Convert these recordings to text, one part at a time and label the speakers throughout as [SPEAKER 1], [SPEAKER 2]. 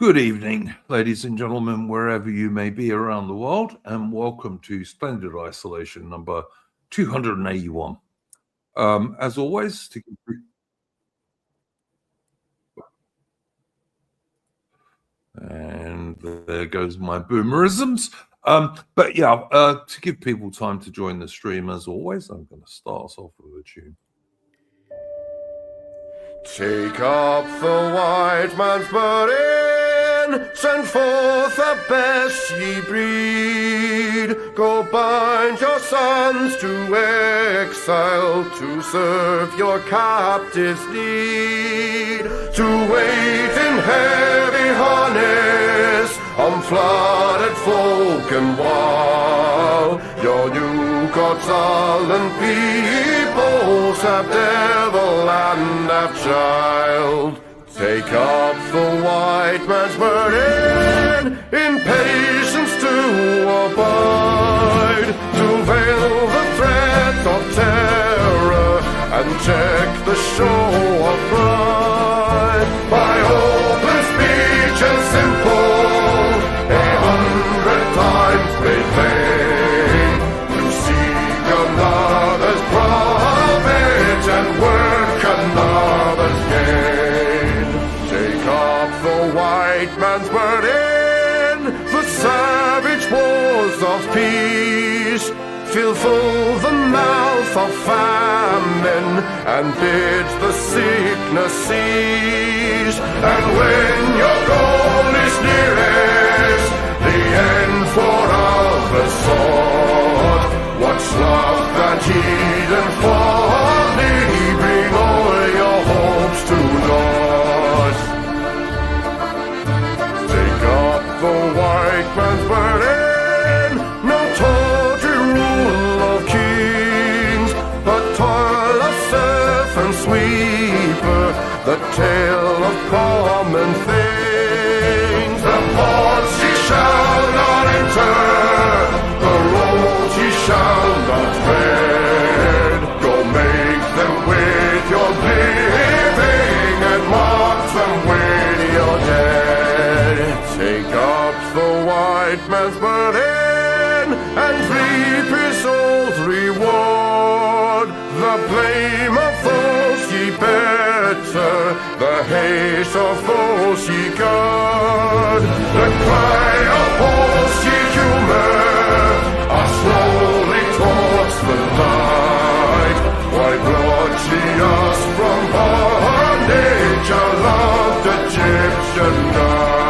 [SPEAKER 1] Good evening, ladies and gentlemen, wherever you may be around the world, and welcome to Splendid Isolation number 281. As always, and there goes my boomerisms. But yeah, to give people time to join the stream, as always, I'm going to start us off with a tune.
[SPEAKER 2] Take up the white man's burden, send forth the best ye breed. Go bind your sons to exile, to serve your captives' need, to wait in heavy harness on flooded folk and wild. Your new gods sullen peoples have devil and have child. Take up the white man's burden, in patience to abide, to veil the threats of terror and check the show of pride. By open speech and simple, 100 times made plain, to seek another's profit and work another's gain. Take up the white man's burden, the savage wars of peace. Fill full the mouth of famine and bid the sickness cease. And when your goal is nearest, the end for others sought, what's love that heed and folly? Bring all your hopes to naught. Take up the white man's burden, no tawdry rule of kings, but toil of serf and sweeper, the tale of common things. The ports ye shall not enter, the roads ye shall not tread. Go make them with your living and mark them with your dead. Take up the white man's burden and reap his old reward. The blame of those ye better, the hate of those ye guard, the cry of those ye humor, are slowly towards the light. Why brought ye us from bondage, a loved Egyptian night?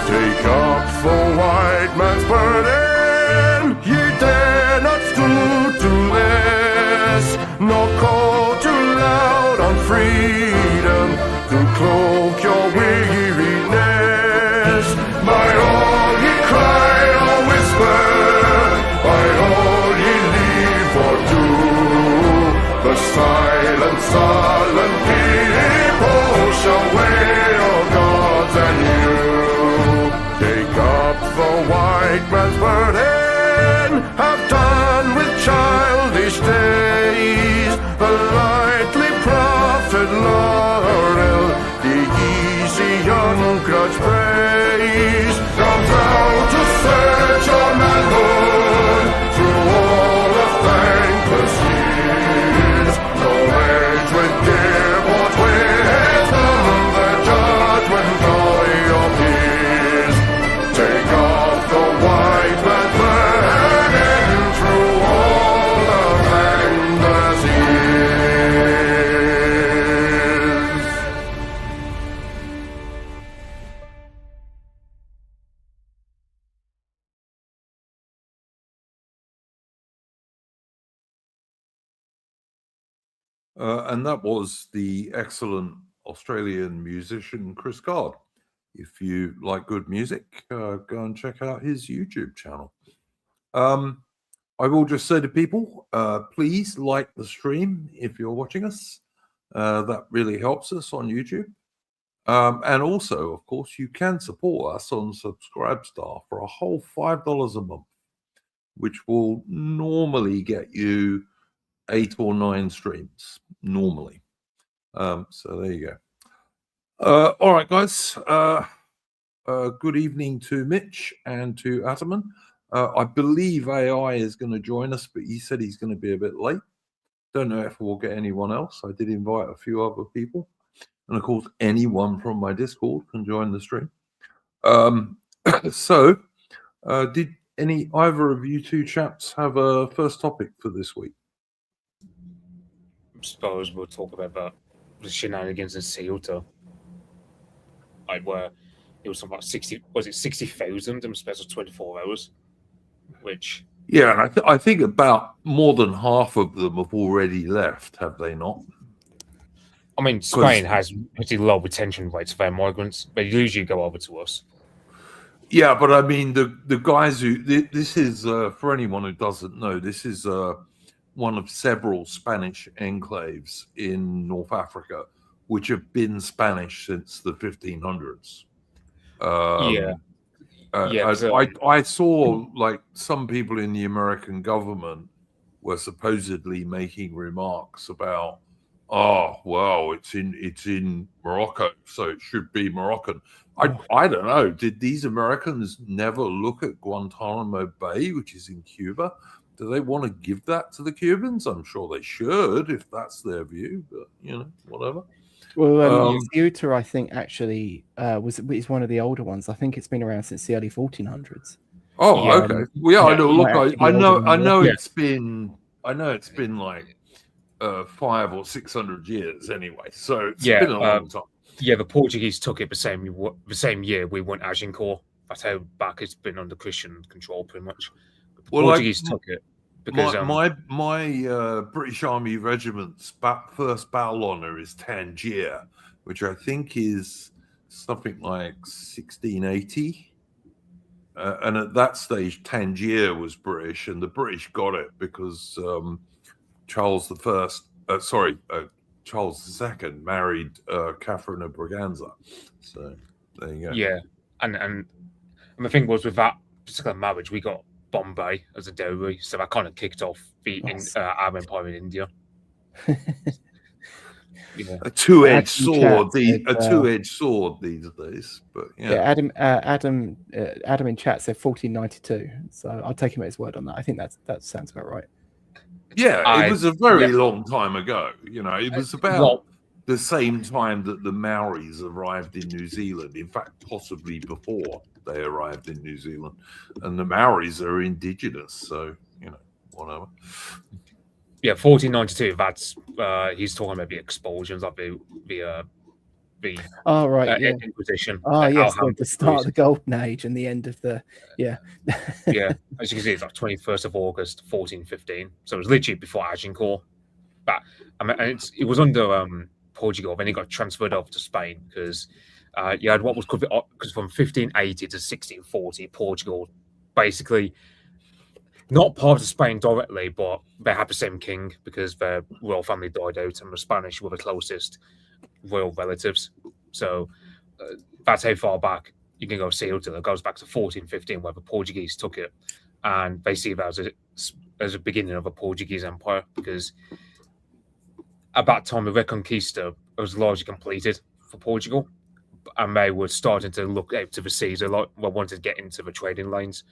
[SPEAKER 2] Take up the white man's burden, ye dare not stoop to less, nor call too loud on freedom to cloak your weariness. By all ye cry or whisper, by all ye leave or do, the silent, sullen people shall weigh your gods and you. Take up the white man's burden, have done with childish days, the lightly profit laurel, the easy ungrudged praise. Come down to search your manhood through all of thankless years. No age would give what wisdom, the judgment of your peers. Take off the white man's burden through all the thankless years.
[SPEAKER 1] And that was the excellent Australian musician Chris Gard. If you like good music, go and check out his YouTube channel. I will just say to people, please like the stream if you're watching us. That really helps us on YouTube. And also, of course, you can support us on Subscribestar for a whole $5 a month, which will normally get you 8 or 9 streams, normally. So there you go. All right, guys. Good evening to Mitch and to Ataman. I believe AI is going to join us, but he said he's going to be a bit late. Don't know if we'll get anyone else. I did invite a few other people. And of course, anyone from my Discord can join the stream. So, did either of you two chaps have a first topic for this week?
[SPEAKER 3] I suppose we'll talk about the shenanigans in Ceuta. Like where it was something like 60,000 in the space of 24 hours, which
[SPEAKER 1] Yeah, and I think about more than half of them have already left, have they not?
[SPEAKER 3] I mean, Spain has pretty low retention rates of their migrants. They usually go over to us.
[SPEAKER 1] Yeah, but I mean, the guys who this is for anyone who doesn't know, this is one of several Spanish enclaves in North Africa, which have been Spanish since the 1500s. I saw like some people in the American government were supposedly making remarks about, oh well, it's in Morocco, so it should be Moroccan. I don't know. Did these Americans never look at Guantanamo Bay, which is in Cuba? Do they want to give that to the Cubans? I'm sure they should, if that's their view. But whatever.
[SPEAKER 4] Well, Ceuta, I think, actually is one of the older ones. I think it's been around since the early 1400s.
[SPEAKER 1] Oh, yeah, okay. Well, yeah, I know. Look, I know
[SPEAKER 3] Yeah.
[SPEAKER 1] it's been like 500 or 600 years anyway. So it's been a long time.
[SPEAKER 3] Yeah, the Portuguese took it the same year we won Agincourt. That's how back it's been under Christian control, pretty much. The Portuguese took it because
[SPEAKER 1] my British Army regiment's first battle honor is Tangier, which I think is something like 1680. And at that stage, Tangier was British, and the British got it because Charles II married Catherine of Braganza. So there you go.
[SPEAKER 3] Yeah, and the thing was with that particular marriage, we got Bombay as a dowry, so that kind of kicked off the Arab Empire in India. Yeah.
[SPEAKER 1] A two-edged sword. Two-edged sword these days. But yeah.
[SPEAKER 4] Adam in chat said 1492. So I'll take him at his word on that. I think that sounds about right.
[SPEAKER 1] Yeah, it was a very long time ago. It was about the same time that the Maoris arrived in New Zealand. In fact, possibly before they arrived in New Zealand. And the Maoris are indigenous, so whatever.
[SPEAKER 3] Yeah, 1492. That's he's talking about the expulsions of the Inquisition.
[SPEAKER 4] Oh yes, the start of the Golden Age and the end of the
[SPEAKER 3] yeah. As you can see, it's like 21st of August, 1415. So it was literally before Agincourt. But it was under Portugal. Then it got transferred over to Spain because you had what was called because from 1580 to 1640, Portugal basically. Not part of Spain directly, but they had the same king because their royal family died out, and the Spanish were the closest royal relatives. So that's how far back you can go. Ceuta. It goes back to 1415, where the Portuguese took it, and they see that as a beginning of a Portuguese empire because at that time the Reconquista was largely completed for Portugal, and they were starting to look out to the seas. They wanted to get into the trading lanes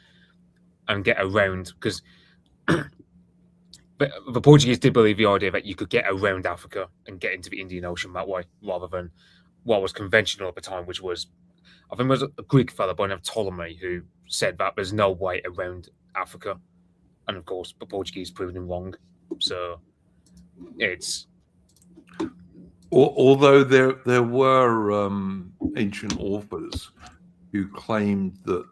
[SPEAKER 3] and get around because the Portuguese did believe the idea that you could get around Africa and get into the Indian Ocean that way, rather than what was conventional at the time, which was, I think, there was a Greek fellow by the name of Ptolemy who said that there's no way around Africa, and of course the Portuguese proved him wrong. So it's
[SPEAKER 1] although there were ancient authors who claimed that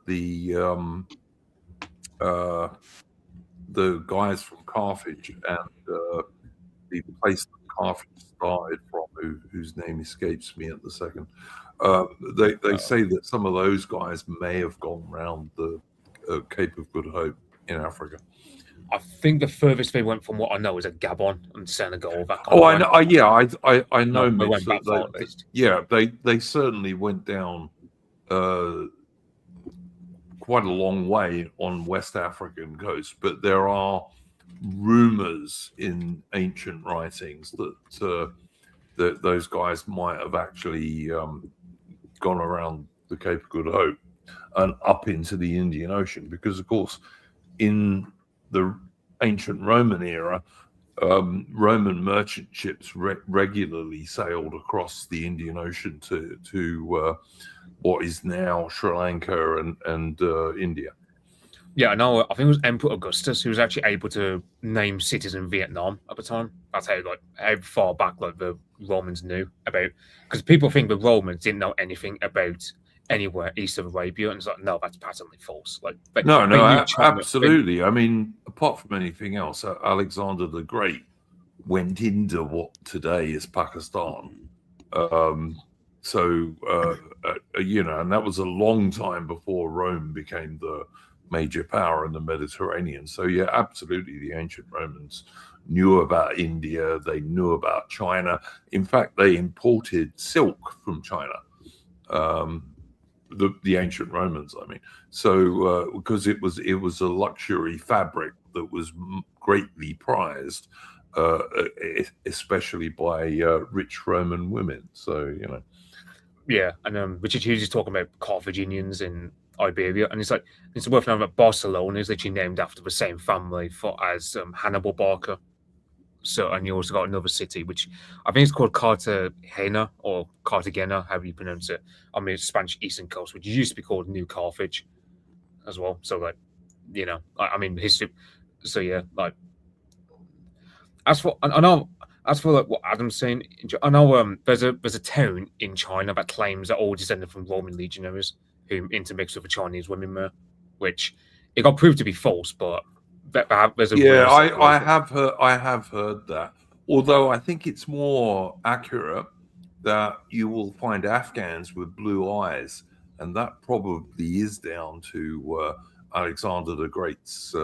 [SPEAKER 1] the guys from Carthage and the place that Carthage started from, whose name escapes me at the second, they say that some of those guys may have gone round the Cape of Good Hope in Africa.
[SPEAKER 3] I think the furthest they went, from what I know, is at Gabon and Senegal.
[SPEAKER 1] I know. I know. Mitch, they certainly went down quite a long way on West African coast, but there are rumors in ancient writings that those guys might have actually gone around the Cape of Good Hope and up into the Indian Ocean, because of course in the ancient Roman era, Roman merchant ships regularly sailed across the Indian Ocean to what is now Sri Lanka and India.
[SPEAKER 3] Yeah, I know. I think it was Emperor Augustus who was actually able to name cities in Vietnam at the time. That's how far back the Romans knew about, because people think the Romans didn't know anything about anywhere east of Arabia, and it's like, no, that's patently false.
[SPEAKER 1] No,
[SPEAKER 3] China,
[SPEAKER 1] absolutely. I mean, apart from anything else, Alexander the Great went into what today is Pakistan. And that was a long time before Rome became the major power in the Mediterranean. So yeah, absolutely, the ancient Romans knew about India. They knew about China. In fact, they imported silk from China. The ancient Romans, I mean, so because it was a luxury fabric that was greatly prized, especially by rich Roman women. So
[SPEAKER 3] yeah, and Richard Hughes is talking about Carthaginians in Iberia, and it's worth knowing that Barcelona is literally named after the same family as Hannibal Barca. So, and you also got another city which I think it's called Cartagena or Cartagena, however you pronounce it, on the Spanish eastern coast, which used to be called New Carthage as well. So I mean history. So yeah, as for what Adam's saying, I know there's a town in China that claims they're all descended from Roman legionaries who intermixed with the Chinese women there, which it got proved to be false, but there's a
[SPEAKER 1] I have heard that. Although I think it's more accurate that you will find Afghans with blue eyes, and that probably is down to Alexander the Great's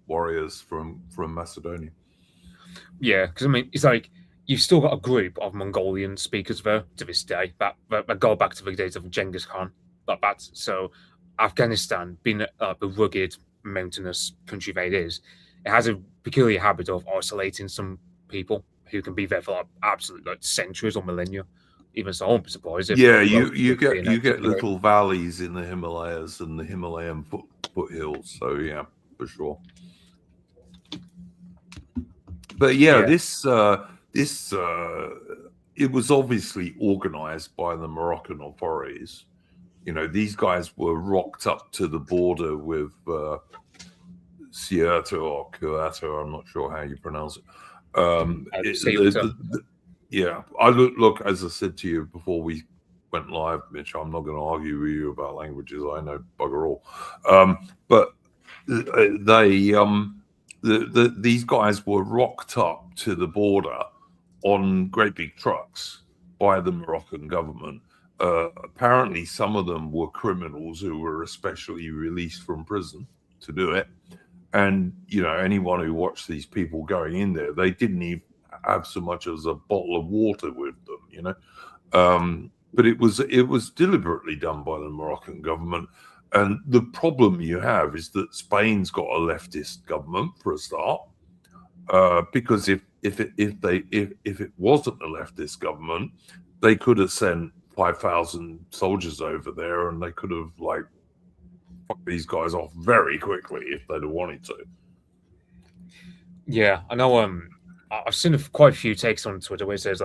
[SPEAKER 1] warriors from Macedonia.
[SPEAKER 3] Yeah, because I mean, it's like you've still got a group of Mongolian speakers there to this day that go back to the days of Genghis Khan, like that. So Afghanistan, being the rugged, mountainous country that it is, it has a peculiar habit of isolating some people who can be there for absolutely centuries or millennia. Even so, I won't be surprised if
[SPEAKER 1] you get little valleys in the Himalayas and the Himalayan foothills. So yeah, for sure. But this it was obviously organized by the Moroccan authorities. These guys were rocked up to the border with Ceuta or Ceuta, I'm not sure how you pronounce it. I look, as I said to you before we went live, Mitch, I'm not going to argue with you about languages. I know bugger all. But these guys were rocked up to the border on great big trucks by the Moroccan government. Apparently, some of them were criminals who were especially released from prison to do it. And, anyone who watched these people going in there, they didn't even have so much as a bottle of water with them, But it was deliberately done by the Moroccan government. And the problem you have is that Spain's got a leftist government for a start, because if it wasn't a leftist government, they could have sent 5,000 soldiers over there, and they could have fucked these guys off very quickly if they'd have wanted to.
[SPEAKER 3] Yeah, I know. I've seen quite a few takes on Twitter where it says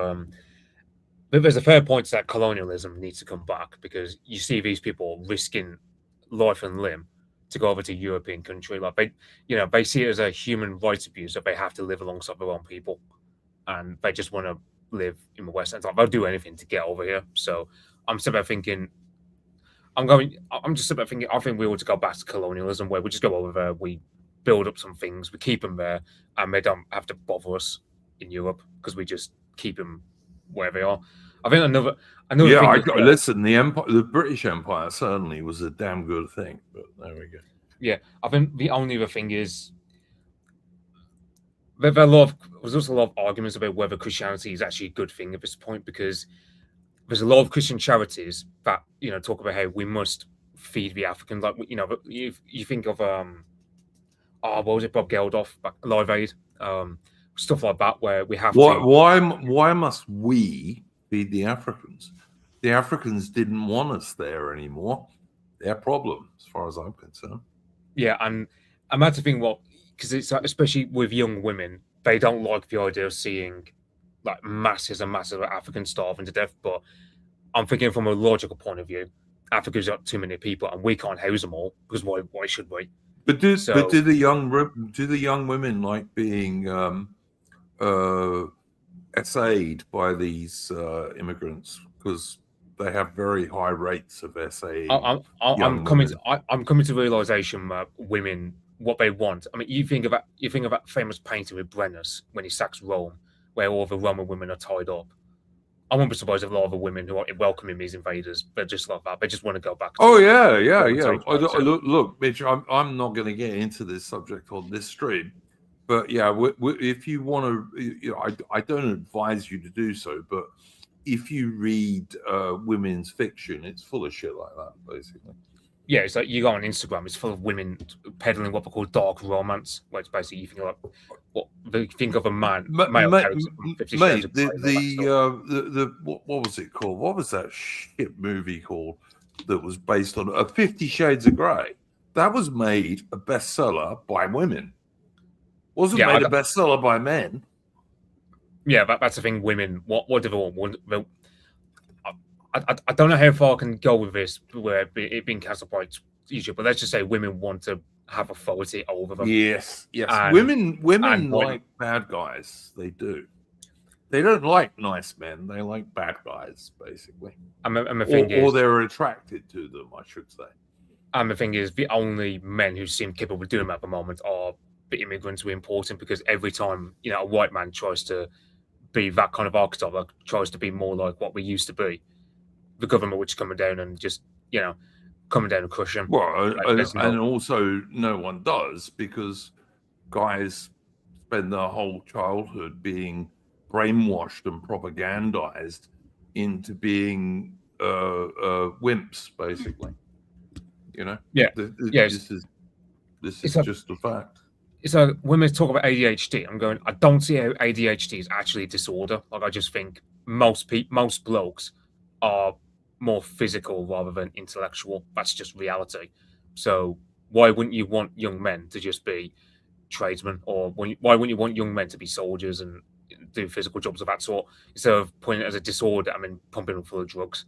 [SPEAKER 3] there's a fair point that colonialism needs to come back, because you see these people risking life and limb to go over to European country. They see it as a human rights abuse that they have to live alongside their own people, and they just want to live in the West. And they'll do anything to get over here. So I'm sitting there thinking, I think we ought to go back to colonialism, where we just go over there, we build up some things, we keep them there, and they don't have to bother us in Europe because we just keep them where they are. I think another thing
[SPEAKER 1] listen, the British Empire certainly was a damn good thing, but there we go.
[SPEAKER 3] Yeah, I think the only other thing is there's also a lot of arguments about whether Christianity is actually a good thing at this point, because there's a lot of Christian charities that talk about how we must feed the Africans. You think of what was it, Bob Geldof, Live Aid, stuff like that, where we have
[SPEAKER 1] Why,
[SPEAKER 3] to.
[SPEAKER 1] why must we feed the Africans? The Africans didn't want us there anymore. Their problem, as far as I'm concerned.
[SPEAKER 3] Yeah, and that's the thing. Well, because it's especially with young women, they don't like the idea of seeing like masses and masses of Africans starving to death. But I'm thinking from a logical point of view, Africa's got too many people, and we can't house them all because why should we?
[SPEAKER 1] But do the young women like being essayed by these immigrants because they have very high rates of essaying?
[SPEAKER 3] I'm coming to the realization that women, what they want. I mean, you think of that famous painting with Brennus when he sacks Rome, where all the Roman women are tied up. I won't be surprised if a lot of the women who are welcoming these invaders, they're just like that. They just want to go back.
[SPEAKER 1] Look, Mitch, I'm not going to get into this subject on this stream, but yeah, if you want to, I don't advise you to do so, but if you read women's fiction, it's full of shit like that, basically.
[SPEAKER 3] Yeah, it's like you go on Instagram, it's full of women peddling what they call dark romance, where it's basically you think like what they think of a male character from 50 Shades of Grey.
[SPEAKER 1] What was it called? What was that shit movie called that was based on 50 Shades of Grey? That was made a bestseller by women. Wasn't made a bestseller by men.
[SPEAKER 3] Yeah, that's the thing. Women, what do they want? I don't know how far I can go with this, where it being cancelled by Egypt, but let's just say women want to have authority over them.
[SPEAKER 1] Yes. Women like bad guys. They do. They don't like nice men. They like bad guys, basically. Or they're attracted to them, I should say.
[SPEAKER 3] And the thing is, the only men who seem capable of doing that at the moment are the immigrants who are important, because every time a white man tries to be that kind of archetype, like tries to be more like what we used to be, the government which is coming down and just coming down and crush them.
[SPEAKER 1] Well, and also no one does, because guys spend their whole childhood being brainwashed and propagandized into being wimps, basically. This is just a fact.
[SPEAKER 3] So when we talk about ADHD, I don't see how ADHD is actually a disorder. Like, I just think most blokes are more physical rather than intellectual. That's just reality. So why wouldn't you want young men to just be tradesmen, or why wouldn't you want young men to be soldiers and do physical jobs of that sort, instead of putting it as a disorder? I mean, pumping them full of drugs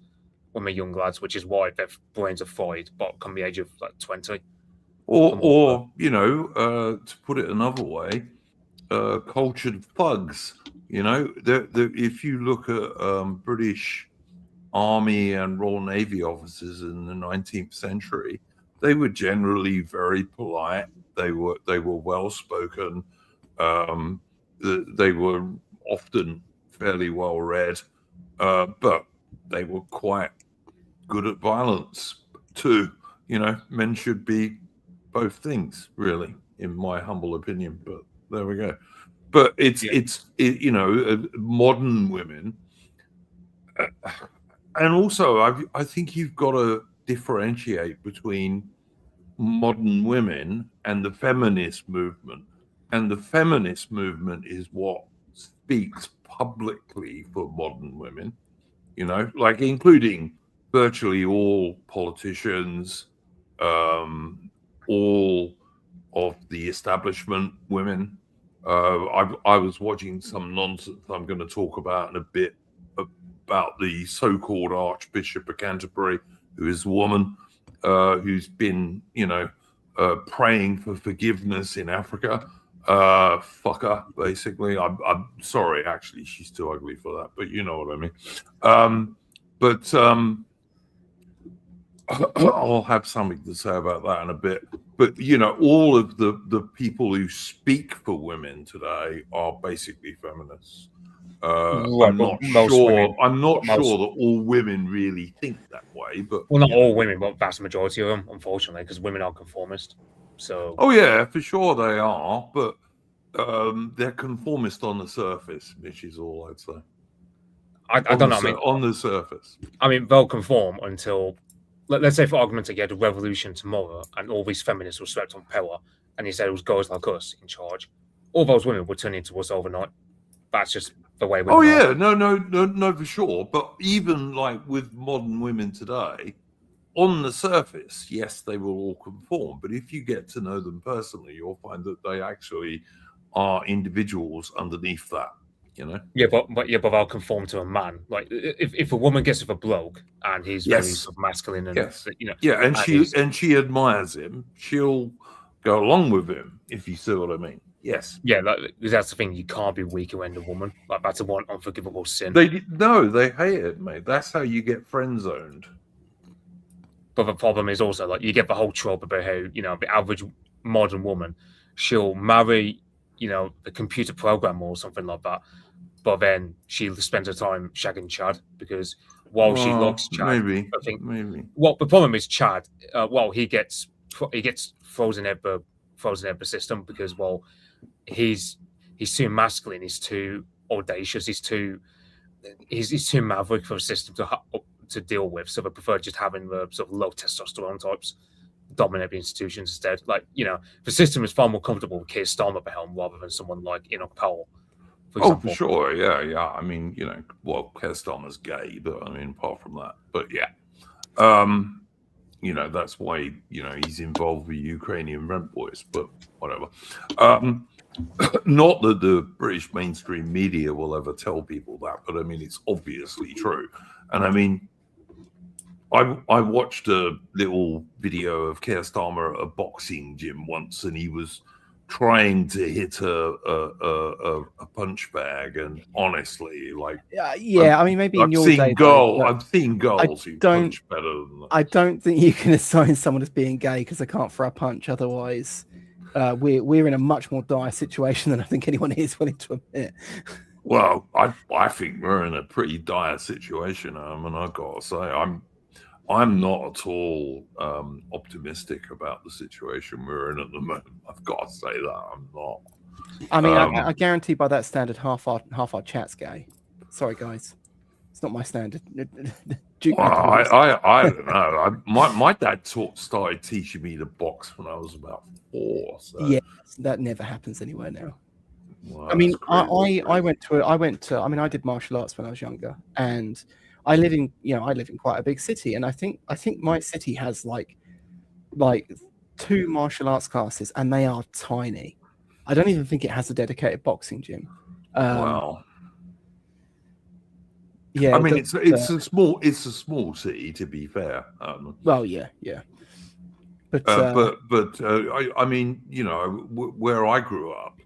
[SPEAKER 3] when they're young lads, which is why their brains are fried, but come the age of like 20.
[SPEAKER 1] Or to put it another way, cultured thugs. If you look at British Army and Royal Navy officers in the 19th century, they were generally very polite. They were well spoken. They were often fairly well read, but they were quite good at violence too. Men should be both things, really, in my humble opinion. But there we go. But it's modern women. And also, I think you've got to differentiate between modern women and the feminist movement. And the feminist movement is what speaks publicly for modern women, like including virtually all politicians, all of the establishment women. I was watching some nonsense I'm going to talk about in a bit, about the so-called Archbishop of Canterbury, who is a woman, who's been, praying for forgiveness in Africa. Fuck her, basically. I'm sorry, actually, she's too ugly for that, but you know what I mean. I'll have something to say about that in a bit. But all of the people who speak for women today are basically feminists. I'm not sure that all women really think that way, but
[SPEAKER 3] not all women, but vast majority of them, unfortunately, because women are conformist. So
[SPEAKER 1] yeah, for sure they are, but they're conformist on the surface, which is all I'd say.
[SPEAKER 3] I don't know.
[SPEAKER 1] On the surface,
[SPEAKER 3] they'll conform until, let's say, for argument's sake, you had a revolution tomorrow, and all these feminists were swept on power, and he said it was guys like us in charge. all those women would turn into us overnight. That's just the way.
[SPEAKER 1] Oh yeah, no, for sure. But even like with modern women today, on the surface, yes, they will all conform. But if you get to know them personally, you'll find that they actually are individuals underneath that. You know.
[SPEAKER 3] Yeah, but they'll conform to a man. Like if a woman gets with a bloke and he's very
[SPEAKER 1] Yes.
[SPEAKER 3] sort of masculine and
[SPEAKER 1] Yes.
[SPEAKER 3] you know,
[SPEAKER 1] Yeah, and
[SPEAKER 3] he's-
[SPEAKER 1] she admires him. She'll go along with him, if you see what I mean. Yes.
[SPEAKER 3] yeah, like, that's the thing. You can't be weak around a woman. Like that's a one unforgivable sin.
[SPEAKER 1] They hate it, mate. That's how you get friend zoned.
[SPEAKER 3] But the problem is also like you get the whole trope about how the average modern woman, she'll marry the computer programmer or something like that, but then she spends her time shagging Chad because while she likes Chad,
[SPEAKER 1] maybe.
[SPEAKER 3] Well, the problem is Chad. He gets frozen out the system because he's too masculine, he's too audacious, he's too maverick for a system to deal with. So they prefer just having the sort of low testosterone types dominate the institutions instead. Like the system is far more comfortable with Keir Starmer at the helm rather than someone like Enoch Powell.
[SPEAKER 1] Oh, for sure, yeah. I mean, Keir Starmer's gay, but I mean, apart from that, but yeah, that's why he's involved with Ukrainian rent boys, but whatever. Not that the British mainstream media will ever tell people that, but I mean, it's obviously true. And I mean, I watched a little video of Keir Starmer at a boxing gym once, and he was trying to hit a punch bag, and honestly, like,
[SPEAKER 4] I mean, maybe in your day,
[SPEAKER 1] I've seen girls who punch better than that.
[SPEAKER 4] I don't think you can assign someone as being gay because they can't throw a punch. Otherwise, we're in a much more dire situation than I think anyone is willing to admit.
[SPEAKER 1] Well, I think we're in a pretty dire situation, and I've got to say, I'm not at all optimistic about the situation we're in at the moment. I've got to say that I'm not.
[SPEAKER 4] I mean, I guarantee by that standard, half our chat's gay. Sorry, guys, it's not my standard.
[SPEAKER 1] I don't know. My dad started teaching me to box when I was about 4. So.
[SPEAKER 4] Yeah, that never happens anywhere now.
[SPEAKER 1] Wow,
[SPEAKER 4] I mean, I went to. I mean, I did martial arts when I was younger, and I live in quite a big city, and I think my city has like 2 martial arts classes, and they are tiny. I don't even think it has a dedicated boxing gym.
[SPEAKER 1] Wow.
[SPEAKER 4] Yeah,
[SPEAKER 1] I mean, it's a small city, to be fair.
[SPEAKER 4] Well, yeah, but
[SPEAKER 1] I mean, where I grew up,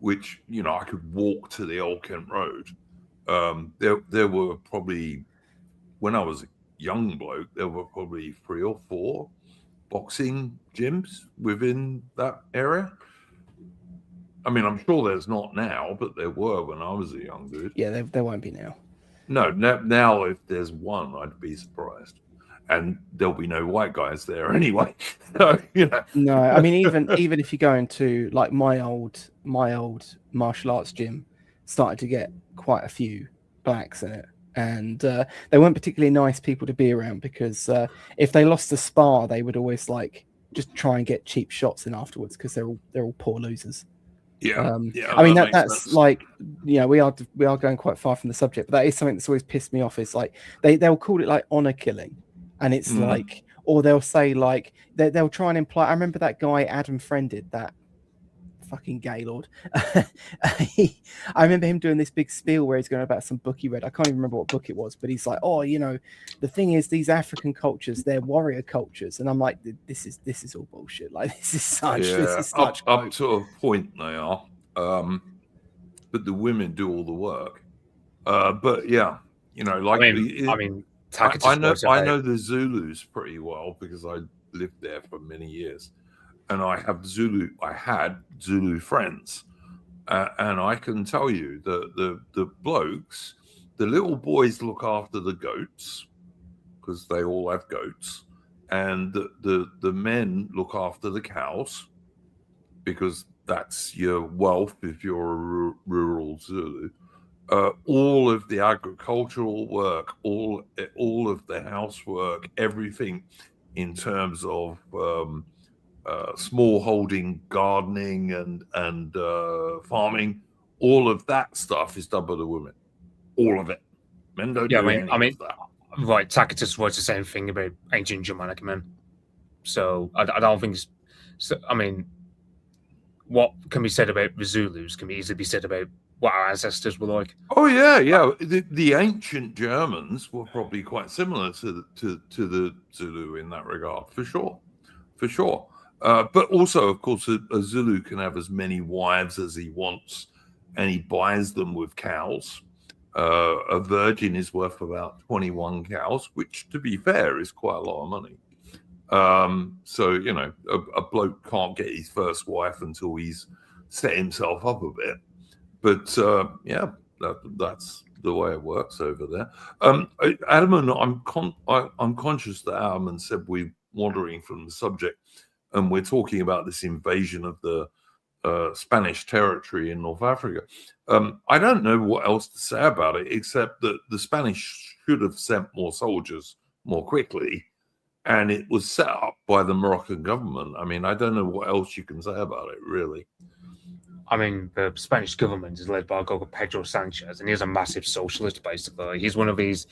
[SPEAKER 1] which I could walk to the Old Kent Road. There were probably, when I was a young bloke, there were probably 3 or 4 boxing gyms within that area. I mean, I'm sure there's not now, but there were when I was a young dude.
[SPEAKER 4] Yeah, there won't be now.
[SPEAKER 1] No, now if there's one, I'd be surprised, and there'll be no white guys there anyway. So
[SPEAKER 4] No, I mean, even if you go into like my old martial arts gym, started to get quite a few blacks in it, and they weren't particularly nice people to be around because if they lost a spar, they would always like just try and get cheap shots in afterwards because they're all poor losers.
[SPEAKER 1] Yeah.
[SPEAKER 4] I mean that's sense. Like we are going quite far from the subject, but that is something that's always pissed me off. Is like they'll call it like honor killing, and it's like, or they'll say like they'll try and imply. I remember that guy Adam Friended, that fucking Gaylord. I remember him doing this big spiel where he's going about some book he read. I can't even remember what book it was, but he's like, oh, the thing is, these African cultures, they're warrior cultures, and I'm like, this is all bullshit. Like this is such
[SPEAKER 1] up to a point they are, but the women do all the work. But yeah, like
[SPEAKER 3] I mean,
[SPEAKER 1] I know the Zulus pretty well because I lived there for many years. And I had Zulu friends, and I can tell you that the blokes, the little boys look after the goats because they all have goats, and the men look after the cows because that's your wealth if you're a rural Zulu. All of the agricultural work, all of the housework, everything in terms of smallholding, gardening, and farming. All of that stuff is done by the women. All of it. Men don't do any of that.
[SPEAKER 3] Right, Tacitus writes the same thing about ancient Germanic men. So I don't think it's. So, I mean, what can be said about the Zulus can be easily be said about what our ancestors were like.
[SPEAKER 1] Oh yeah, yeah. The ancient Germans were probably quite similar to the Zulu in that regard, for sure, for sure. But also, of course, a Zulu can have as many wives as he wants, and he buys them with cows. A virgin is worth about 21 cows, which, to be fair, is quite a lot of money. So, you know, a bloke can't get his first wife until he's set himself up a bit. But yeah, that's the way it works over there. Adamant, I'm conscious that Adamant said we're wandering from the subject, and we're talking about this invasion of the Spanish territory in North Africa. I don't know what else to say about it, except that the Spanish should have sent more soldiers more quickly, and it was set up by the Moroccan government. I mean, I don't know what else you can say about it, really.
[SPEAKER 3] I mean, the Spanish government is led by a guy called Pedro Sanchez, and he's a massive socialist, basically. He's one of these.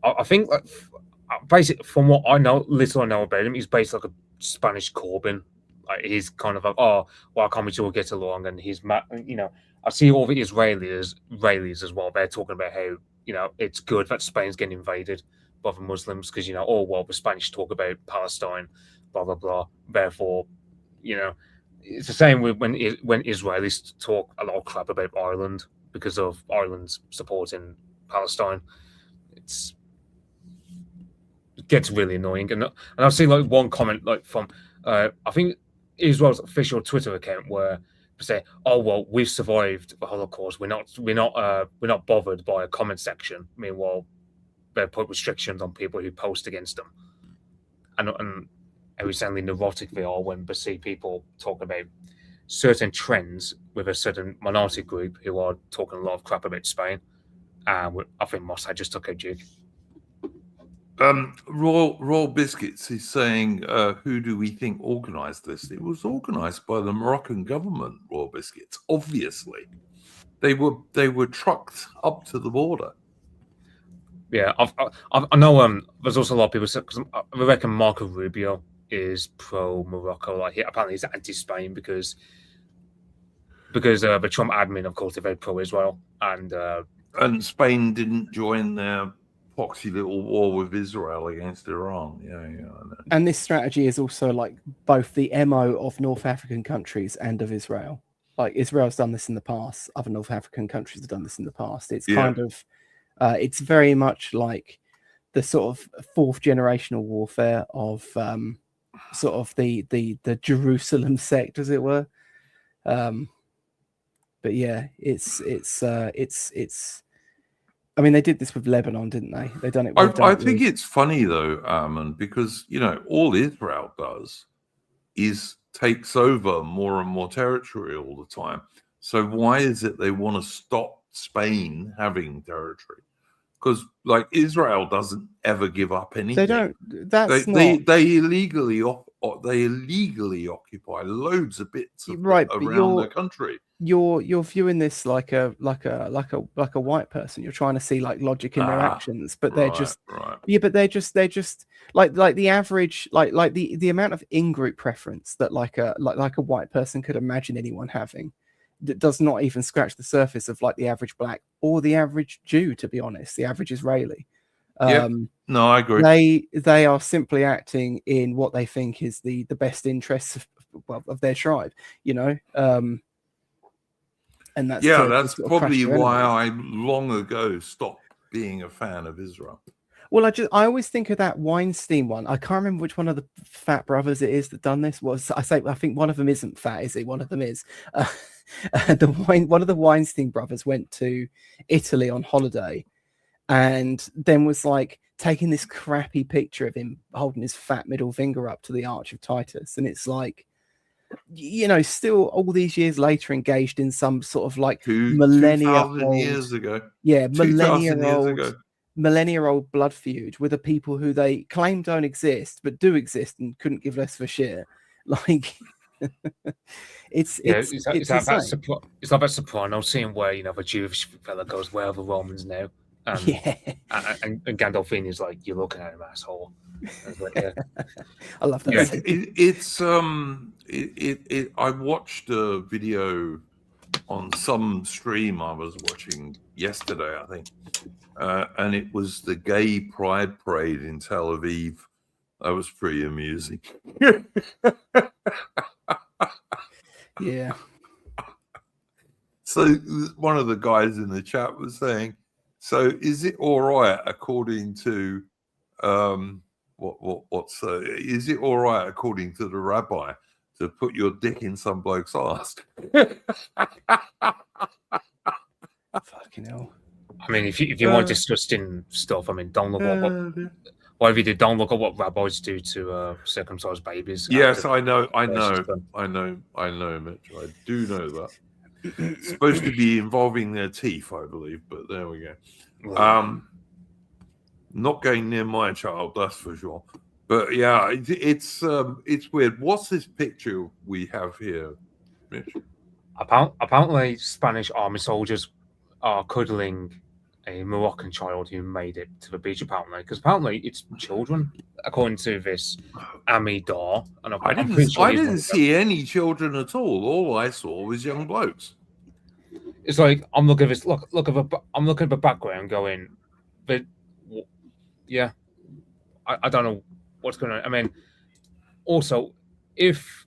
[SPEAKER 3] I think, like, basically, from what I know, little I know about him, he's basically like a Spanish Corbyn. Like, he's kind of like, oh, why can't we all get along? And he's, you know, I see all the Israelis as well. They're talking about how, you know, it's good that Spain's getting invaded by the Muslims because, you know, oh, well, the Spanish talk about Palestine, blah, blah, blah. Therefore, you know, it's the same with when Israelis talk a lot of crap about Ireland because of Ireland's support in Palestine. It gets really annoying. And I've seen like one comment like from I think Israel's official Twitter account where they say, "Oh well, we've survived the Holocaust. We're not bothered by a comment section." Meanwhile, they put restrictions on people who post against them, and how insanely neurotic they are when they see people talk about certain trends with a certain minority group who are talking a lot of crap about Spain. I think Mossad just took a jig.
[SPEAKER 1] Royal Biscuits is saying, who do we think organised this? It was organised by the Moroccan government, Royal Biscuits, obviously. They were trucked up to the border.
[SPEAKER 3] Yeah, I know there's also a lot of people, because I reckon Marco Rubio is pro-Morocco. Like, apparently he's anti-Spain because the Trump admin, of course, are very pro-Israel. And
[SPEAKER 1] Spain didn't join their poxy little war with Israel against Iran. Yeah, I know.
[SPEAKER 4] And this strategy is also like both the MO of North African countries and of Israel. Like, Israel's done this in the past. Other North African countries have done this in the past. It's kind of, it's very much like the sort of fourth generational warfare of sort of the Jerusalem sect, as it were. But yeah, it's. I mean, they did this with Lebanon, didn't they? They done it.
[SPEAKER 1] I think it's funny though, Armin, because you know all Israel does is takes over more and more territory all the time. So why is it they want to stop Spain having territory? Because like Israel doesn't ever give up anything.
[SPEAKER 4] They don't. That's
[SPEAKER 1] they illegally occupy loads of bits of around the country.
[SPEAKER 4] You're viewing this like a white person. You're trying to see like logic in their actions, but they're but they're just like the average like the amount of in-group preference that like a white person could imagine anyone having that does not even scratch the surface of like the average black or the average Jew, to be honest, the average Israeli.
[SPEAKER 1] No, I agree.
[SPEAKER 4] They are simply acting in what they think is the best interests of their tribe, you know. And that's
[SPEAKER 1] probably why I long ago stopped being a fan of Israel.
[SPEAKER 4] Well, I always think of that Weinstein one. I can't remember which one of the fat brothers it is that done this. I think one of them isn't fat, is he? One of them is. One of the Weinstein brothers went to Italy on holiday, and then was like taking this crappy picture of him holding his fat middle finger up to the Arch of Titus, and it's like, you know, still all these years later, engaged in some sort of like millennia old,
[SPEAKER 1] years ago.
[SPEAKER 4] Yeah, millennia old millennia-old blood feud with the people who they claim don't exist but do exist and couldn't give less of a shit. Like, it's
[SPEAKER 3] It's like
[SPEAKER 4] insane.
[SPEAKER 3] that Soprano scene where the Jewish fella goes, "Where are the Romans now?"
[SPEAKER 4] Yeah,
[SPEAKER 3] and Gandolfini is like, "You're looking at him, asshole." And like, yeah.
[SPEAKER 4] I love that.
[SPEAKER 3] Yeah.
[SPEAKER 4] scene.
[SPEAKER 1] I watched a video on some stream I was watching yesterday, I think, and it was the gay pride parade in Tel Aviv. That was pretty amusing.
[SPEAKER 4] Yeah.
[SPEAKER 1] So one of the guys in the chat was saying, "So is it all right according to is it all right according to the rabbi to put your dick in some bloke's ass?"
[SPEAKER 4] Fucking hell.
[SPEAKER 3] I mean, if you want disgusting stuff, I mean, don't look at whatever you do. Don't look at what rabbis do to circumcised babies.
[SPEAKER 1] Yes, I know, Mitch. I do know that. It's supposed to be involving their teeth, I believe, but there we go. Not going near my child, that's for sure. But yeah, it's weird. What's this picture we have here, Mitch?
[SPEAKER 3] Apparently, Spanish army soldiers are cuddling a Moroccan child who made it to the beach. Because apparently it's children, according to this Ami Dar. And
[SPEAKER 1] I didn't see any children at all. All I saw was young blokes.
[SPEAKER 3] It's like I'm looking at this. I'm looking at the background, going, but yeah, I don't know what's going on. I mean, also, if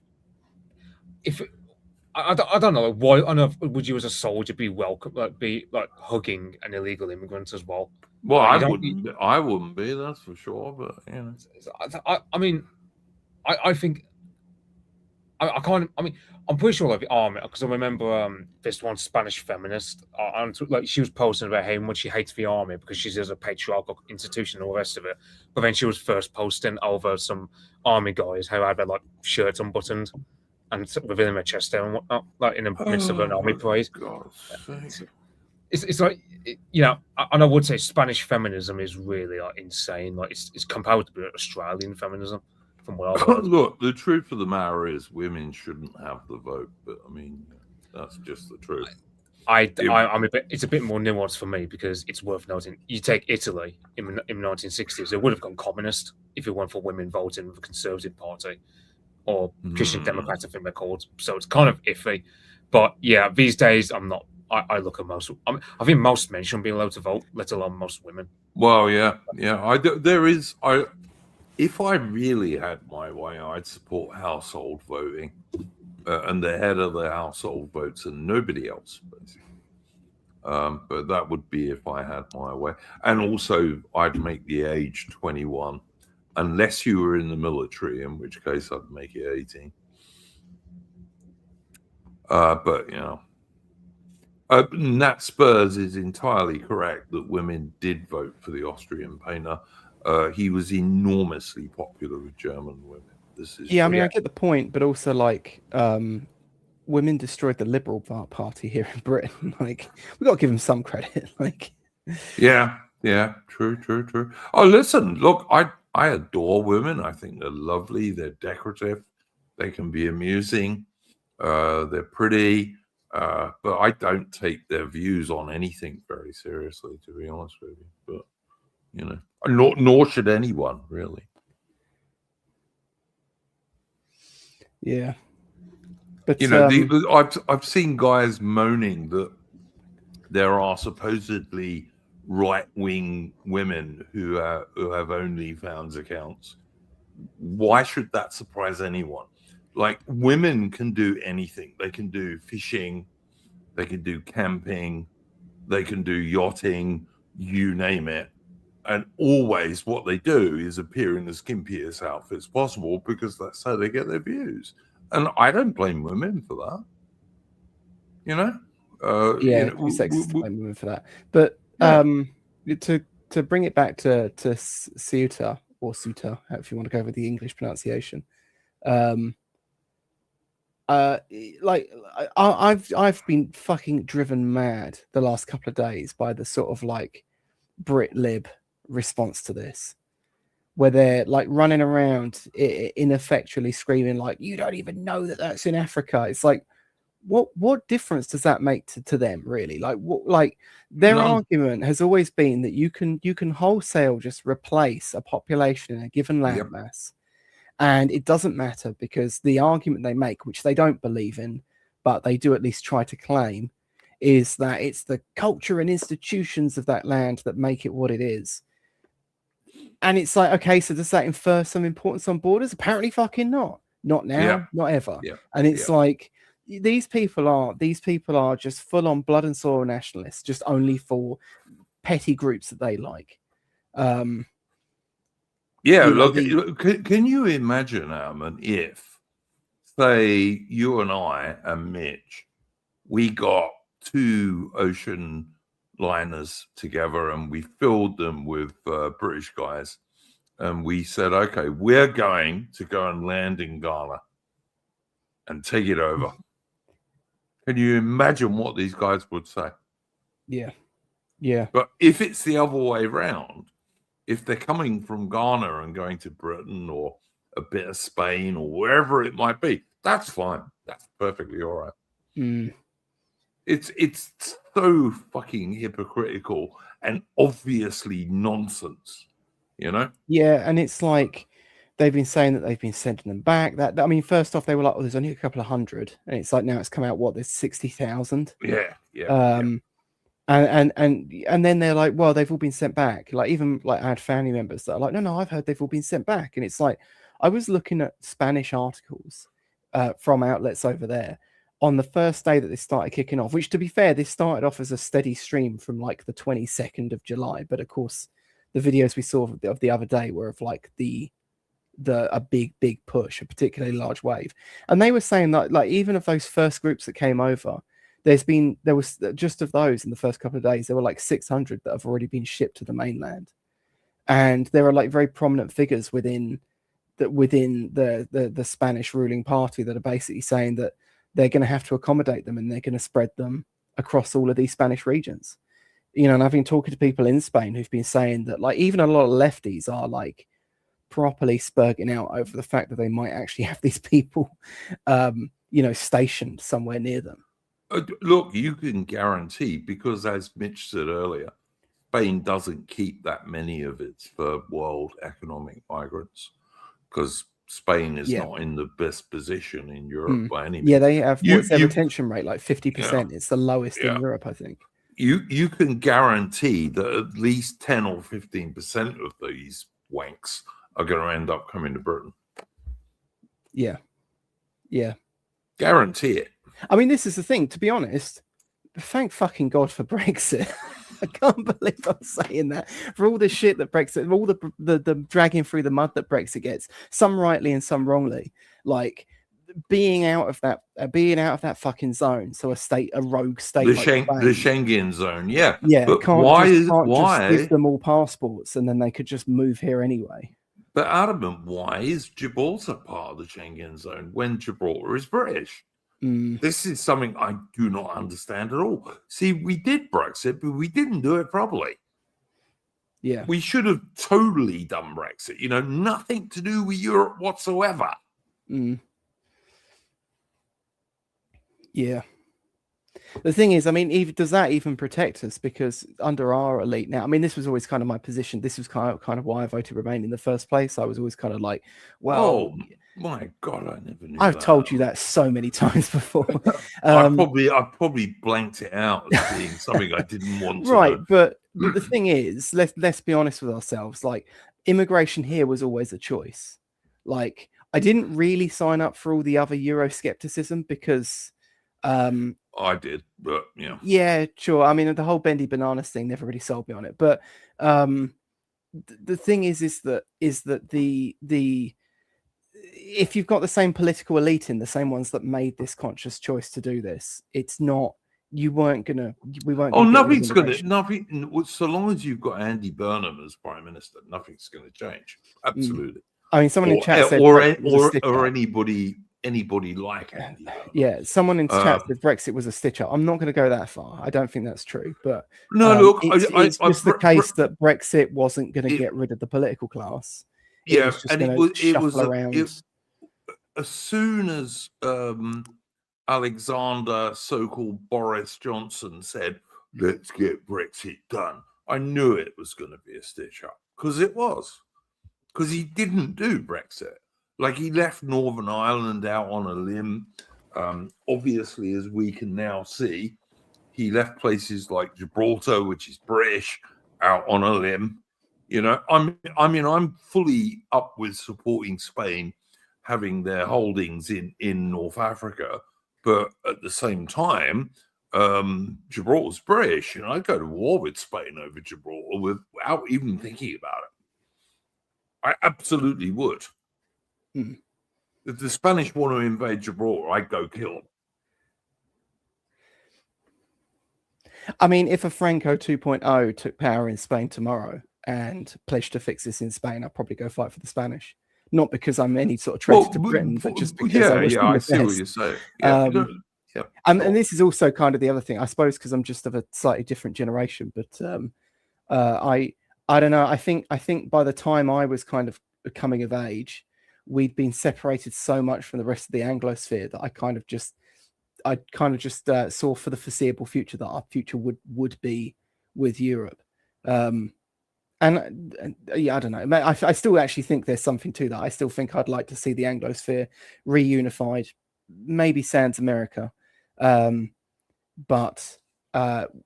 [SPEAKER 3] I don't know why on earth would you as a soldier be welcome, be hugging an illegal immigrant as well?
[SPEAKER 1] Well, I wouldn't be, that's for sure. But
[SPEAKER 3] I mean, I think I can't. I mean, I'm pretty sure the army, because I remember this one Spanish feminist, she was posting about how much she hates the army because she's a patriarchal institution and all the rest of it. But then she was first posting over some army guys who had their shirts unbuttoned and within their chest out and whatnot, in the midst of an army parade. It's like, and I would say Spanish feminism is really insane. It's comparable to Australian feminism. From what I've heard.
[SPEAKER 1] Look, the truth of the matter is women shouldn't have the vote, but I mean that's just the truth.
[SPEAKER 3] It's a bit more nuanced for me because it's worth noting. You take Italy in the 1960s; it would have gone communist if it weren't for women voting for the Conservative Party or Christian Democrats, I think they're called. So it's kind of iffy. But yeah, these days I'm not. I look at most. I think most men shouldn't be allowed to vote, let alone most women.
[SPEAKER 1] Well, yeah. If I really had my way, I'd support household voting, and the head of the household votes and nobody else, basically. But that would be if I had my way. And also, I'd make the age 21, unless you were in the military, in which case I'd make it 18. But, Nat Spurs is entirely correct that women did vote for the Austrian painter. He was enormously popular with German women.
[SPEAKER 4] I mean, I get the point, but also women destroyed the Liberal Party here in Britain. We got to give them some credit.
[SPEAKER 1] Yeah, true. Oh, listen, look, I adore women. I think they're lovely. They're decorative. They can be amusing. They're pretty. But I don't take their views on anything very seriously, to be honest with you. But nor should anyone, really.
[SPEAKER 4] Yeah, but
[SPEAKER 1] I've seen guys moaning that there are supposedly right-wing women who have OnlyFans accounts. Why should that surprise anyone? Women can do anything. They can do fishing, they can do camping, they can do yachting, you name it. And always what they do is appear in the skimpiest outfits possible because that's how they get their views. And I don't blame women for that.
[SPEAKER 4] Blame women for that. But to bring it back to Ceuta or Ceuta, if you want to go with the English pronunciation, I've been fucking driven mad the last couple of days by the sort of Brit lib response to this, where they're like running around ineffectually screaming like, you don't even know that that's in Africa. It's like, what difference does that make to them, really? Like, what, like their
[SPEAKER 1] None.
[SPEAKER 4] argument has always been that you can wholesale just replace a population in a given
[SPEAKER 1] Yep.
[SPEAKER 4] landmass, and it doesn't matter, because the argument they make, which they don't believe in, but they do at least try to claim, is that it's the culture and institutions of that land that make it what it is. And it's like, okay, so does that infer some importance on borders? Apparently fucking not. Not now,
[SPEAKER 1] Yeah.
[SPEAKER 4] not ever.
[SPEAKER 1] Yeah.
[SPEAKER 4] And it's like, these people are just full on blood and soil nationalists, just only for petty groups that they like.
[SPEAKER 1] Yeah,
[SPEAKER 4] you know,
[SPEAKER 1] look, can you imagine, Alman, if, say, you and I and Mitch, we got 2 ocean liners together and we filled them with British guys, and we said, okay, we're going to go and land in Ghana and take it over. Can you imagine what these guys would say?
[SPEAKER 4] Yeah. Yeah.
[SPEAKER 1] But if it's the other way around, if they're coming from Ghana and going to Britain or a bit of Spain or wherever it might be, that's fine. That's perfectly all right.
[SPEAKER 4] Mm.
[SPEAKER 1] It's so fucking hypocritical and obviously nonsense, you know?
[SPEAKER 4] Yeah, and it's like they've been saying that they've been sending them back. That I mean, first off, they were like, "Oh, there's only a couple of hundred," and it's like now it's come out, what, there's 60,000.
[SPEAKER 1] Yeah.
[SPEAKER 4] And then they're like, well, they've all been sent back. Like, even like I had family members that are like, no, I've heard they've all been sent back. And it's like, I was looking at Spanish articles from outlets over there on the first day that this started kicking off, which, to be fair, this started off as a steady stream from like the 22nd of July. But of course, the videos we saw of the other day were of like a big push, a particularly large wave. And they were saying that, like, even of those first groups that came over, there was just of those in the first couple of days, there were like 600 that have already been shipped to the mainland. And there are like very prominent figures within the Spanish ruling party that are basically saying that they're going to have to accommodate them and they're going to spread them across all of these Spanish regions. You know, and I've been talking to people in Spain who've been saying that, like, even a lot of lefties are like properly spurging out over the fact that they might actually have these people, stationed somewhere near them.
[SPEAKER 1] Look, you can guarantee, because as Mitch said earlier, Spain doesn't keep that many of its third world economic migrants, because Spain is not in the best position in Europe by any means.
[SPEAKER 4] Yeah, they have, what's their retention rate? Like 50%. It's the lowest in Europe, I think.
[SPEAKER 1] You can guarantee that at least 10 or 15% of these wanks are going to end up coming to Britain.
[SPEAKER 4] Yeah. Yeah.
[SPEAKER 1] Guarantee it.
[SPEAKER 4] I mean, this is the thing, to be honest, thank fucking God for Brexit. I can't believe I'm saying that. For all the shit that Brexit, all the dragging through the mud that Brexit gets, some rightly and some wrongly, like being out of that fucking zone. So a rogue state,
[SPEAKER 1] the
[SPEAKER 4] like
[SPEAKER 1] Schengen zone, yeah.
[SPEAKER 4] But
[SPEAKER 1] why
[SPEAKER 4] just give them all passports and then they could just move here anyway?
[SPEAKER 1] But Adam, why is Gibraltar part of the Schengen zone when Gibraltar is British? This is something I do not understand at all. See, we did Brexit, but we didn't do it properly.
[SPEAKER 4] Yeah.
[SPEAKER 1] We should have totally done Brexit. You know, nothing to do with Europe whatsoever.
[SPEAKER 4] Yeah. The thing is, I mean, does that even protect us? Because under our elite now, I mean, this was always kind of my position. This was kind of why I voted Remain in the first place. I was always kind of like, well,
[SPEAKER 1] my God, I never knew.
[SPEAKER 4] I've told you that so many times before.
[SPEAKER 1] I probably blanked it out as being something I didn't want to
[SPEAKER 4] right,
[SPEAKER 1] know.
[SPEAKER 4] but the thing is, let's be honest with ourselves. Like, immigration here was always a choice. Like, I didn't really sign up for all the other Euroscepticism because
[SPEAKER 1] I did, but
[SPEAKER 4] yeah, sure. I mean, the whole bendy bananas thing never really sold me on it. But the thing is that if you've got the same political elite in, the same ones that made this conscious choice to do this, it's not, we weren't.
[SPEAKER 1] Oh, nothing. So long as you've got Andy Burnham as Prime Minister, nothing's going to change. Absolutely.
[SPEAKER 4] I mean, someone in chat said,
[SPEAKER 1] or anybody anybody like Andy Burnham.
[SPEAKER 4] Yeah, someone in chat said Brexit was a stitch up. I'm not going to go that far. I don't think that's true, but
[SPEAKER 1] no, look,
[SPEAKER 4] it's just the case that Brexit wasn't going to get rid of the political class.
[SPEAKER 1] Yeah,
[SPEAKER 4] it was just
[SPEAKER 1] and
[SPEAKER 4] going to shuffle around.
[SPEAKER 1] As soon as Alexander, so-called Boris Johnson, said, "Let's get Brexit done," I knew it was going to be a stitch up, because it was. Because he didn't do Brexit. Like, he left Northern Ireland out on a limb. Obviously, as we can now see, he left places like Gibraltar, which is British, out on a limb. You know, I mean, I'm fully up with supporting Spain having their holdings in North Africa, but at the same time, Gibraltar's British, and I'd go to war with Spain over Gibraltar without even thinking about it. I absolutely would. If the Spanish want to invade Gibraltar, I'd go kill them.
[SPEAKER 4] I mean, if a Franco 2.0 took power in Spain tomorrow and pledged to fix this in Spain, I'd probably go fight for the Spanish. Not because I'm any sort of traitor to Britain, but just because
[SPEAKER 1] I see what you're saying.
[SPEAKER 4] And this is also kind of the other thing, I suppose, because I'm just of a slightly different generation. But I don't know. I think by the time I was kind of coming of age, we'd been separated so much from the rest of the Anglosphere that I kind of just saw for the foreseeable future that our future would be with Europe. And yeah, I don't know. I still actually think there's something to that. I still think I'd like to see the Anglosphere reunified, maybe sans America, but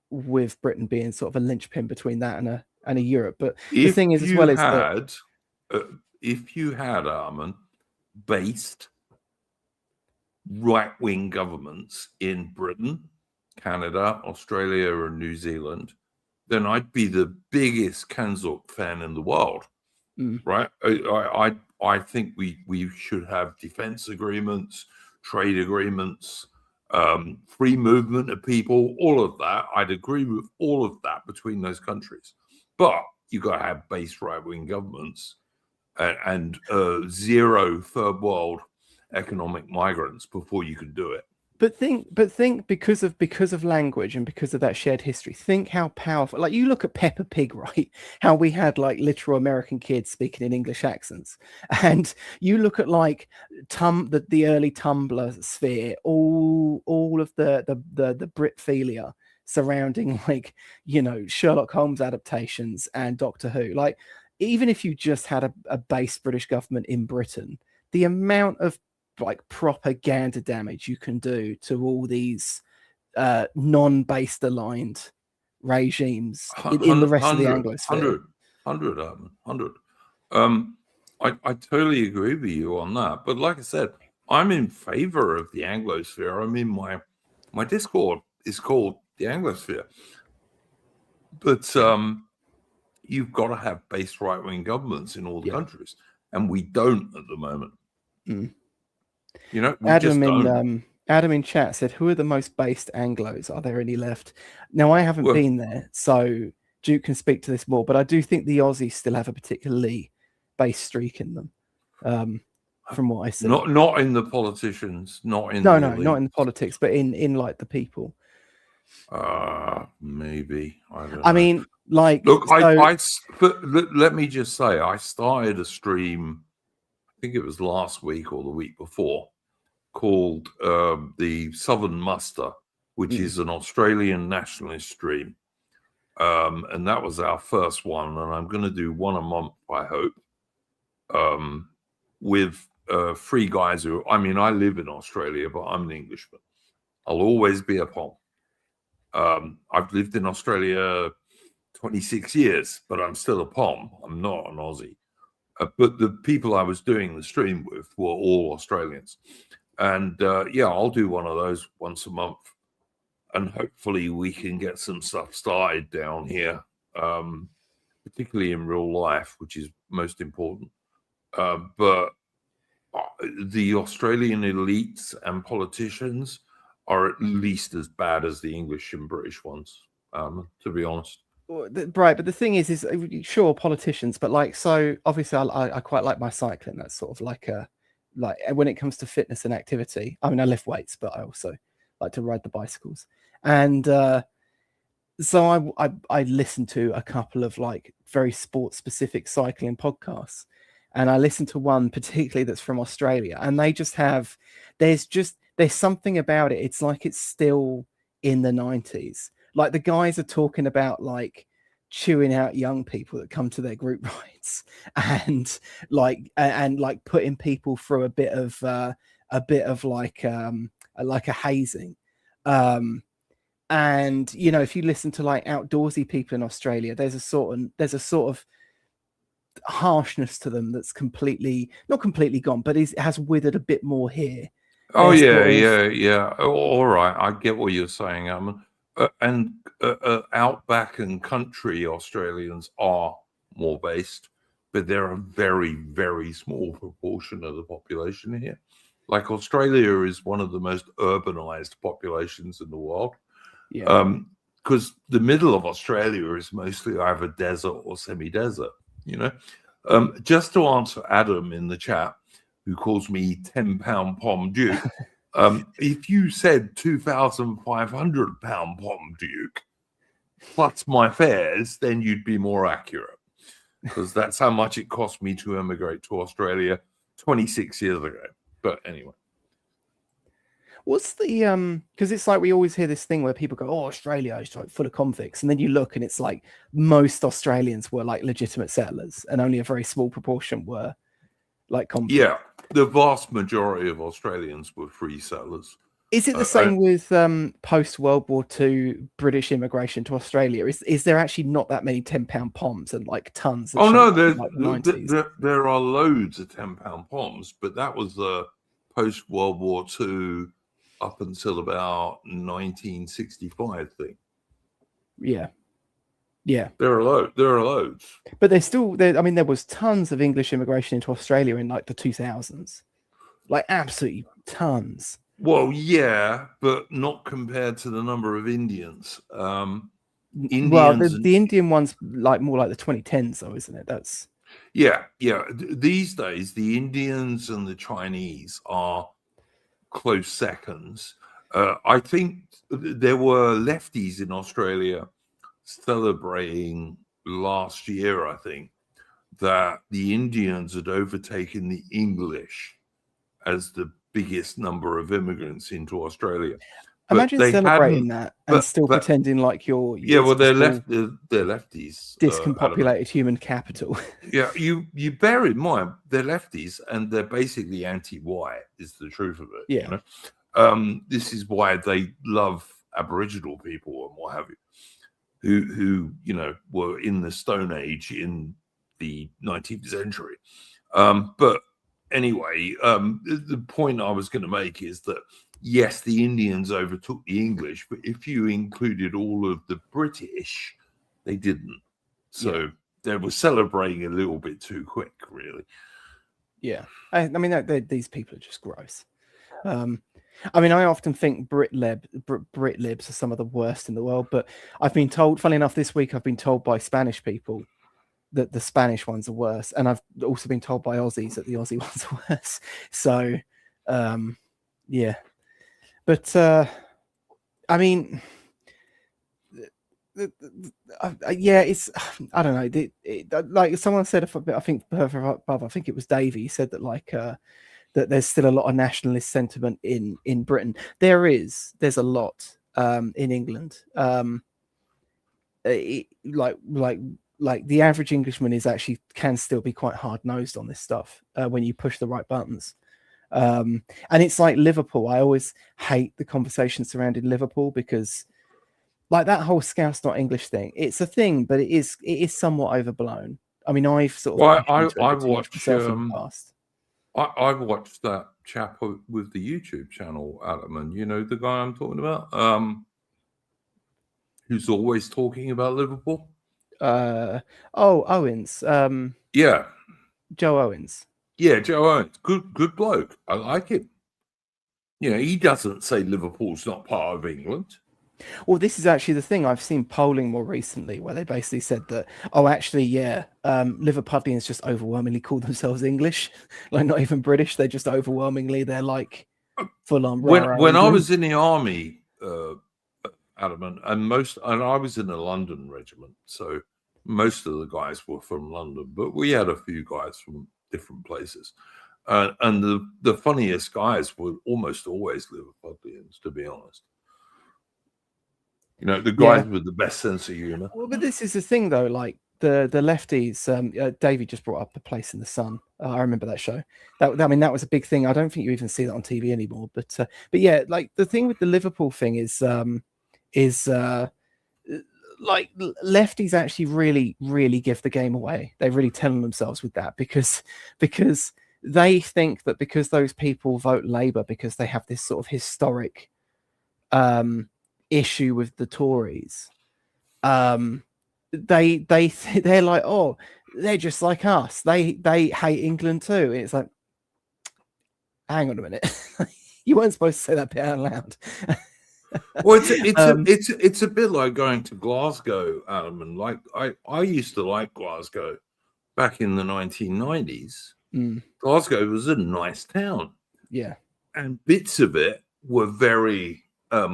[SPEAKER 4] with Britain being sort of a linchpin between that and a Europe. But the thing is, as well as that,
[SPEAKER 1] if you had Armin based right-wing governments in Britain, Canada, Australia, and New Zealand, then I'd be the biggest Kanzuk fan in the world, right? I think we should have defense agreements, trade agreements, free movement of people, all of that. I'd agree with all of that between those countries. But you got to have base right-wing governments and zero third world economic migrants before you can do it.
[SPEAKER 4] But think because of language and because of that shared history, think how powerful. Like, you look at Peppa Pig, right? How we had like literal American kids speaking in English accents, and you look at like the early Tumblr sphere, all of the Britphilia surrounding, like, you know, Sherlock Holmes adaptations and Doctor Who. Like, even if you just had a base British government in Britain, the amount of like propaganda damage you can do to all these non-based aligned regimes in the rest of the Anglosphere.
[SPEAKER 1] 100. I totally agree with you on that. But like I said, I'm in favor of the Anglosphere. I mean, my Discord is called the Anglosphere. But you've got to have base right-wing governments in all the countries, and we don't at the moment. You know,
[SPEAKER 4] Adam in chat said, "Who are the most based Anglos? Are there any left?" Now, I haven't been there, so Duke can speak to this more. But I do think the Aussies still have a particularly based streak in them, from what I see.
[SPEAKER 1] Not in the politicians, not in
[SPEAKER 4] not in the politics, but in like the people.
[SPEAKER 1] Maybe I don't know.
[SPEAKER 4] I mean, like,
[SPEAKER 1] look, let me just say, I started a stream, I think it was last week or the week before, called the Southern Muster, which is an Australian nationalist stream. And that was our first one. And I'm going to do one a month, I hope, with three guys who, I mean, I live in Australia, but I'm an Englishman. I'll always be a Pom. I've lived in Australia 26 years, but I'm still a Pom. I'm not an Aussie. But the people I was doing the stream with were all Australians. And I'll do one of those once a month. And hopefully we can get some stuff started down here, particularly in real life, which is most important. But the Australian elites and politicians are at least as bad as the English and British ones, to be honest.
[SPEAKER 4] Right, but the thing is sure, politicians, but like, so obviously I quite like my cycling. That's sort of like like when it comes to fitness and activity. I mean, I lift weights, but I also like to ride the bicycles. And so I listened to a couple of like very sport specific cycling podcasts, and I listened to one particularly that's from Australia, and they just have there's something about it. It's like it's still in the 90s. Like the guys are talking about like chewing out young people that come to their group rides, and like putting people through a bit of like a hazing. And you know, if you listen to like outdoorsy people in Australia, there's a sort of harshness to them that's not completely gone, but has withered a bit more here.
[SPEAKER 1] Oh
[SPEAKER 4] They're
[SPEAKER 1] yeah,
[SPEAKER 4] sort of-
[SPEAKER 1] yeah. All right, I get what you're saying. And outback and country Australians are more based, but they're a very, very small proportion of the population here. Like Australia is one of the most urbanized populations in the world.
[SPEAKER 4] Yeah.
[SPEAKER 1] Because the middle of Australia is mostly either desert or semi-desert, you know. Just to answer Adam in the chat, who calls me 10-pound Pom Duke, if you said 2,500-pound Pom Duke plus my fares, then you'd be more accurate, because that's how much it cost me to emigrate to Australia 26 years ago. But anyway.
[SPEAKER 4] What's the because it's like we always hear this thing where people go, oh, Australia is like full of convicts, and then you look and it's like most Australians were like legitimate settlers and only a very small proportion were like convicts.
[SPEAKER 1] Yeah, the vast majority of Australians were free settlers.
[SPEAKER 4] Is it the same with post World War II British immigration to Australia? Is there actually not that many 10-pound Poms and like tons?
[SPEAKER 1] Oh no,
[SPEAKER 4] there
[SPEAKER 1] are loads of 10-pound Poms, but that was the post World War II up until about 1965 thing.
[SPEAKER 4] Yeah.
[SPEAKER 1] There are loads.
[SPEAKER 4] But there's still there. I mean, there was tons of English immigration into Australia in like the 2000s, like absolutely tons.
[SPEAKER 1] Well, yeah, but not compared to the number of Indians.
[SPEAKER 4] Well, the Indian one's like more like the 2010s, though, isn't it? That's
[SPEAKER 1] yeah. These days, the Indians and the Chinese are close seconds. I think there were lefties in Australia celebrating last year, I think, that the Indians had overtaken the English as the biggest number of immigrants into Australia.
[SPEAKER 4] Imagine celebrating that and still pretending like you're
[SPEAKER 1] they're lefties.
[SPEAKER 4] Discombobulated human capital.
[SPEAKER 1] Yeah, you bear in mind they're lefties and they're basically anti-white is the truth of it.
[SPEAKER 4] Yeah.
[SPEAKER 1] You know? This is why they love Aboriginal people and what have you, who you know were in the Stone Age in the 19th century. But anyway, the point I was going to make is that yes, the Indians overtook the English, but if you included all of the British, they didn't. So they were celebrating a little bit too quick, really.
[SPEAKER 4] Yeah, I mean, these people are just gross. I mean, I often think Brit-libs are some of the worst in the world, but I've been told, funnily enough, this week I've been told by Spanish people that the Spanish ones are worse, and I've also been told by Aussies that the Aussie ones are worse. So, yeah, but I mean, yeah, it's I don't know. Like someone said, I think it was Davey. He said that like that there's still a lot of nationalist sentiment in Britain. There's a lot in England. Like the average Englishman can still be quite hard-nosed on this stuff when you push the right buttons. And it's like Liverpool. I always hate the conversation surrounding Liverpool because like that whole Scouse not English thing, it's a thing, but it is somewhat overblown. I mean, I've sort of
[SPEAKER 1] I watched
[SPEAKER 4] myself in the past.
[SPEAKER 1] I've watched that chap with the YouTube channel, Adam, you know the guy I'm talking about, who's always talking about Liverpool.
[SPEAKER 4] Owens.
[SPEAKER 1] Yeah,
[SPEAKER 4] Joe Owens.
[SPEAKER 1] Yeah, Joe Owens. Good bloke. I like him. You know, he doesn't say Liverpool's not part of England.
[SPEAKER 4] Well, this is actually the thing. I've seen polling more recently where they basically said that, oh, actually, yeah, Liverpudlians just overwhelmingly call themselves English, like not even British. They're just overwhelmingly, they're like full on rah
[SPEAKER 1] When I
[SPEAKER 4] England.
[SPEAKER 1] was in the army, Adam, and I was in a London regiment, so most of the guys were from London, but we had a few guys from different places. And the funniest guys were almost always Liverpudlians, to be honest. You know, the guys with the best sense of humor.
[SPEAKER 4] Well, but this is the thing, though. Like the lefties, Davey just brought up The Place in the Sun. I remember that show. I mean, that was a big thing. I don't think you even see that on TV anymore. But yeah, like the thing with the Liverpool thing is like lefties actually really give the game away. They really tell themselves with that because they think that because those people vote Labour because they have this sort of historic issue with the Tories, they're like, oh, they're just like us. They hate England too. And it's like, hang on a minute, you weren't supposed to say that bit out loud.
[SPEAKER 1] Well, it's a bit like going to Glasgow, Adam, and like I used to like Glasgow back in the 1990s. Glasgow was a nice town,
[SPEAKER 4] yeah,
[SPEAKER 1] and bits of it were very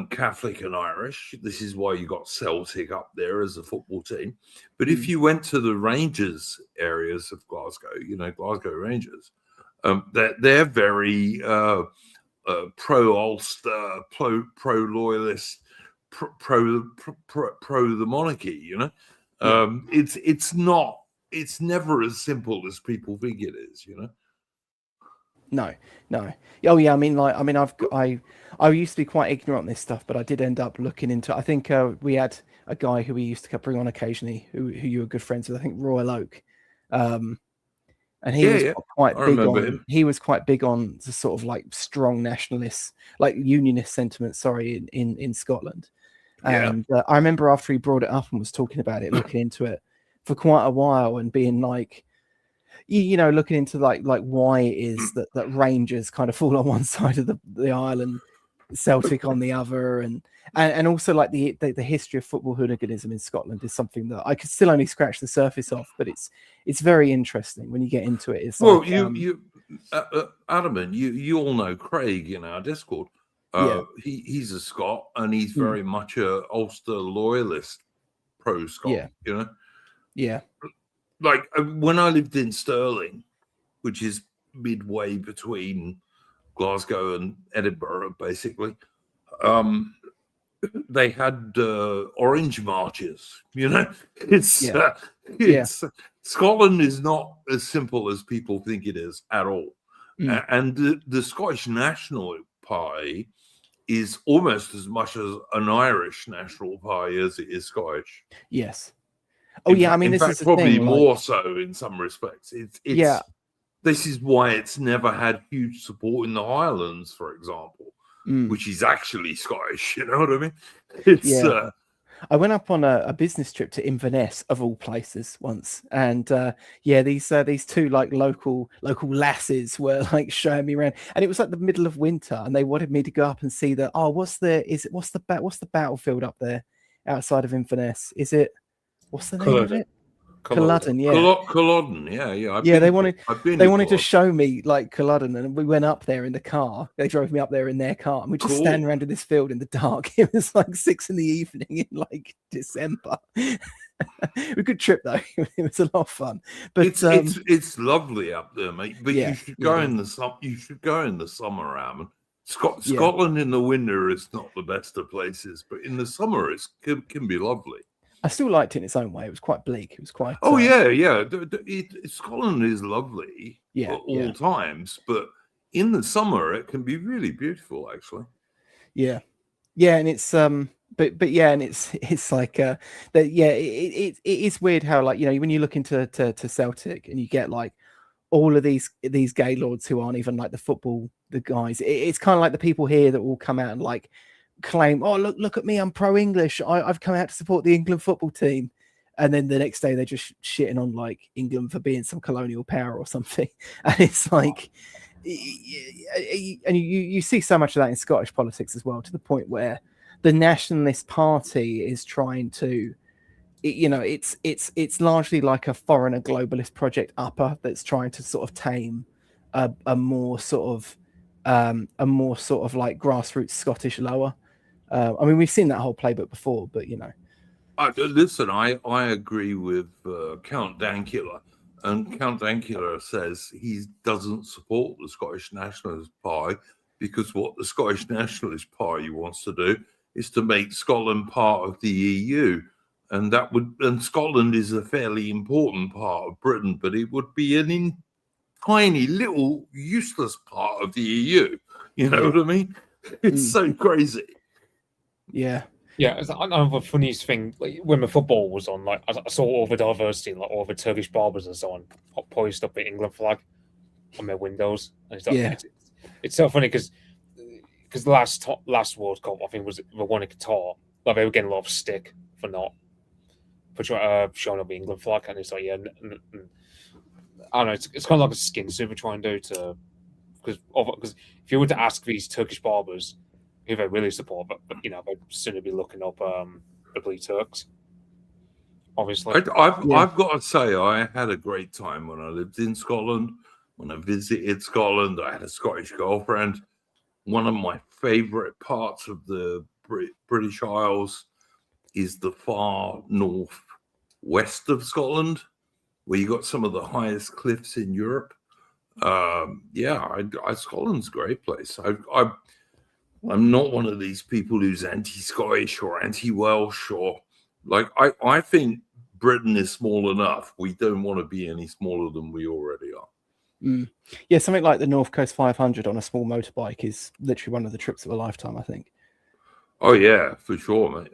[SPEAKER 1] Catholic and Irish. This is why you got Celtic up there as a football team. But if you went to the Rangers areas of Glasgow, you know, Glasgow Rangers, they're very pro-Ulster, pro-loyalist, pro the monarchy. You know, it's never as simple as people think it is. You know.
[SPEAKER 4] No. Oh yeah, I used to be quite ignorant on this stuff, but I did end up looking into. I think we had a guy who we used to bring on occasionally, who you were good friends with. I think Royal Oak, and he was quite big on. Him. He was quite big on the sort of like strong nationalist, like unionist sentiment. Sorry, in Scotland, and I remember after he brought it up and was talking about it, looking into it for quite a while, and being like, you know, looking into like why it is that Rangers kind of fall on one side of the island, Celtic on the other, and also like the history of football hooliganism in Scotland is something that I could still only scratch the surface of, but it's very interesting when you get into it. It's
[SPEAKER 1] well,
[SPEAKER 4] like,
[SPEAKER 1] Adam, you all know Craig in our Discord. He's a Scot, and he's very much a Ulster loyalist, pro Scot. You know, like when I lived in Stirling, which is midway between Glasgow and Edinburgh, basically, they had orange marches. You know, Scotland is not as simple as people think it is at all. And the Scottish National Party is almost as much as an Irish National Party as it is Scottish.
[SPEAKER 4] Yes. Oh yeah, I mean,
[SPEAKER 1] in
[SPEAKER 4] this
[SPEAKER 1] fact,
[SPEAKER 4] is
[SPEAKER 1] probably
[SPEAKER 4] thing,
[SPEAKER 1] more so in some respects. This is why it's never had huge support in the Highlands, for example, which is actually Scottish. You know what I mean?
[SPEAKER 4] I went up on a business trip to Inverness, of all places, once, and these two like local lasses were like showing me around, and it was like the middle of winter, and they wanted me to go up and see what's the battlefield up there outside of Inverness? Is it? What's the name of it? Culloden,
[SPEAKER 1] Culloden, yeah.
[SPEAKER 4] They wanted to show me like Culloden, and we went up there in the car. They drove me up there in their car, and we just stand around in this field in the dark. It was like 6 PM in like December. A good trip though. It was a lot of fun. But
[SPEAKER 1] it's lovely up there, mate. But you should go in the summer. You should go in the summer, Alan. Scotland in the winter is not the best of places, but in the summer it can be lovely.
[SPEAKER 4] I still liked it in its own way. It was quite bleak. It was quite.
[SPEAKER 1] Scotland is lovely at all times, but in the summer it can be really beautiful, actually.
[SPEAKER 4] Yeah, and it's and it's like that. It is weird how, like, you know, when you look into to Celtic and you get like all of these gaylords who aren't even like the guys. It's kind of like the people here that will come out and like claim, oh, look at me, I'm pro-English, I've come out to support the England football team, and then the next day they're just shitting on like England for being some colonial power or something. And it's like, and you see so much of that in Scottish politics as well, to the point where the Nationalist Party is trying to, it's largely like a foreigner globalist project upper that's trying to sort of tame a more sort of like grassroots Scottish lower. I mean, we've seen that whole playbook before, but
[SPEAKER 1] Listen, I agree with Count Dankula, and Count Dankula says he doesn't support the Scottish Nationalist Party because what the Scottish Nationalist Party wants to do is to make Scotland part of the EU. And Scotland is a fairly important part of Britain, but it would be an tiny little useless part of the EU. You know what I mean? It's so crazy.
[SPEAKER 4] Yeah.
[SPEAKER 3] Yeah, I know the funniest thing, like when the football was on, like I saw all the diversity, like all the Turkish barbers and so on, poised up the England flag on their windows. And it's like, it's so funny because the last World Cup, I think, was the one in Qatar. Like they were getting a lot of stick for showing up the England flag, and it's like, I don't know, it's kind of like a skin suit we're trying to do because if you were to ask these Turkish barbers who they really support, but they'd soon be looking up the Bleed Turks. Obviously,
[SPEAKER 1] I've got to say, I had a great time when I lived in Scotland. When I visited Scotland, I had a Scottish girlfriend. One of my favourite parts of the British Isles is the far north west of Scotland, where you got some of the highest cliffs in Europe. Scotland's a great place. I'm not one of these people who's anti-Scottish or anti-Welsh or I think Britain is small enough. We don't want to be any smaller than we already are.
[SPEAKER 4] Yeah, something like the North Coast 500 on a small motorbike is literally one of the trips of a lifetime, I think.
[SPEAKER 1] Oh yeah, for sure, mate.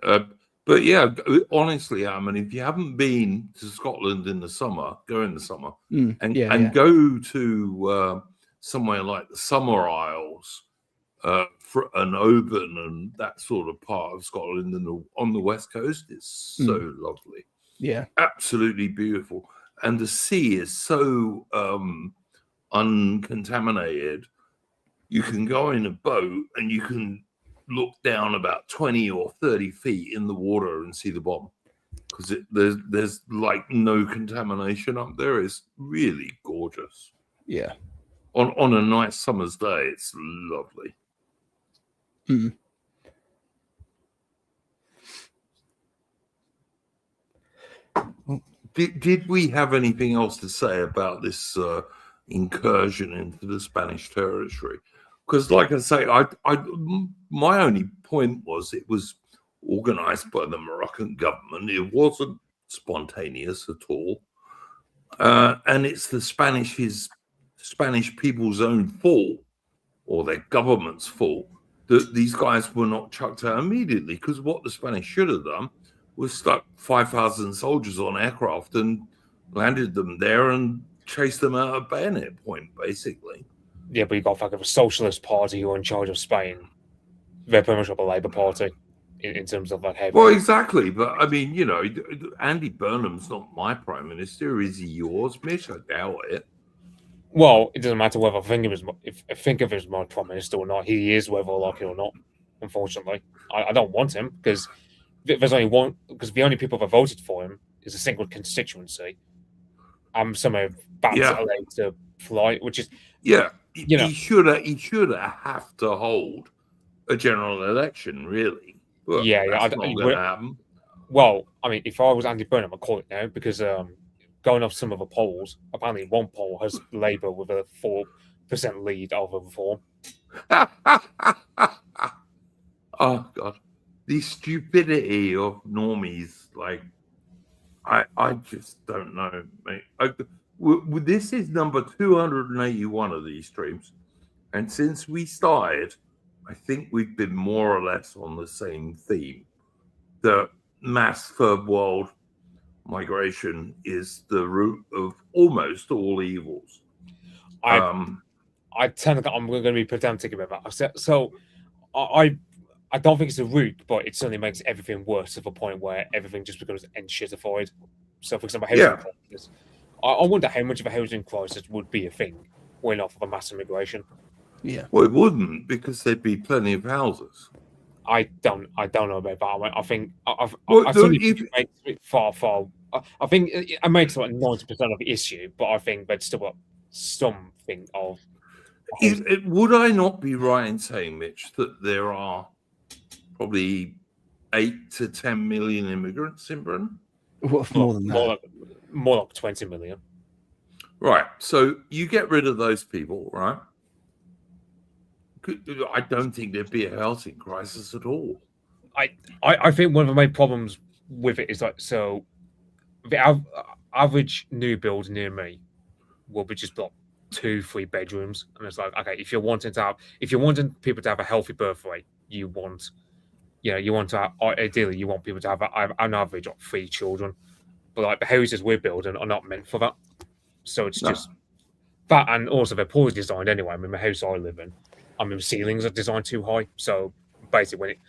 [SPEAKER 1] But yeah, honestly, I mean, if you haven't been to Scotland in the summer, go in the summer and go to somewhere like the Summer Isles, and Oban and that sort of part of Scotland on the west coast. It's so lovely.
[SPEAKER 4] Yeah,
[SPEAKER 1] absolutely beautiful, and the sea is so uncontaminated. You can go in a boat and you can look down about 20 or 30 feet in the water and see the bottom because there's like no contamination up there. It's really gorgeous.
[SPEAKER 4] Yeah,
[SPEAKER 1] on a nice summer's day, it's lovely. Did we have anything else to say about this incursion into the Spanish territory? Because, like I say, my only point was it was organized by the Moroccan government. It wasn't spontaneous at all, and it's the Spanish people's own fault, or their government's fault, that these guys were not chucked out immediately. Because what the Spanish should have done was stuck 5,000 soldiers on aircraft and landed them there and chased them out at bayonet point, basically.
[SPEAKER 3] Yeah, but you got a socialist party who are in charge of Spain. They're pretty much like a Labour Party in terms of like heavy.
[SPEAKER 1] Well, exactly. But I mean, Andy Burnham's not my prime minister. Is he yours, Mitch? I doubt it.
[SPEAKER 3] Well, it doesn't matter whether I think of him as my prime minister or not. He is, whether I like it or not. Unfortunately, I don't want him because there's only one. Because the only people that voted for him is a single constituency. Some of bats allowed to fly, which is he should have to hold a general election, really. But that's not going to happen. Well, I mean, if I was Andy Burnham, I'd call it now because going off some of the polls, apparently one poll has Labour with a 4% lead over Reform.
[SPEAKER 1] Oh God, the stupidity of normies! Like, I just don't know, mate. This is number 281 of these streams, and since we started, I think we've been more or less on the same theme. The mass third world migration is the root of almost all evils.
[SPEAKER 3] I'm going to be pedantic about that. So I don't think it's a root, but it certainly makes everything worse to the point where everything just becomes shitified. So, for example, housing crisis. I wonder how much of a housing crisis would be a thing when off of a mass immigration.
[SPEAKER 4] Yeah.
[SPEAKER 1] Well, it wouldn't, because there'd be plenty of houses.
[SPEAKER 3] I don't know about that. I think I
[SPEAKER 1] Well,
[SPEAKER 3] think it makes it far. I think it makes like 90% of the issue, but I think there's still got something of.
[SPEAKER 1] would I not be right in saying, Mitch, that there are probably 8 to 10 million immigrants in Britain?
[SPEAKER 4] More than that.
[SPEAKER 3] More like 20 million.
[SPEAKER 1] Right. So you get rid of those people, right? I don't think there'd be a housing crisis at all.
[SPEAKER 3] I think one of the main problems with it is like, so the average new build near me will be just like 2-3 bedrooms, and it's like, okay, if you're wanting people to have a healthy birth rate, you want to have, ideally you want people to have an average of 3 children, but like the houses we're building are not meant for that, so it's just that, and also they're poorly designed anyway. I mean, the house I live in, the ceilings are designed too high, so basically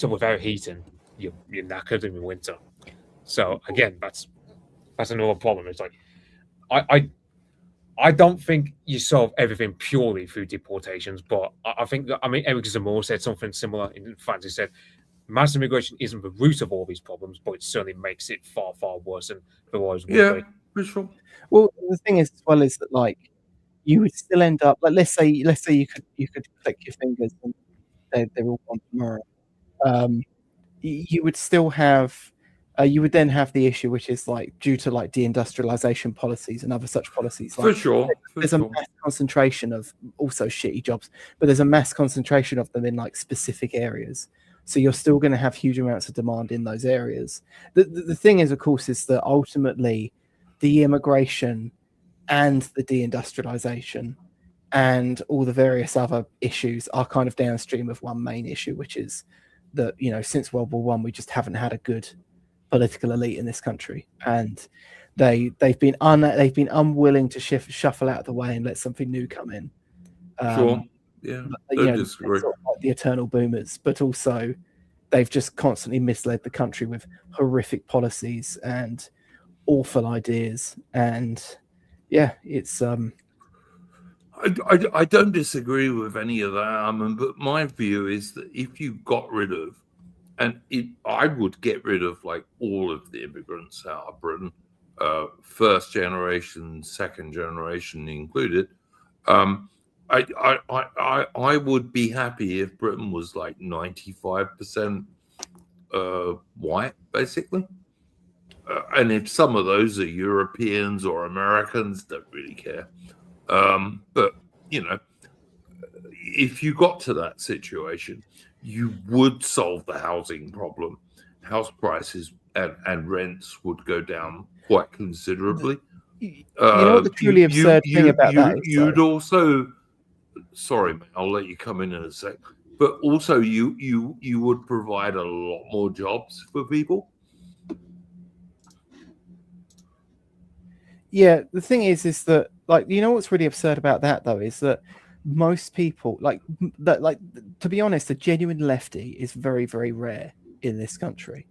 [SPEAKER 3] without heating, you're knackered in the winter. So again, that's another problem. It's like I don't think you solve everything purely through deportations, but I think that, Eric Zemmour said something similar. In fact, he said mass immigration isn't the root of all these problems, but it certainly makes it far, far worse than otherwise would be.
[SPEAKER 1] For sure.
[SPEAKER 4] Well, the thing is, as well, is that like you would still end up like, let's say you could click your fingers and they're all gone tomorrow. You would still have. You would then have the issue, which is like due to like deindustrialization policies and other such policies. Like,
[SPEAKER 1] For sure.
[SPEAKER 4] There's a mass concentration of also shitty jobs, but there's a mass concentration of them in like specific areas. So you're still going to have huge amounts of demand in those areas. The thing is, of course, is that ultimately the immigration and the deindustrialization and all the various other issues are kind of downstream of one main issue, which is that, since World War I, we just haven't had a good political elite in this country, and they've been unwilling to shuffle out of the way and let something new come in.
[SPEAKER 1] Sure. Yeah. Don't disagree.
[SPEAKER 4] Sort of like the eternal boomers, but also they've just constantly misled the country with horrific policies and awful ideas. And yeah, it's
[SPEAKER 1] I don't disagree with any of that, but my view is that if you got rid of, I would get rid of like all of the immigrants out of Britain, first generation, second generation included. I would be happy if Britain was like 95% white, basically. And if some of those are Europeans or Americans, don't really care. But if you got to that situation, you would solve the housing problem. House prices and rents would go down quite considerably.
[SPEAKER 4] You know what the truly absurd thing about that is?
[SPEAKER 1] You'd also, sorry, mate, I'll let you come in a sec. But also, you would provide a lot more jobs for people.
[SPEAKER 4] Yeah, the thing is that, like, what's really absurd about that though is that most people to be honest, a genuine lefty is very, very rare in this country.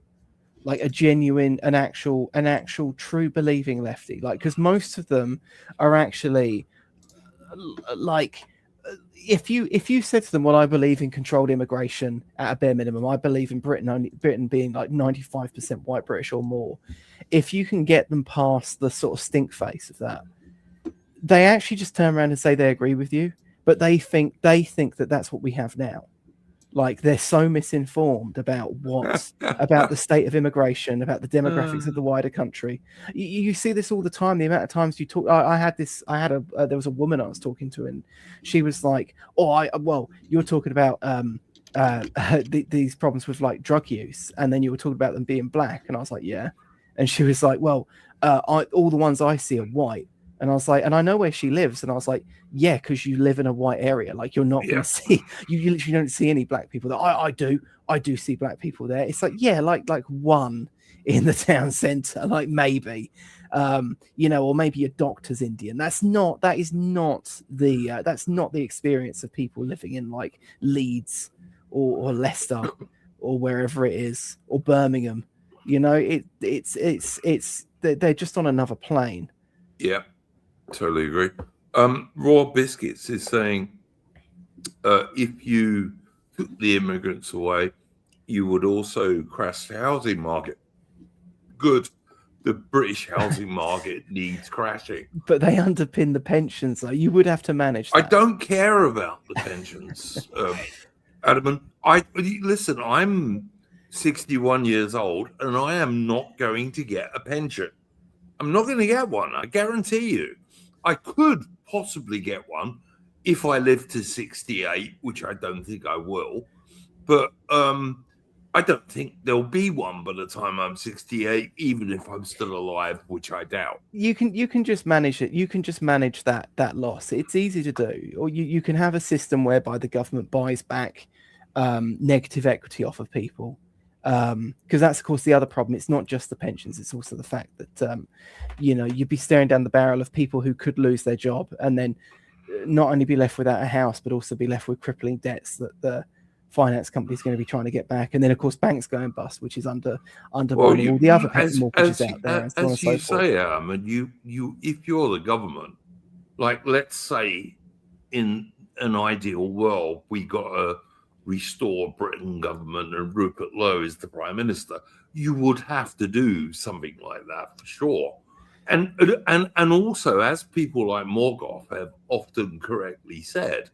[SPEAKER 4] Like an actual true believing lefty, like, because most of them are actually like, if you said to them, well, I believe in controlled immigration at a bare minimum, I believe in Britain being like 95% white British or more, if you can get them past the sort of stink face of that, they actually just turn around and say they agree with you, but they think that that's what we have now. Like, they're so misinformed about about the state of immigration, about the demographics of the wider country. You see this all the time. The amount of times you talk, there was a woman I was talking to, and she was like, "Oh, you're talking about these problems with like drug use, and then you were talking about them being black," and I was like, "Yeah," and she was like, "Well, all the ones I see are white." And I was like, and I know where she lives. And I was like, yeah, because you live in a white area. Like, you're not going to see, you literally don't see any black people there. I do see black people there. It's like, yeah, like one in the town center, like maybe, or maybe a doctor's Indian. That's not the experience of people living in like Leeds or Leicester or wherever it is, or Birmingham. They're just on another plane.
[SPEAKER 1] Yeah. Totally agree. Raw Biscuits is saying if you took the immigrants away, you would also crash the housing market. Good. The British housing market needs crashing.
[SPEAKER 4] But they underpin the pensions, though. You would have to manage that.
[SPEAKER 1] I don't care about the pensions, Adam. Listen. I'm 61 years old, and I am not going to get a pension. I'm not going to get one. I guarantee you. I could possibly get one if I live to 68, which I don't think I will. But I don't think there'll be one by the time I'm 68, even if I'm still alive, which I doubt.
[SPEAKER 4] You can just manage it. You can just manage that loss. It's easy to do. Or you can have a system whereby the government buys back negative equity off of people. Because that's, of course, the other problem. It's not just the pensions. It's also the fact that, you'd be staring down the barrel of people who could lose their job and then not only be left without a house, but also be left with crippling debts that the finance company is going to be trying to get back. And then, of course, banks going bust, which is undermining all the other mortgages out there. And so on and so forth.
[SPEAKER 1] And you, if you're the government, like, let's say in an ideal world, we got a restore Britain government and Rupert Lowe is the prime minister, you would have to do something like that for sure. And also, as people like Morgoth have often correctly said,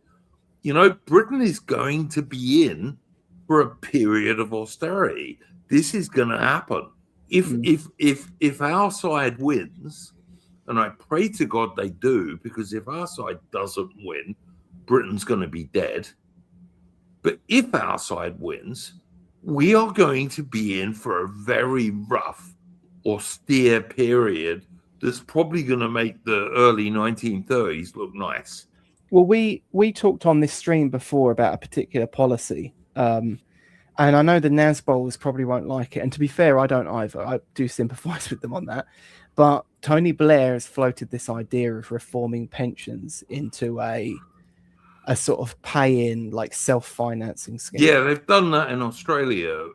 [SPEAKER 1] Britain is going to be in for a period of austerity. This is going to happen. If our side wins, and I pray to God they do, because if our side doesn't win, Britain's going to be dead. But if our side wins, we are going to be in for a very rough, austere period that's probably going to make the early 1930s look nice.
[SPEAKER 4] Well, we talked on this stream before about a particular policy, and I know the Nazbols probably won't like it. And to be fair, I don't either. I do sympathise with them on that. But Tony Blair has floated this idea of reforming pensions into a sort of pay-in, like self-financing scheme.
[SPEAKER 1] Yeah, they've done that in Australia,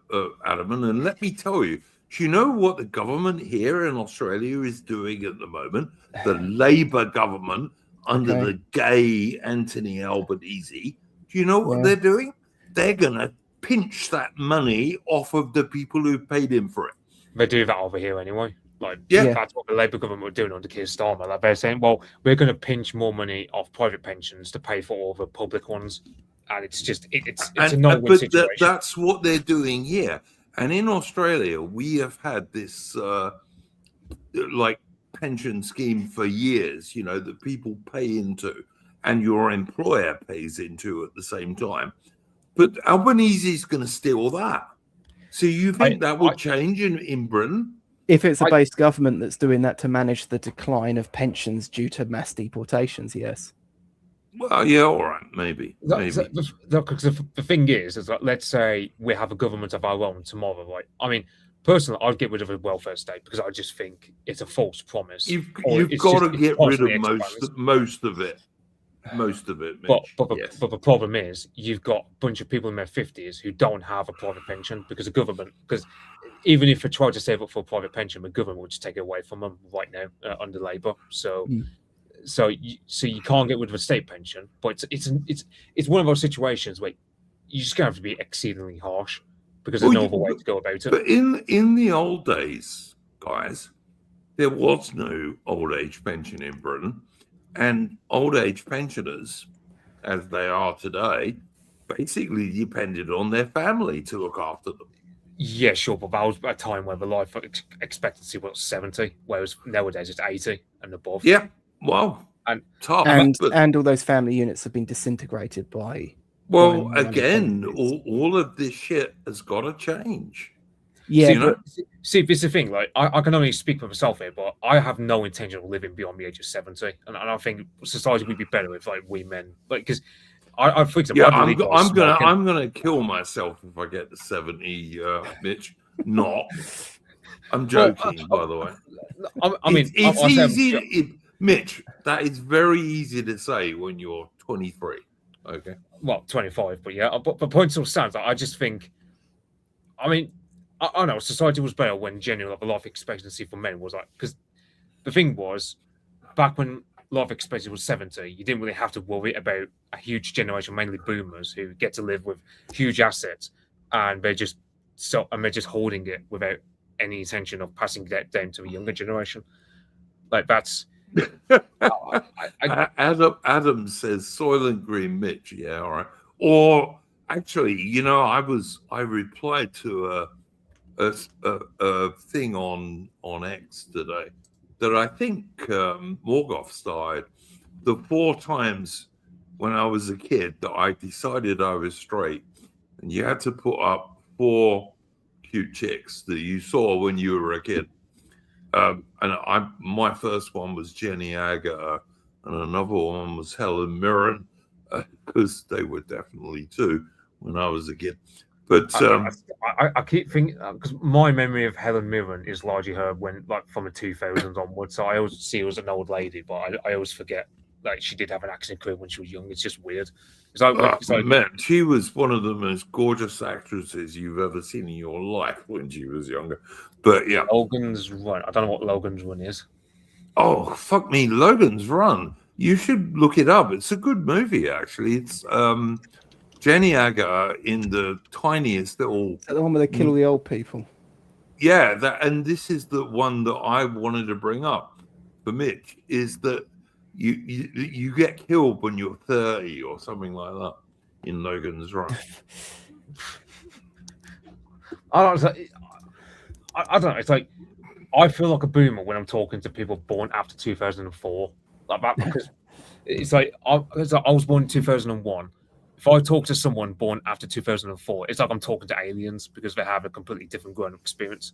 [SPEAKER 1] Adam. And let me tell you, do you know what the government here in Australia is doing at the moment? The Labour government under the gay Anthony Albanese. Do you know what they're doing? They're going to pinch that money off of the people who paid in for it.
[SPEAKER 3] They do that over here anyway. That's what the Labour government were doing under Keir Starmer. Like, they're saying, well, we're going to pinch more money off private pensions to pay for all the public ones. And it's just, it's a no-win situation.
[SPEAKER 1] That's what they're doing here. And in Australia, we have had this pension scheme for years, that people pay into and your employer pays into at the same time. But Albanese's going to steal that. So you think that will change in Britain?
[SPEAKER 4] If it's a base government that's doing that to manage the decline of pensions due to mass deportations, yes.
[SPEAKER 1] Well, yeah, all right, maybe.
[SPEAKER 3] Because the thing is like, let's say we have a government of our own tomorrow, right? I mean, personally, I'd get rid of a welfare state because I just think it's a false promise.
[SPEAKER 1] You've got to get rid of most of it. Most of it, Mitch.
[SPEAKER 3] But the problem is you've got a bunch of people in their 50s who don't have a private pension because the government, because even if they try to save up for a private pension, the government would just take it away from them right now under Labour. So you can't get rid of a state pension, but it's one of those situations where you just have to be exceedingly harsh because there's no other way to go about it.
[SPEAKER 1] But in the old days, guys, there was no old age pension in Britain. And old age pensioners, as they are today, basically depended on their family to look after them.
[SPEAKER 3] Yeah, sure, but that was a time where the life expectancy was 70, whereas nowadays it's 80 and above.
[SPEAKER 1] Yeah, well,
[SPEAKER 4] and all those family units have been disintegrated by.
[SPEAKER 1] Well, again, all of this shit has got to change.
[SPEAKER 4] Yeah,
[SPEAKER 3] see, this is the thing. Like, I can only speak for myself here, but I have no intention of living beyond the age of 70, and I think society would be better if, like, we men, like, because I for example,
[SPEAKER 1] I'm gonna kill myself if I get to 70, Mitch. Not, I'm joking, by the way.
[SPEAKER 3] I mean,
[SPEAKER 1] it's easy, Mitch. That is very easy to say when you're 23. Okay,
[SPEAKER 3] well, 25, but yeah, but the point still stands. I just think, I mean. I know society was better when genuinely the life expectancy for men was like, because the thing was back when life expectancy was 70, you didn't really have to worry about a huge generation, mainly boomers, who get to live with huge assets, and they're just holding it without any intention of passing that down to a younger generation. Like that's
[SPEAKER 1] Adam says Soylent Green Mitch. Yeah, all right. Or actually, I replied to a thing on X today that I think Morgoth started. The 4 times when I was a kid that I decided I was straight, and you had to put up 4 cute chicks that you saw when you were a kid. And my first one was Jenny Agutter, and another one was Helen Mirren, because they were definitely 2 when I was a kid. But
[SPEAKER 3] I keep thinking, because my memory of Helen Mirren is largely her from the 2000s onwards. So I always see her as an old lady, but I always forget she did have an acting career when she was young. It's just weird.
[SPEAKER 1] Man, she was one of the most gorgeous actresses you've ever seen in your life when she was younger. But yeah,
[SPEAKER 3] Logan's Run. I don't know what Logan's Run is.
[SPEAKER 1] Oh, fuck me, Logan's Run. You should look it up. It's a good movie, actually. It's Jenny Agutter in the tiniest little.
[SPEAKER 4] Is that the one where they kill all the old people?
[SPEAKER 1] Yeah, and this is the one that I wanted to bring up for Mitch, is that you get killed when you're 30 or something like that in Logan's Run.
[SPEAKER 3] I don't know. It's like I feel like a boomer when I'm talking to people born after 2004, like that, because it's like I was born in 2001. If I talk to someone born after 2004, it's like I'm talking to aliens because they have a completely different grown-up experience.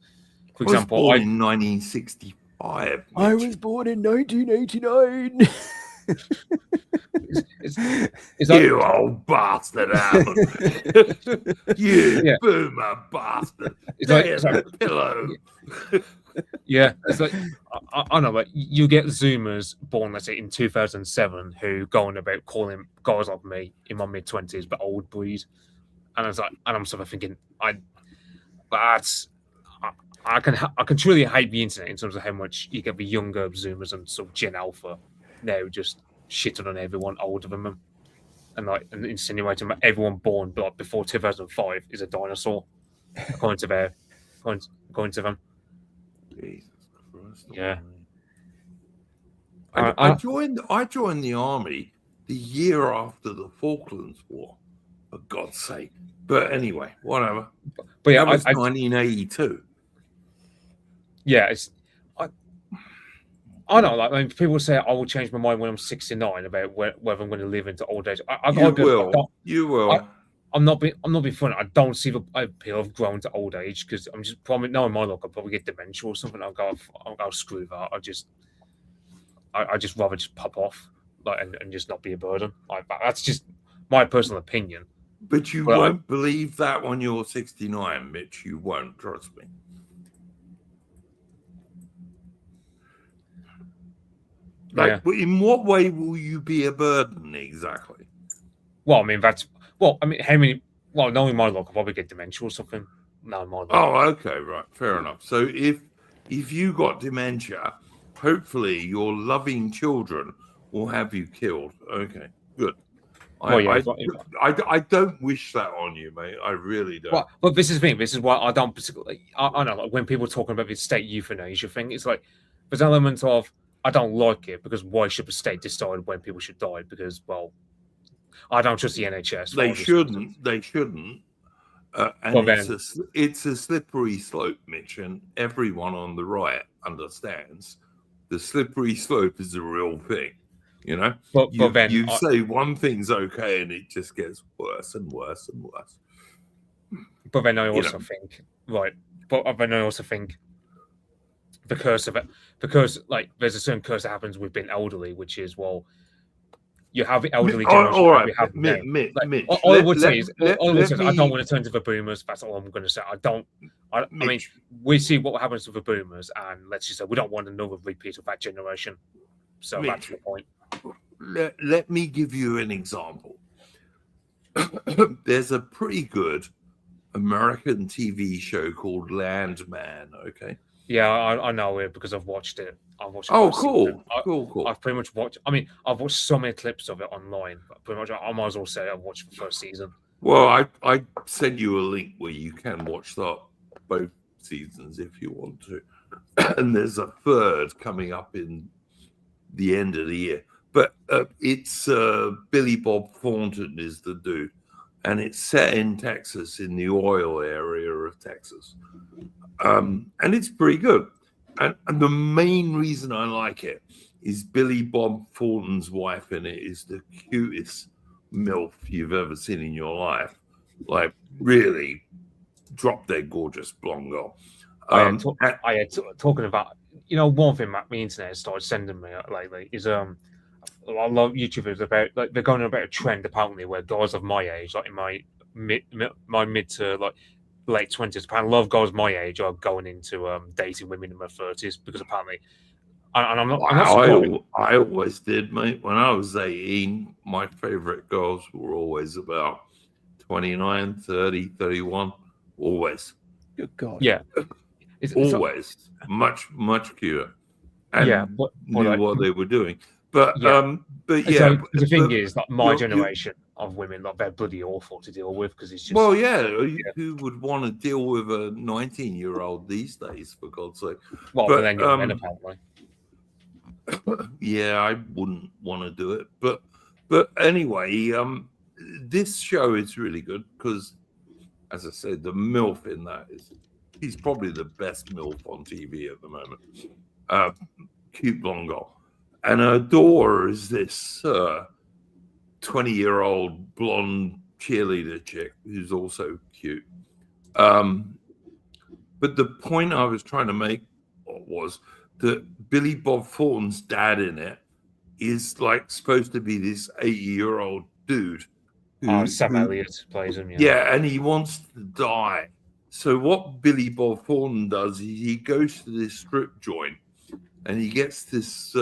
[SPEAKER 3] For example,
[SPEAKER 1] I was born in 1965.
[SPEAKER 4] I was born in 1989.
[SPEAKER 1] It's like, you old bastard, Alan. You boomer bastard. It's like a pillow.
[SPEAKER 3] Yeah, it's like I know, but you get Zoomers born, let's say, in 2007 who go on about calling guys like me in my mid-20s but old breed, and it's like, and I'm sort of thinking, I can truly hate the internet in terms of how much you get the younger Zoomers and sort of Gen Alpha now just shitting on everyone older than them, and insinuating that everyone born before 2005 is a dinosaur, according to them.
[SPEAKER 1] Jesus Christ!
[SPEAKER 3] Yeah.
[SPEAKER 1] I joined the army the year after the Falklands War, for God's sake. But anyway, whatever.
[SPEAKER 3] But yeah,
[SPEAKER 1] that was 1982.
[SPEAKER 3] Yeah, I know. Like when people say I will change my mind when I'm 69 about whether I'm going to live into old age.
[SPEAKER 1] You will.
[SPEAKER 3] I'm not being funny. I don't see the appeal of growing to old age because I'm just probably knowing my luck. I'll probably get dementia or something. I'll go screw that. I just rather just pop off and just not be a burden. That's just my personal opinion.
[SPEAKER 1] But you won't believe that when you're 69, Mitch. You won't. Trust me. In what way will you be a burden exactly?
[SPEAKER 3] Well, I mean, how many? Well, knowing my luck, I'll probably get dementia or something. No, my luck.
[SPEAKER 1] Oh, okay, right, fair enough. So if you got dementia, hopefully your loving children will have you killed. Okay, good. I don't wish that on you, mate. I really don't.
[SPEAKER 3] But this is the thing. This is why I don't particularly. I know, when people are talking about the state euthanasia thing, it's like there's an element of I don't like it because why should the state decide when people should die? Because, well, I don't trust the NHS.
[SPEAKER 1] They shouldn't. They shouldn't. And it's a slippery slope, Mitch, and everyone on the right understands the slippery slope is a real thing. You know, you say one thing's okay, and it just gets worse and worse and worse.
[SPEAKER 3] But then I also think, the curse of it, because there's a certain curse that happens with being elderly, which is, well, you have elderly generation.
[SPEAKER 1] All right,
[SPEAKER 3] Mitch. All I would say is, I don't want to turn to the boomers. That's all I'm going to say. I mean, we see what happens to the boomers, and let's just say we don't want another repeat of that generation. So Mitch, that's the point.
[SPEAKER 1] Let me give you an example. There's a pretty good American TV show called Landman. Okay.
[SPEAKER 3] Yeah, I know it because I've watched it. I've watched.
[SPEAKER 1] Oh,
[SPEAKER 3] first season.
[SPEAKER 1] cool.
[SPEAKER 3] I've pretty much watched. I mean, I've watched so many clips of it online. But pretty much, I might as well say I've watched the first season.
[SPEAKER 1] Well, I send you a link where you can watch both seasons if you want to, and there's a third coming up in the end of the year. But it's Billy Bob Thornton is the dude, and it's set in Texas, in the oil area of Texas, and it's pretty good. And the main reason I like it is Billy Bob Thornton's wife in it is the cutest MILF you've ever seen in your life. Like, really drop dead gorgeous blonde girl.
[SPEAKER 3] Talking about, one thing the internet has started sending me lately is I love YouTubers about, like, they're going about a trend apparently where guys of my age, like in my mid to like late 20s, apparently a lot of guys my age are going into dating women in their 30s because apparently, and I'm not
[SPEAKER 1] I always did, mate. When I was 18, my favorite girls were always about 29, 30, 31, always.
[SPEAKER 4] Good God.
[SPEAKER 3] Yeah.
[SPEAKER 1] Always much cuter. And
[SPEAKER 3] but
[SPEAKER 1] knew
[SPEAKER 3] like,
[SPEAKER 1] what they were doing. But
[SPEAKER 3] yeah.
[SPEAKER 1] yeah.
[SPEAKER 3] So the thing is, like, my generation of women, like, they're bloody awful to deal with because it's just.
[SPEAKER 1] Well, yeah. Who would want to deal with a 19-year-old these days, for God's sake?
[SPEAKER 3] Well, but then you're men, apparently.
[SPEAKER 1] Yeah, I wouldn't want to do it. But anyway, this show is really good because, as I said, the MILF in that he's probably the best MILF on TV at the moment. Cute blonde girl. And her daughter is this 20-year-old blonde cheerleader chick who's also cute. But the point I was trying to make was that Billy Bob Thornton's dad in it is like supposed to be this 80-year-old dude.
[SPEAKER 3] Sam Elliott plays him.
[SPEAKER 1] Yeah, and he wants to die. So what Billy Bob Thornton does is he goes to this strip joint and he gets this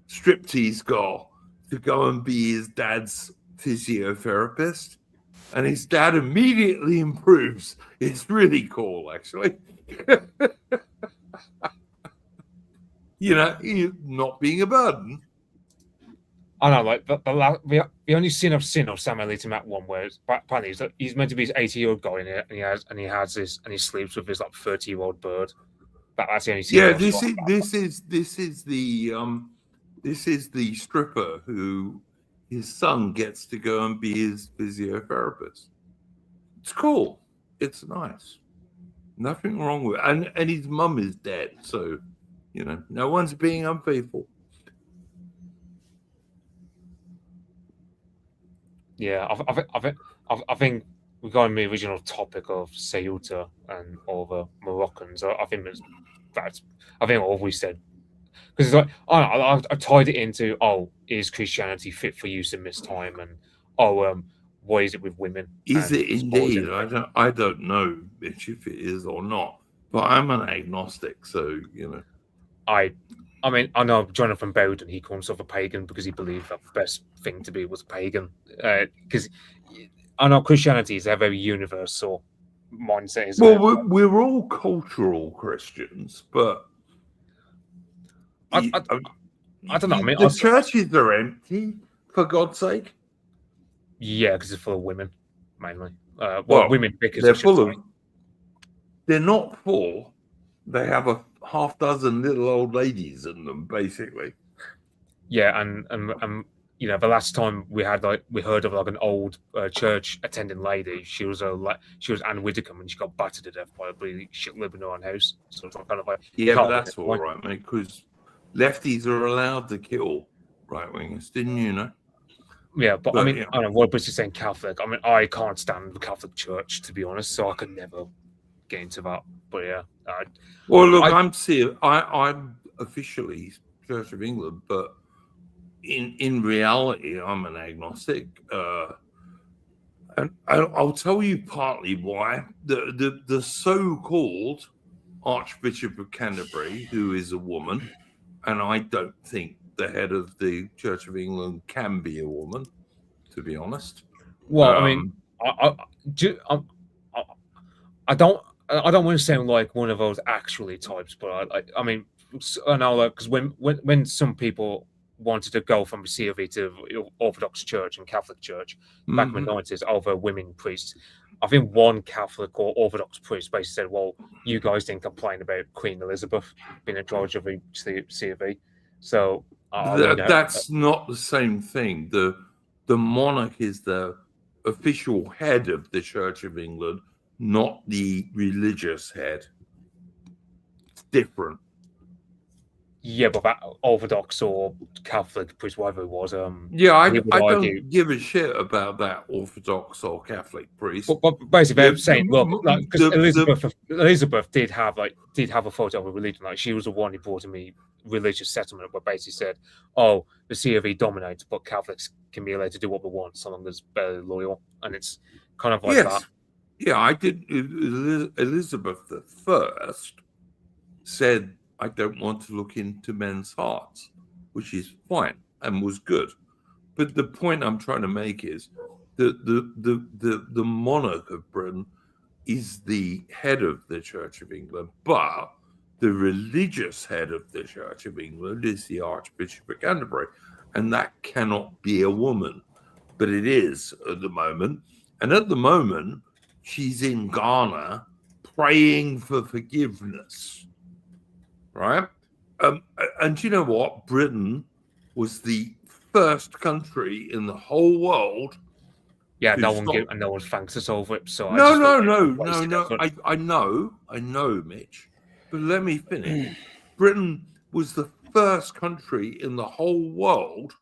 [SPEAKER 1] striptease girl to go and be his dad's physiotherapist. And his dad immediately improves. It's really cool, actually. Not being a burden.
[SPEAKER 3] I know, like the only scene I've seen of Sam Elliott in that one where apparently he's meant to be his 80-year-old guy in it, and he sleeps with his like 30-year-old bird. That's the only scene.
[SPEAKER 1] Yeah, this is the stripper who his son gets to go and be his physiotherapist. It's cool. It's nice. Nothing wrong with it. And his mum is dead, so no one's being unfaithful.
[SPEAKER 3] Yeah, I think regarding the original topic of Ceuta and all the Moroccans, I think all we said, because it's like I tied it into is Christianity fit for use in this time, and what is it with women?
[SPEAKER 1] Is it indeed? I don't know if it is or not, but I'm an agnostic, so
[SPEAKER 3] I mean, I know Jonathan Bowden, he calls himself a pagan because he believed that the best thing to be was a pagan. Because I know Christianity is a very universal mindset.
[SPEAKER 1] Well, we're all cultural Christians, but
[SPEAKER 3] I don't know. I mean,
[SPEAKER 1] the churches are empty, for God's sake.
[SPEAKER 3] Yeah, because it's full of women, mainly.
[SPEAKER 1] Women because they're full of. They're not full. They have a half dozen little old ladies in them, basically.
[SPEAKER 3] Yeah, and the last time we heard of like an old church attending lady, she was Anne Widdecombe, and she got battered to death by a bloody shitload in her own house. So it's kind of like
[SPEAKER 1] but that's all right, mate, because lefties are allowed to kill right wingers, didn't you know?
[SPEAKER 3] Yeah, but I mean, I don't know what British saying Catholic. I mean, I can't stand the Catholic Church, to be honest, so I could never get into that. But yeah.
[SPEAKER 1] I'm officially Church of England, but in reality, I'm an agnostic. And I'll tell you partly why. The so-called Archbishop of Canterbury, who is a woman, and I don't think the head of the Church of England can be a woman, to be honest.
[SPEAKER 3] Well, I mean, I don't want to sound like one of those actually types, but I mean, I know, like, because when some people wanted to go from C of E to Orthodox Church and Catholic Church back in the 90s over women priests, I think one Catholic or Orthodox priest basically said, "Well, you guys didn't complain about Queen Elizabeth being in charge of the C of E, so
[SPEAKER 1] That's not the same thing. The monarch is the official head of the Church of England, not the religious head. It's different.
[SPEAKER 3] Yeah, but that Orthodox or Catholic priest, whatever it was,
[SPEAKER 1] Yeah,
[SPEAKER 3] he would
[SPEAKER 1] I
[SPEAKER 3] argue.
[SPEAKER 1] don't give a shit about that Orthodox or Catholic priest.
[SPEAKER 3] But basically,
[SPEAKER 1] Yeah,
[SPEAKER 3] they're saying, look, like, because Elizabeth did have a photo of a religion. Like, she was the one who brought in the religious settlement, where basically said, "Oh, the C of E dominates, but Catholics can be allowed to do what they want, so long as they're loyal." And it's kind of like that.
[SPEAKER 1] Yeah, I did. Elizabeth I said, "I don't want to look into men's hearts," which is fine and was good. But the point I'm trying to make is that the monarch of Britain is the head of the Church of England, but the religious head of the Church of England is the Archbishop of Canterbury, and that cannot be a woman, but it is at the moment. And at the moment, she's in Ghana praying for forgiveness, right? And you know what? Britain was the first country in the whole world.
[SPEAKER 3] Yeah, no one thanks us over it. So
[SPEAKER 1] no. I know, Mitch, but let me finish. Britain was the first country in the whole world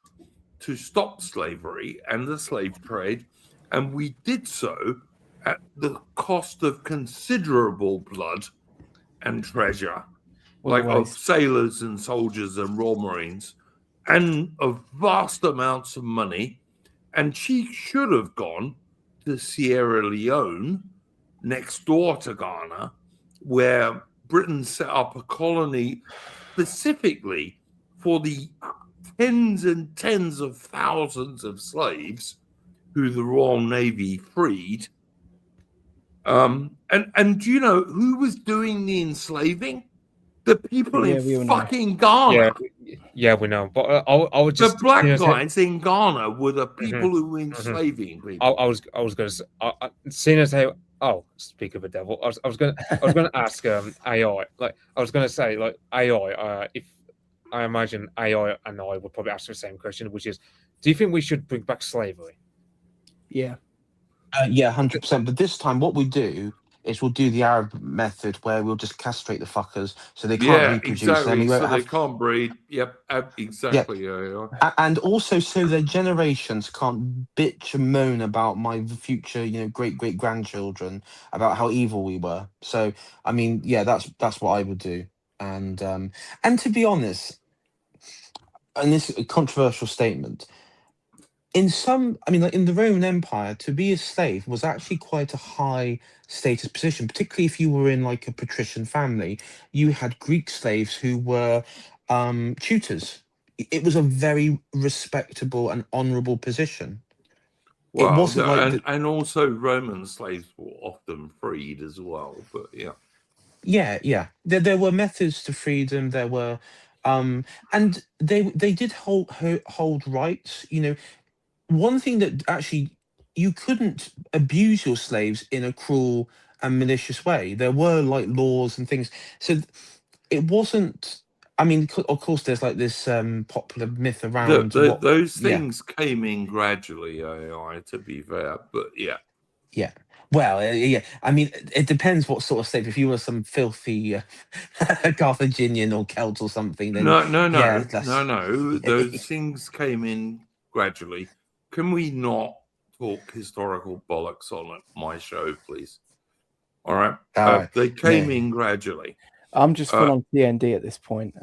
[SPEAKER 1] to stop slavery and the slave trade, and we did so at the cost of considerable blood and treasure, like of sailors and soldiers and Royal Marines, and of vast amounts of money. And she should have gone to Sierra Leone, next door to Ghana, where Britain set up a colony specifically for the tens and tens of thousands of slaves who the Royal Navy freed. And do you know who was doing the enslaving? The people in fucking Ghana.
[SPEAKER 3] Yeah, we know. But I would just
[SPEAKER 1] the black guys in Ghana were the people who were enslaving people.
[SPEAKER 3] I was going to say, seeing as how. Oh, speak of the devil. I was going to ask AI. Like, I was going to say, like, AI. If I imagine AI and I would probably ask the same question, which is, do you think we should bring back slavery?
[SPEAKER 4] Yeah.
[SPEAKER 5] Yeah, 100%. But this time, what we do is we'll do the Arab method, where we'll just castrate the fuckers so they can't reproduce.
[SPEAKER 1] Exactly. So they can't breed. Yep, exactly. Yeah.
[SPEAKER 5] And also, so their generations can't bitch and moan about my future, great grandchildren, about how evil we were. So, I mean, yeah, that's what I would do. And to be honest, and this is a controversial statement. In the Roman Empire, to be a slave was actually quite a high status position, particularly if you were in like a patrician family. You had Greek slaves who were tutors. It was a very respectable and honourable position.
[SPEAKER 1] Well, it wasn't and also Roman slaves were often freed as well. But
[SPEAKER 5] yeah. There were methods to freedom. There were, and they did hold rights. One thing that actually you couldn't abuse your slaves in a cruel and malicious way. There were like laws and things. So it wasn't, of course there's like this popular myth around
[SPEAKER 1] those things came in gradually, to be fair, but
[SPEAKER 5] yeah. Well, yeah. It depends what sort of slave. If you were some filthy Carthaginian or Celt or something, then
[SPEAKER 1] no. Those things came in gradually. Can we not talk historical bollocks on my show, please? All right. They came in gradually.
[SPEAKER 4] I'm just full on TND at this point.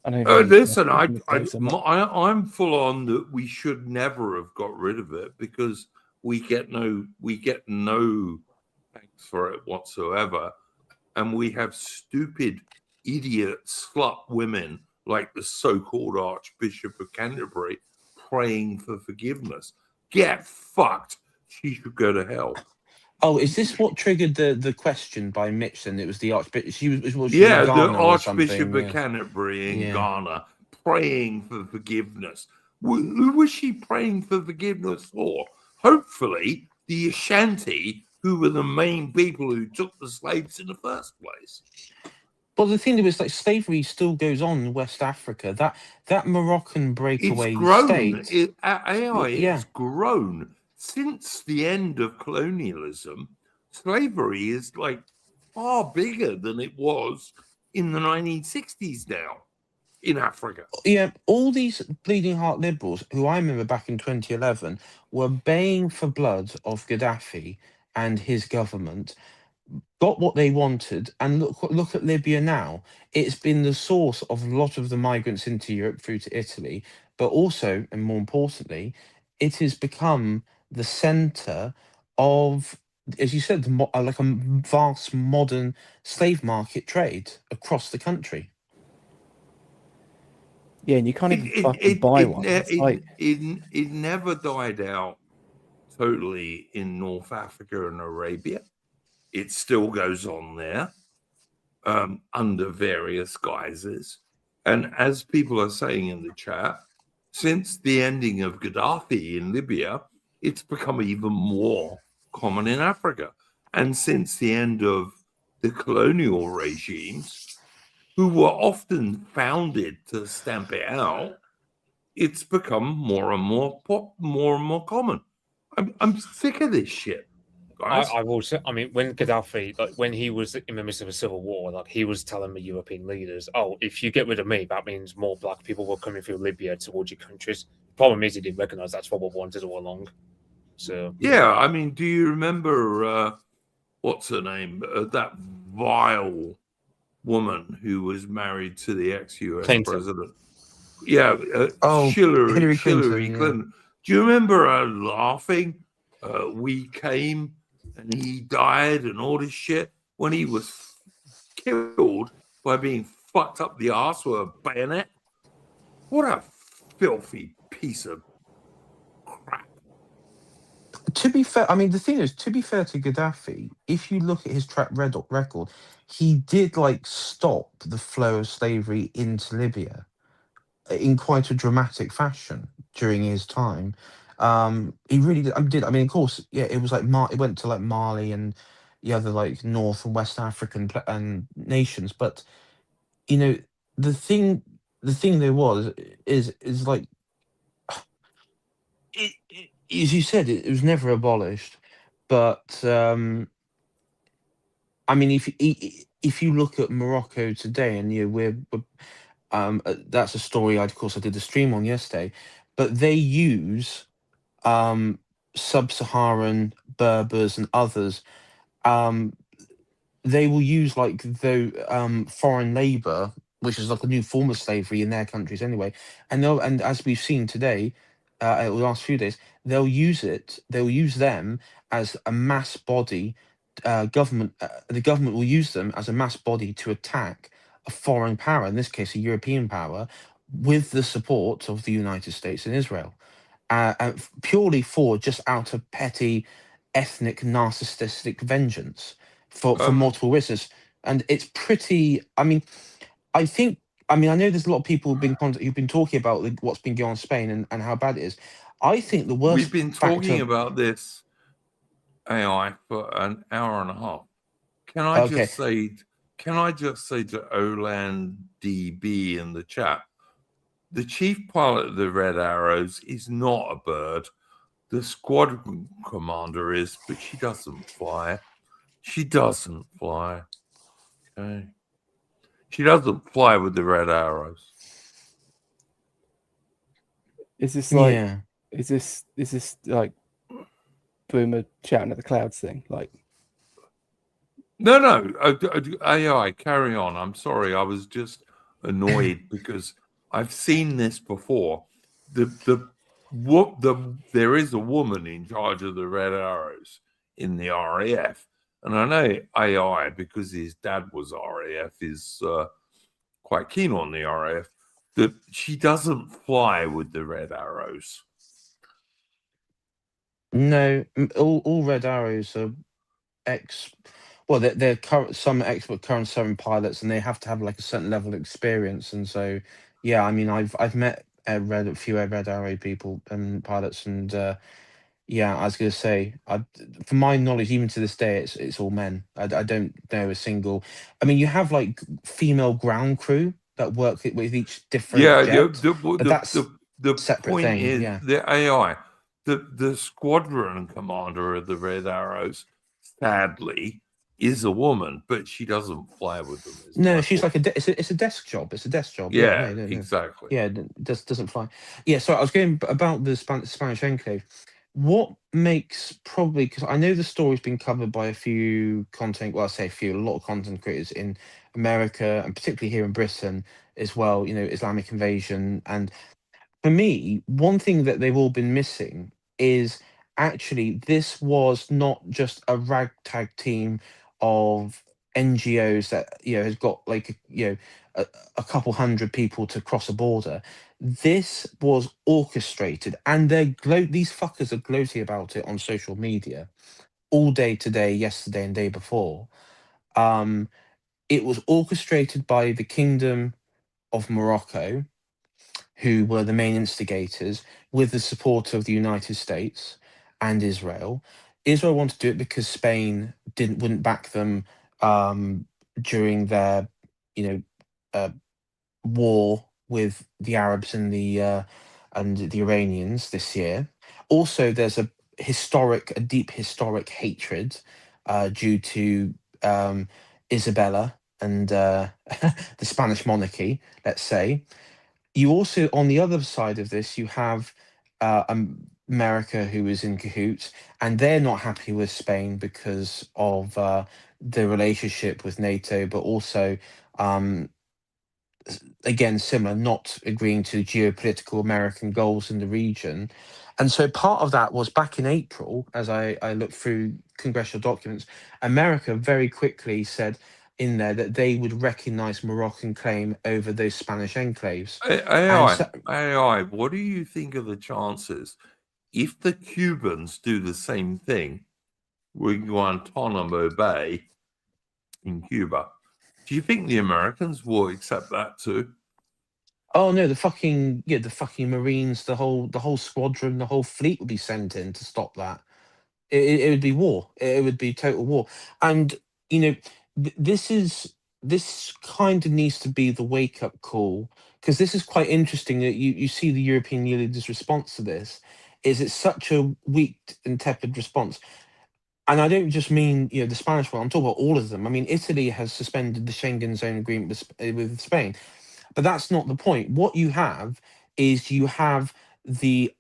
[SPEAKER 1] Listen, I'm full on that we should never have got rid of it, because we get no thanks for it whatsoever, and we have stupid idiot slut women like the so-called Archbishop of Canterbury praying for forgiveness. Get fucked. She should go to hell.
[SPEAKER 5] Oh, is this what triggered the question by Mitch? Then it was the Archbishop. She was in
[SPEAKER 1] Yeah, the
[SPEAKER 5] Ghana or
[SPEAKER 1] Archbishop
[SPEAKER 5] something.
[SPEAKER 1] of
[SPEAKER 5] Yeah,
[SPEAKER 1] Canterbury in
[SPEAKER 5] yeah.
[SPEAKER 1] Ghana praying for forgiveness. Who was she praying for forgiveness for? Hopefully, the Ashanti, who were the main people who took the slaves in the first place.
[SPEAKER 5] Well, the thing is, like, slavery still goes on in West Africa. That Moroccan
[SPEAKER 1] It's
[SPEAKER 5] breakaway
[SPEAKER 1] grown.
[SPEAKER 5] state.
[SPEAKER 1] It's
[SPEAKER 5] Yeah,
[SPEAKER 1] grown since the end of colonialism. Slavery is like far bigger than it was in the 1960s now in Africa.
[SPEAKER 5] yeah. All these bleeding heart liberals, who I remember back in 2011, were baying for blood of Gaddafi and his government. Got what they wanted, and look at Libya now. It's been the source of a lot of the migrants into Europe through to Italy, but also, and more importantly, it has become the centre of, as you said, like a vast modern slave market trade across the country.
[SPEAKER 4] Yeah, and you can't
[SPEAKER 1] It
[SPEAKER 4] even
[SPEAKER 1] it
[SPEAKER 4] fucking
[SPEAKER 1] it
[SPEAKER 4] buy
[SPEAKER 1] it,
[SPEAKER 4] one.
[SPEAKER 1] ne-
[SPEAKER 4] It's
[SPEAKER 1] it,
[SPEAKER 4] like,
[SPEAKER 1] it, it never died out totally in North Africa and Arabia. It still goes on there under various guises. And as people are saying in the chat, since the ending of Gaddafi in Libya, it's become even more common in Africa. And since the end of the colonial regimes, who were often founded to stamp it out, it's become more and more common. I'm sick of this shit, guys.
[SPEAKER 3] I've also, I mean, when Gaddafi, like when he was in the midst of a civil war, like he was telling the European leaders, "Oh, if you get rid of me, that means more black people will coming through Libya towards your countries." Problem is, he didn't recognize that's what we wanted all along. So
[SPEAKER 1] Yeah, I mean, do you remember what's her name? That vile woman who was married to the ex-US
[SPEAKER 3] Clinton,
[SPEAKER 1] president. Yeah,
[SPEAKER 5] Oh, Hillary
[SPEAKER 1] Hillary
[SPEAKER 5] Clinton. Yeah.
[SPEAKER 1] Clinton. Do you remember her laughing? We came and he died and all this shit when he was killed by being fucked up the arse with a bayonet. What a filthy piece of crap.
[SPEAKER 5] To be fair, I mean, the thing is, to be fair to Gaddafi, if you look at his track record, he did like stop the flow of slavery into Libya in quite a dramatic fashion during his time. He really did. I mean, of course, yeah, it was like it went to like Mali and the other like North and West African and nations. But you know, the thing, the thing there was is like as you said, it was never abolished. But I mean, if you look at Morocco today, and that's a story. Of course, I did a stream on yesterday, but they use sub-Saharan Berbers and others. Um, they will use like foreign labor, which is like a new form of slavery in their countries anyway. And as we've seen today, the last few days, they'll use it. They'll use them as a mass body. The government will use them as a mass body to attack a foreign power, in this case, a European power, with the support of the United States and Israel, purely for just out of petty, ethnic, narcissistic vengeance for
[SPEAKER 1] Um,
[SPEAKER 5] multiple reasons. And it's pretty. I mean, I think. I mean, I know there's a lot of people who've been talking about what's been going on in Spain and how bad it is. I think the
[SPEAKER 1] we've
[SPEAKER 5] worst
[SPEAKER 1] been talking
[SPEAKER 5] factor.
[SPEAKER 1] about this AI for an hour and a half. Can I
[SPEAKER 5] Okay,
[SPEAKER 1] just say? Can I just say to Olan DB in the chat? The chief pilot of the Red Arrows is not a bird. The squadron commander is, but she doesn't fly. She doesn't fly. Okay. She doesn't fly with the Red Arrows.
[SPEAKER 4] is this like,
[SPEAKER 5] yeah.
[SPEAKER 4] is this like Boomer shouting at the clouds thing? Like,
[SPEAKER 1] No. AI, carry on. I'm sorry. I was just annoyed because I've seen this before. There is a woman in charge of the Red Arrows in the RAF, and I know AI because his dad was RAF is quite keen on the RAF. That she doesn't fly with the Red Arrows.
[SPEAKER 5] No, all red arrows are well, they're current, some expert current serving pilots, and they have to have like a certain level of experience. And so, yeah, I mean, I've met a few Red Arrow people and pilots, and yeah, I was going to say, from my knowledge, even to this day, it's all men. I don't know a single. I mean, you have like female ground crew that work with each different
[SPEAKER 1] Yeah,
[SPEAKER 5] jet, but that's
[SPEAKER 1] the
[SPEAKER 5] separate
[SPEAKER 1] point
[SPEAKER 5] thing.
[SPEAKER 1] is
[SPEAKER 5] Yeah.
[SPEAKER 1] the AI, the squadron commander of the Red Arrows, sadly, is a woman, but she doesn't fly with them. Is
[SPEAKER 5] No,
[SPEAKER 1] my
[SPEAKER 5] she's
[SPEAKER 1] point.
[SPEAKER 5] like it's a desk job. It's a desk job. Yeah,
[SPEAKER 1] Yeah,
[SPEAKER 5] no, no, no.
[SPEAKER 1] exactly.
[SPEAKER 5] Yeah, doesn't fly. Yeah, so I was going about the Spanish enclave. What makes probably, because I know the story's been covered by a few content, well, I say a few, a lot of content creators in America and particularly here in Britain as well. You know, Islamic invasion, and for me, one thing that they've all been missing is actually this was not just a ragtag team of NGOs that has got like a, a couple hundred people to cross a border. This was orchestrated, and these fuckers are gloaty about it on social media all day today, yesterday, and day before. Um, it was orchestrated by the Kingdom of Morocco, who were the main instigators, with the support of the United States and Israel. Israel wanted to do it because Spain wouldn't back them during their, you know, uh, war with the Arabs and the Iranians this year. Also, there's a deep historic hatred due to Isabella and the Spanish monarchy, let's say. You also, on the other side of this, you have America, who is in cahoots, and they're not happy with Spain because of the relationship with NATO, but also, um, again, similar, not agreeing to geopolitical American goals in the region. And so part of that was back in April, as I looked through congressional documents, America very quickly said in there that they would recognize Moroccan claim over those Spanish enclaves. And so,
[SPEAKER 1] AI, what do you think of the chances if the Cubans do the same thing with Guantanamo Bay in Cuba? Do you think the Americans will accept that too?
[SPEAKER 5] oh no, the fucking Marines, the whole squadron, the whole fleet would be sent in to stop that. It would be war. It would be total war. And you know, this kind of needs to be the wake up call, because this is quite interesting that you see the European leaders' response to this. Is it's such a weak and tepid response? And I don't just mean the Spanish one. I'm talking about all of them. I mean, Italy has suspended the Schengen zone agreement with Spain, but that's not the point. What you have is you have the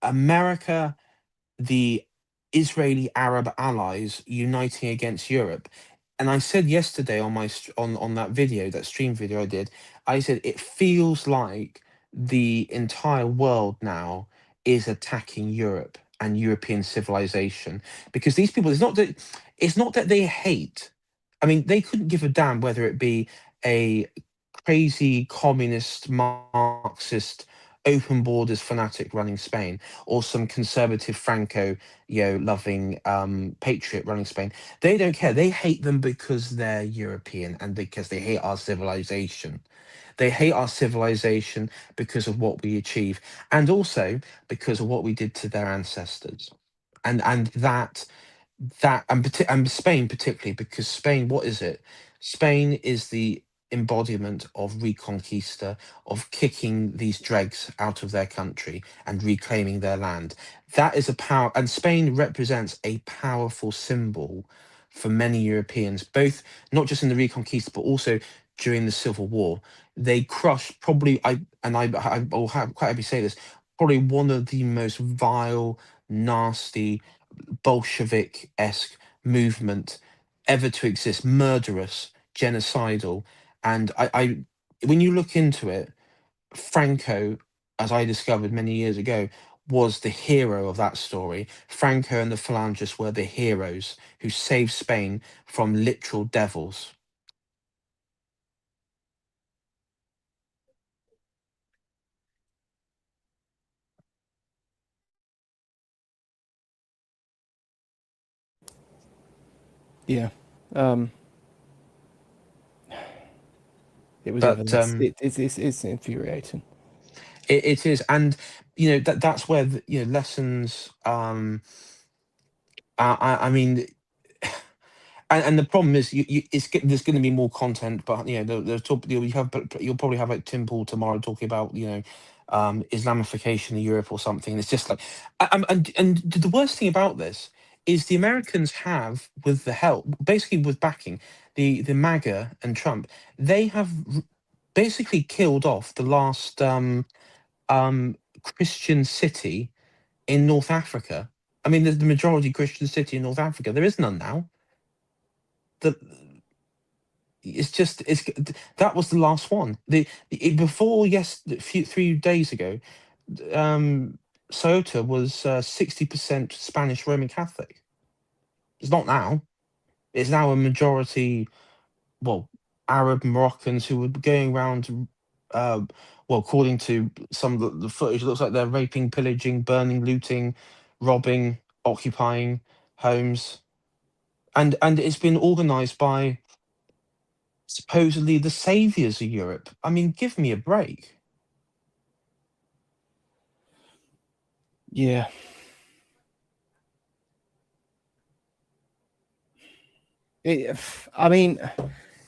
[SPEAKER 5] America, the Israeli Arab allies uniting against Europe. And I said yesterday on on that video, that stream video I did, I said it feels like the entire world now is attacking Europe and European civilization, because these people, it's not that they hate. I mean, they couldn't give a damn whether it be a crazy communist Marxist open borders fanatic running Spain, or some conservative Franco, loving patriot running Spain. They don't care. They hate them because they're European and because they hate our civilization. They hate our civilization because of what we achieve, and also because of what we did to their ancestors. And and Spain particularly, because Spain, what is it? Spain is the embodiment of Reconquista, of kicking these dregs out of their country and reclaiming their land. That is a power, and Spain represents a powerful symbol for many Europeans, both not just in the Reconquista but also during the Civil War. They crushed, probably, I will quite happy to say this, probably one of the most vile, nasty, Bolshevik-esque movement ever to exist, murderous, genocidal. And when you look into it, Franco, as I discovered many years ago, was the hero of that story. Franco and the Phalangists were the heroes who saved Spain from literal devils.
[SPEAKER 4] Yeah. It was
[SPEAKER 5] But
[SPEAKER 4] it's infuriating.
[SPEAKER 5] it is, and that's where lessons. I mean, and the problem is, there's going to be more content, but you'll probably have like Tim Pool tomorrow talking about Islamification of Europe or something. It's just like, and the worst thing about this is the Americans have, with the help, basically with backing, the MAGA and Trump, they have basically killed off the last Christian city in North Africa. I mean, there's the majority Christian city in North Africa. There is none now. The That was the last one. Before, yes, 3 days ago, Ceuta was 60% Spanish Roman Catholic. It's not now. It's now a majority, well, Arab Moroccans who were going around. Well, according to some of the footage, it looks like they're raping, pillaging, burning, looting, robbing, occupying homes, and it's been organised by supposedly the saviors of Europe. I mean, give me a break.
[SPEAKER 4] Yeah. I mean,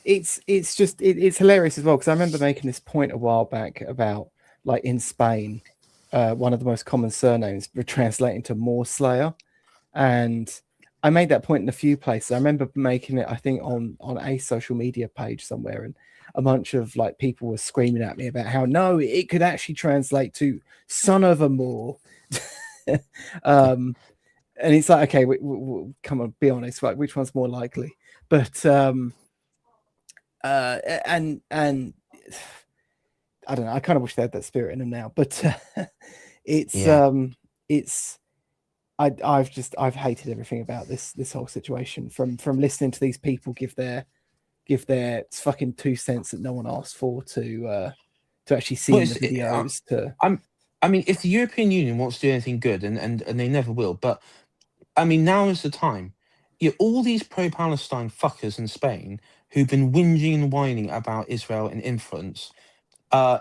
[SPEAKER 4] it's just it's hilarious as well, because I remember making this point a while back about, like, in Spain, one of the most common surnames were translating to Morslayer, and I made that point in a few places. I remember making it, I think, on a social media page somewhere, and a bunch of like people were screaming at me about how no, it could actually translate to son of a Moor. And it's like, okay, come on, be honest, like, which one's more likely? But and I don't know, I kind of wish they had that spirit in them now, but it's I've hated everything about this whole situation, from listening to these people give their fucking 2 cents that no one asked for, to actually seeing the videos.
[SPEAKER 5] I mean, if the European Union wants to do anything good, and they never will, but I mean, now is the time. All these pro-Palestine fuckers in Spain who've been whinging and whining about Israel and influence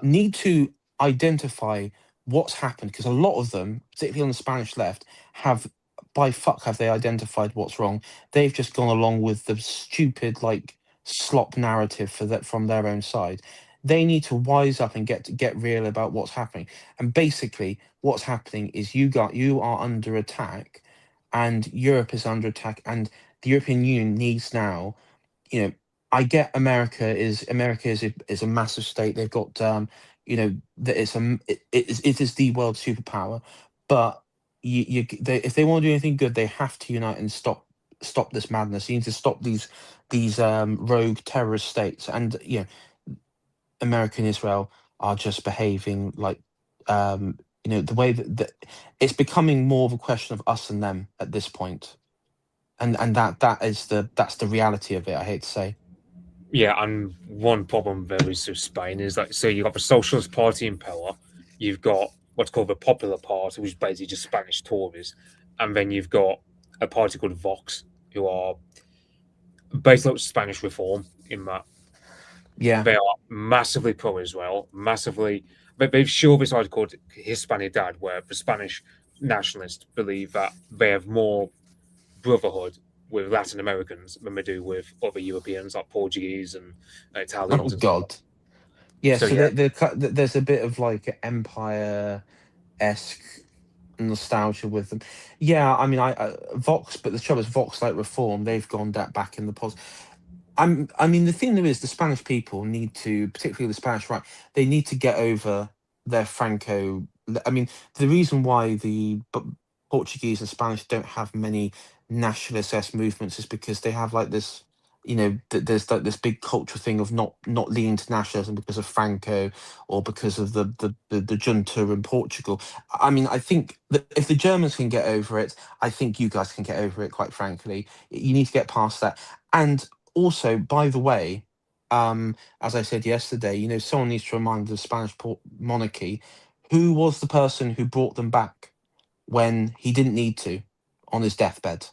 [SPEAKER 5] need to identify what's happened, because a lot of them, particularly on the Spanish left, have they identified what's wrong. They've just gone along with the stupid, like, slop narrative from their own side. They need to wise up and get real about what's happening. And basically, what's happening is you are under attack, and Europe is under attack, and the European Union needs now. I get America is a massive state. They've got that it is the world superpower, but if they want to do anything good, they have to unite and stop this madness. You need to stop these rogue terrorist states, and America and Israel are just behaving like the way that it's becoming more of a question of us and them at this point, and that's the reality of it. I hate to say.
[SPEAKER 3] Yeah, and one problem there is with Spain is that, so you've got the Socialist Party in power, you've got what's called the Popular Party, which is basically just Spanish Tories, and then you've got a party called Vox, who are based on Spanish reform in that
[SPEAKER 5] Yeah.
[SPEAKER 3] they are massively pro-Israel, massively. They've sure this article called Hispanidad, where the Spanish nationalists believe that they have more brotherhood with Latin Americans than they do with other Europeans, like Portuguese and
[SPEAKER 5] Oh
[SPEAKER 3] Italians and stuff.
[SPEAKER 5] God. Yeah.
[SPEAKER 3] So
[SPEAKER 5] So
[SPEAKER 3] yeah,
[SPEAKER 5] there's a bit of like empire-esque nostalgia with them. Yeah. I mean, I Vox, but the trouble is, Vox, like reform, they've gone back in the pos. I mean, the thing there is, the Spanish people need to, particularly the Spanish right, they need to get over their Franco. I mean, the reason why the Portuguese and Spanish don't have many nationalist movements is because they have like this, there's like this big cultural thing of not leaning to nationalism because of Franco, or because of the junta in Portugal. I mean, I think that if the Germans can get over it, I think you guys can get over it. Quite frankly, you need to get past that. And also, by the way, as I said yesterday, someone needs to remind the Spanish monarchy who was the person who brought them back when he didn't need to, on his deathbed.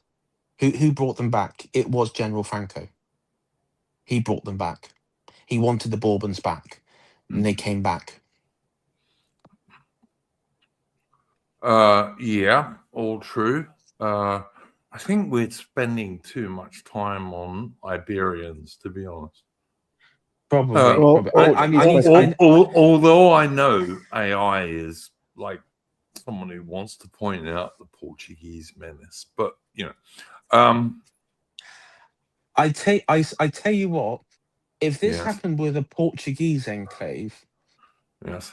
[SPEAKER 5] Who brought them back? It was General Franco. He brought them back. He wanted the Bourbons back, and they came back.
[SPEAKER 1] Yeah, all true. I think we're spending too much time on Iberians, to be honest.
[SPEAKER 5] Probably.
[SPEAKER 1] Although I know AI is like someone who wants to point out the Portuguese menace, but
[SPEAKER 5] I tell you what, if this happened with a Portuguese enclave,
[SPEAKER 1] yes,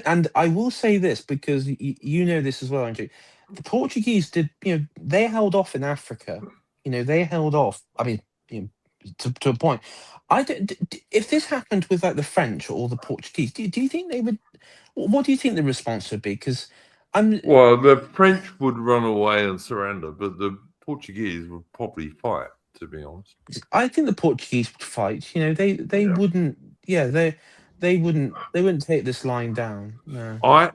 [SPEAKER 5] and I will say this because you know this as well, Andrew. The Portuguese did, they held off in Africa. They held off. I mean, to a point. If this happened with like the French or the Portuguese, do you think they would? What do you think the response would be? Because
[SPEAKER 1] well, the French would run away and surrender, but the Portuguese would probably fight. To be honest,
[SPEAKER 5] I think the Portuguese would fight. They wouldn't. Yeah, they wouldn't take this line down. No.
[SPEAKER 1] I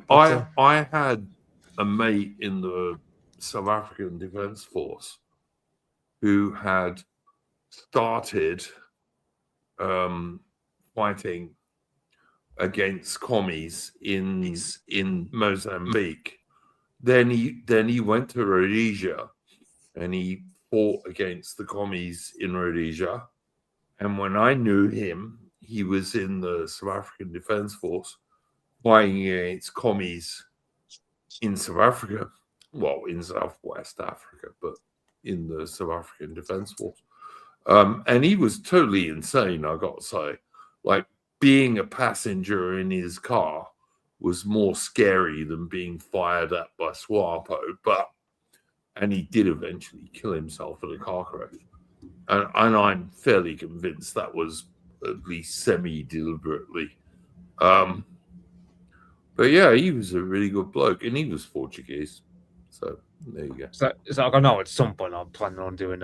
[SPEAKER 1] had a mate in the South African Defence Force who had started fighting against commies in Mozambique. Then he went to Rhodesia and he fought against the commies in Rhodesia. And when I knew him, he was in the South African Defence Force fighting against commies in South Africa. Well, in Southwest Africa, but in the South African Defence Force. And he was totally insane, I got to say. Like, being a passenger in his car was more scary than being fired at by SWAPO, and he did eventually kill himself in a car crash. And I'm fairly convinced that was at least semi-deliberately. But yeah, he was a really good bloke, and he was Portuguese. So there you go.
[SPEAKER 3] So I know at some point I'm planning on doing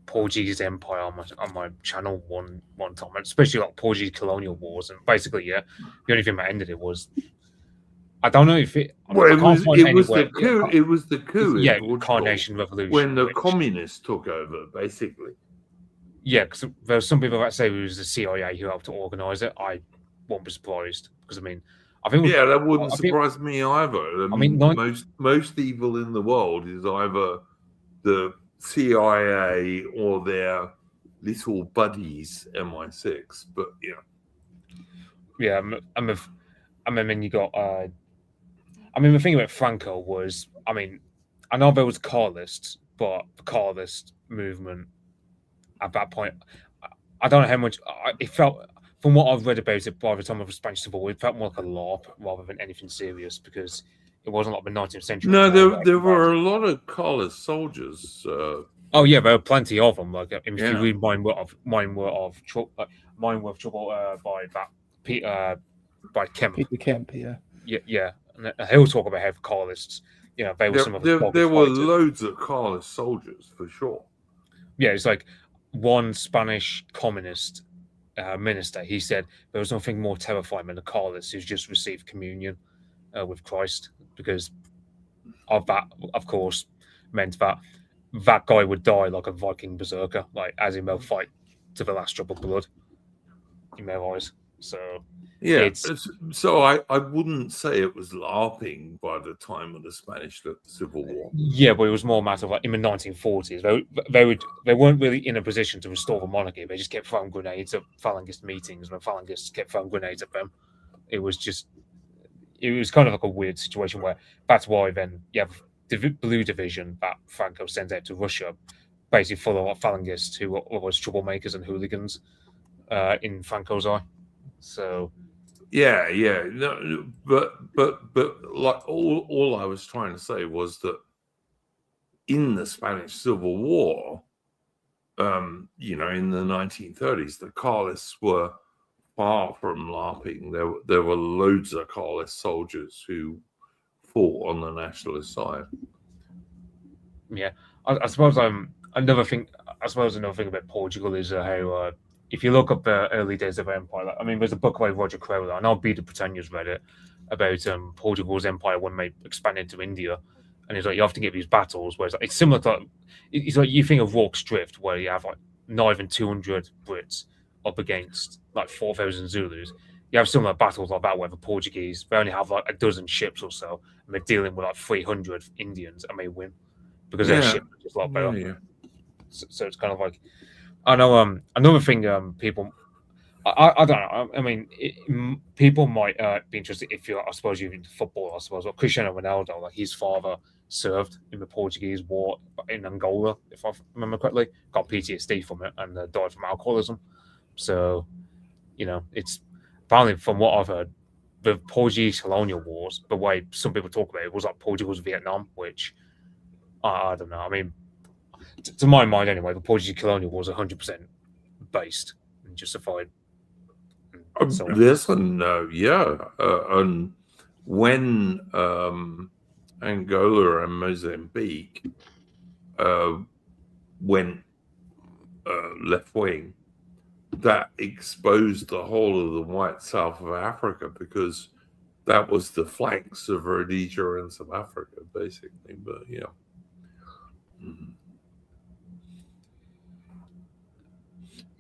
[SPEAKER 3] Portuguese Empire on my channel one time, especially like Portuguese colonial wars. And basically, yeah, the only thing that ended it was I don't know if it.
[SPEAKER 1] Well, it was the coup. It was the coup.
[SPEAKER 3] Yeah, Carnation Revolution,
[SPEAKER 1] when the communists took over, basically.
[SPEAKER 3] Yeah, because there were some people that say it was the CIA who helped to organise it. I won't be surprised because I mean, I think
[SPEAKER 1] that wouldn't surprise me either. I mean, most evil in the world is either the CIA or their little buddies MI6. But
[SPEAKER 3] yeah, I mean, you got. I mean, the thing about Franco was, I mean, I know there was Carlists, but the Carlist movement at that point, I don't know how much it felt. From what I've read about it by the time of the Spanish Civil War, it felt more like a LARP rather than anything serious because it wasn't like the 19th century.
[SPEAKER 1] No, there were a lot of Carlist soldiers.
[SPEAKER 3] Oh yeah, there were plenty of them. Like if you read Mine Worth Trouble by Kemp.
[SPEAKER 4] Peter Kemp, yeah.
[SPEAKER 3] Yeah. And he'll talk about how Carlists, they were some of the
[SPEAKER 1] there were loads of Carlist soldiers for sure.
[SPEAKER 3] Yeah, it's like one Spanish communist minister. He said there was nothing more terrifying than a Carlist who's just received communion with Christ, because of that, of course, meant that guy would die like a Viking berserker, like as in they'll fight to the last drop of blood in their eyes. So
[SPEAKER 1] yeah, so I wouldn't say it was LARPing by the time of the Spanish Civil War.
[SPEAKER 3] Yeah, but it was more a matter of like in the 1940s. They weren't really in a position to restore the monarchy. They just kept throwing grenades at Falangist meetings, and the Falangists kept throwing grenades at them. It was kind of like a weird situation where that's why then you have the Blue Division that Franco sends out to Russia, basically full of Falangists who were always troublemakers and hooligans in Franco's eye. So.
[SPEAKER 1] Yeah, no, but like all I was trying to say was that in the Spanish Civil War, in the 1930s, the Carlists were far from LARPing. There were loads of Carlist soldiers who fought on the nationalist side.
[SPEAKER 3] Yeah, I suppose another thing about Portugal is how. If you look up the early days of empire, I mean, there's a book by Roger Crowther, and I'll be the Britannia's read it, about Portugal's empire when they expanded to India. And it's like you often get these battles where it's similar to it's like you think of Rorke's Drift, where you have like not even 200 Brits up against like 4,000 Zulus. You have similar battles like that where the Portuguese they only have like a dozen ships or so, and they're dealing with like 300 Indians and they win because their
[SPEAKER 1] Yeah.
[SPEAKER 3] ships are just a lot better.
[SPEAKER 1] Yeah.
[SPEAKER 3] So it's kind of like I know another thing people I don't know. I mean, people might be interested if you're, I suppose, you're into football. I suppose, or Cristiano Ronaldo, like his father served in the Portuguese war in Angola, if I remember correctly, got PTSD from it and died from alcoholism. So, you know, it's apparently from what I've heard, the Portuguese colonial wars, the way some people talk about it, was like Portugal's Vietnam, which I don't know. I mean, to my mind, anyway, the Portuguese colonial wars are 100% based and justified. So
[SPEAKER 1] Yes and no, yeah. And when Angola and Mozambique went left wing, that exposed the whole of the white south of Africa because that was the flanks of Rhodesia and South Africa, basically. But yeah.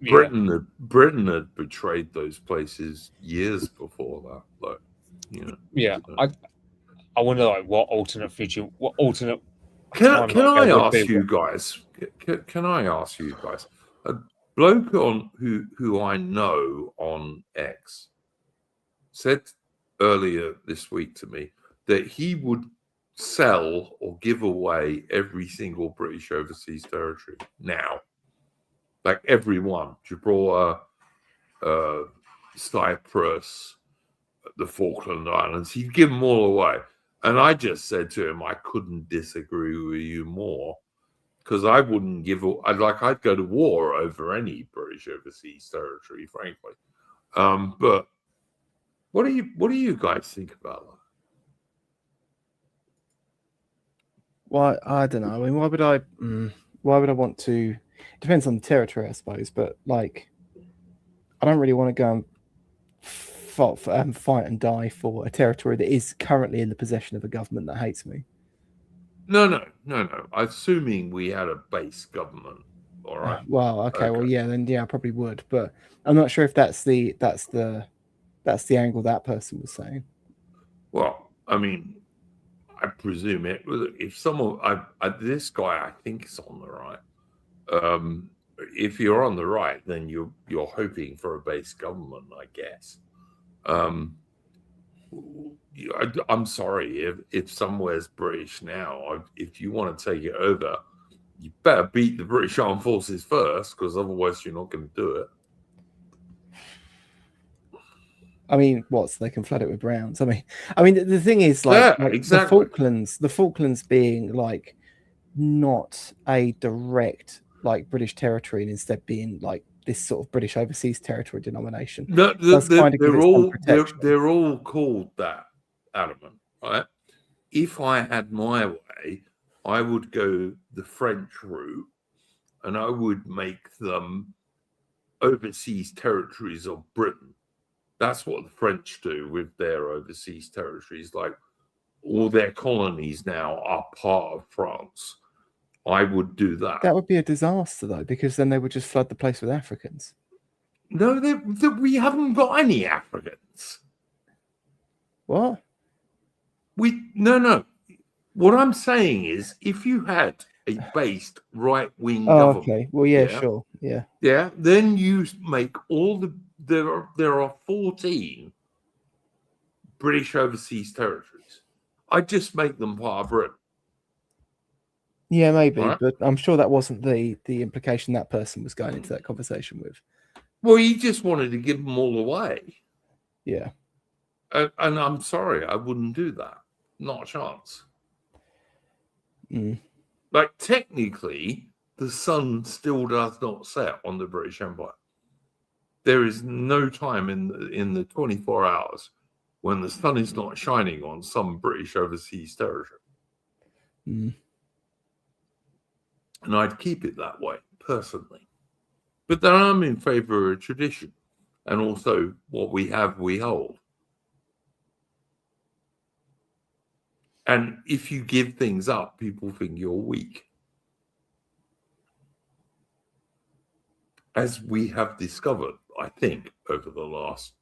[SPEAKER 3] yeah.
[SPEAKER 1] Britain had betrayed those places years before that, like, you know.
[SPEAKER 3] Yeah,
[SPEAKER 1] So.
[SPEAKER 3] I wonder like what alternate
[SPEAKER 1] Can
[SPEAKER 3] timeline
[SPEAKER 1] I
[SPEAKER 3] there would
[SPEAKER 1] ask
[SPEAKER 3] be.
[SPEAKER 1] you guys? Can I ask you guys? A bloke on who I know on X said earlier this week to me that he would sell or give away every single British overseas territory now, like every one, Gibraltar, Cyprus, the Falkland Islands. He'd give them all away. And I just said to him, I couldn't disagree with you more, because I wouldn't I'd go to war over any British overseas territory, frankly. But what do you guys think about that?
[SPEAKER 4] Well, I don't know. I mean, why would I want to? It depends on the territory, I suppose. But like, I don't really want to go and fight and die for a territory that is currently in the possession of a government that hates me.
[SPEAKER 1] No. Assuming we had a base government, all right.
[SPEAKER 4] Well, okay. Well, yeah, then yeah, I probably would, but I'm not sure if that's the angle that person was saying.
[SPEAKER 1] Well, I mean, I presume it. If someone, this guy, I think is on the right. If you're on the right, then you're hoping for a base government, I guess. I'm sorry if somewhere's British now. If you want to take it over, you better beat the British Armed Forces first, because otherwise you're not going to do it.
[SPEAKER 4] I mean, so they can flood it with rounds. I mean, the thing is, like,
[SPEAKER 1] Yeah, exactly.
[SPEAKER 4] the Falklands being like not a direct like British territory, and instead being like this sort of British overseas territory denomination.
[SPEAKER 1] They're all called that, Adamant, right? If I had my way, I would go the French route, and I would make them overseas territories of Britain. That's what the French do with their overseas territories. Like, all their colonies now are part of France. I would do that.
[SPEAKER 4] That would be a disaster, though, because then they would just flood the place with Africans.
[SPEAKER 1] No, we haven't got any Africans.
[SPEAKER 4] What?
[SPEAKER 1] No. What I'm saying is, if you had a based right-wing government,
[SPEAKER 4] okay. Well, yeah, sure, yeah,
[SPEAKER 1] then you make all there are 14 British overseas territories. I just make them part of Britain.
[SPEAKER 4] Yeah, maybe,
[SPEAKER 1] right?
[SPEAKER 4] But I'm sure that wasn't the implication that person was going into that conversation with.
[SPEAKER 1] Well, he just wanted to give them all away.
[SPEAKER 4] Yeah.
[SPEAKER 1] And I'm sorry, I wouldn't do that. Not a chance. Like, technically, the sun still does not set on the British Empire. There is no time in the 24 hours when the sun is not shining on some British overseas territory. And I'd keep it that way, personally. But then I'm in favor of tradition, and also what we have, we hold. And if you give things up, people think you're weak. As we have discovered, I think, over the last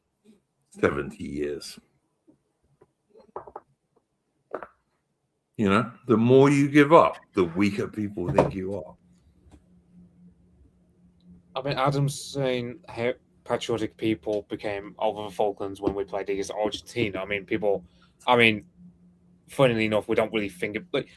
[SPEAKER 1] 70 years. You know, the more you give up, the weaker people think you are.
[SPEAKER 3] I mean, Adam's saying how patriotic people became over the Falklands when we played against Argentina. I mean, funnily enough, we don't really think it. Like,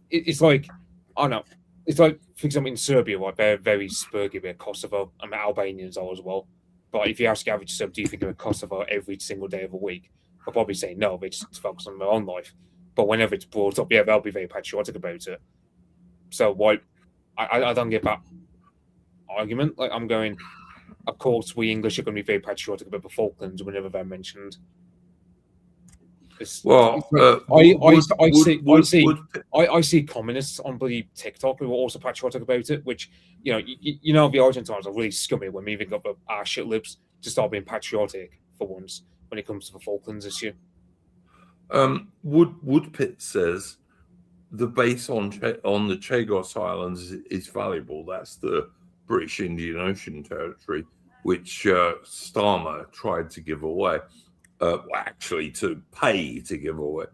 [SPEAKER 3] it's like, I don't know. It's like, for example, in Serbia, right, they're very spurgy about Kosovo. I mean, Albanians are as well. But if you ask the average Serb, do you think of Kosovo every single day of the week? They'll probably say no. They just focus on their own life. But whenever it's brought up, yeah, they'll be very patriotic about it. So why? I don't get that argument. Like, I'm going, of course, we English are going to be very patriotic about the Falklands whenever they're mentioned.
[SPEAKER 1] Well,
[SPEAKER 3] I see communists on bloody TikTok who are also patriotic about it. Which you know the Argentines are really scummy when we even got our shit lips to start being patriotic for once when it comes to the Falklands issue.
[SPEAKER 1] Woodpit says the base on the Chagos Islands is valuable. That's the British Indian Ocean territory, which Starmer tried to give away. Actually, to pay to give away.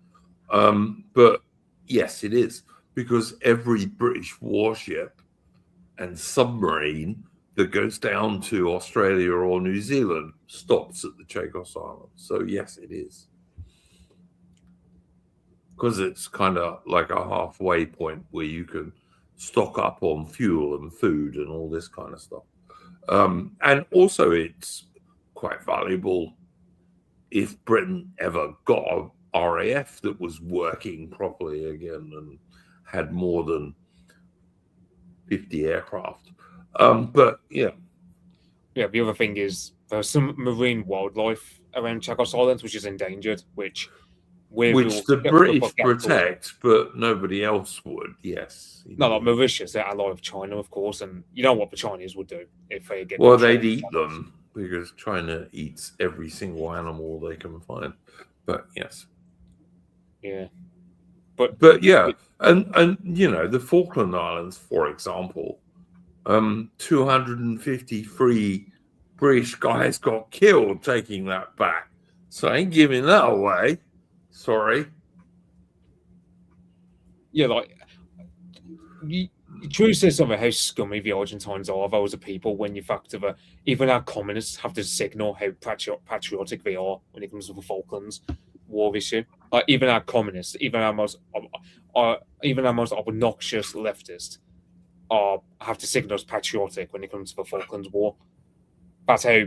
[SPEAKER 1] But yes, it is, because every British warship and submarine that goes down to Australia or New Zealand stops at the Chagos Islands. So yes, it is. Because it's kind of like a halfway point where you can stock up on fuel and food and all this kind of stuff. And also it's quite valuable if Britain ever got a RAF that was working properly again and had more than 50 aircraft. But yeah.
[SPEAKER 3] Yeah, the other thing is there's some marine wildlife around Chagos Islands which is endangered, which
[SPEAKER 1] the British protect, but nobody else would. Yes.
[SPEAKER 3] No, like Mauritius, they're ally of China, of course, and you know what the Chinese would do if they get.
[SPEAKER 1] Well, they'd eat them because China eats every single animal they can find. But yes.
[SPEAKER 3] Yeah.
[SPEAKER 1] But yeah, and you know, the Falkland Islands, for example, 253 British guys got killed taking that back. So I ain't giving that away. Sorry.
[SPEAKER 3] Yeah, like you truly say something how scummy the Argentines are, those are people, when you factor that even our communists have to signal how patriotic they are when it comes to the Falklands War issue. Like even our communists, even our most obnoxious leftists have to signal as patriotic when it comes to the Falklands War. That's how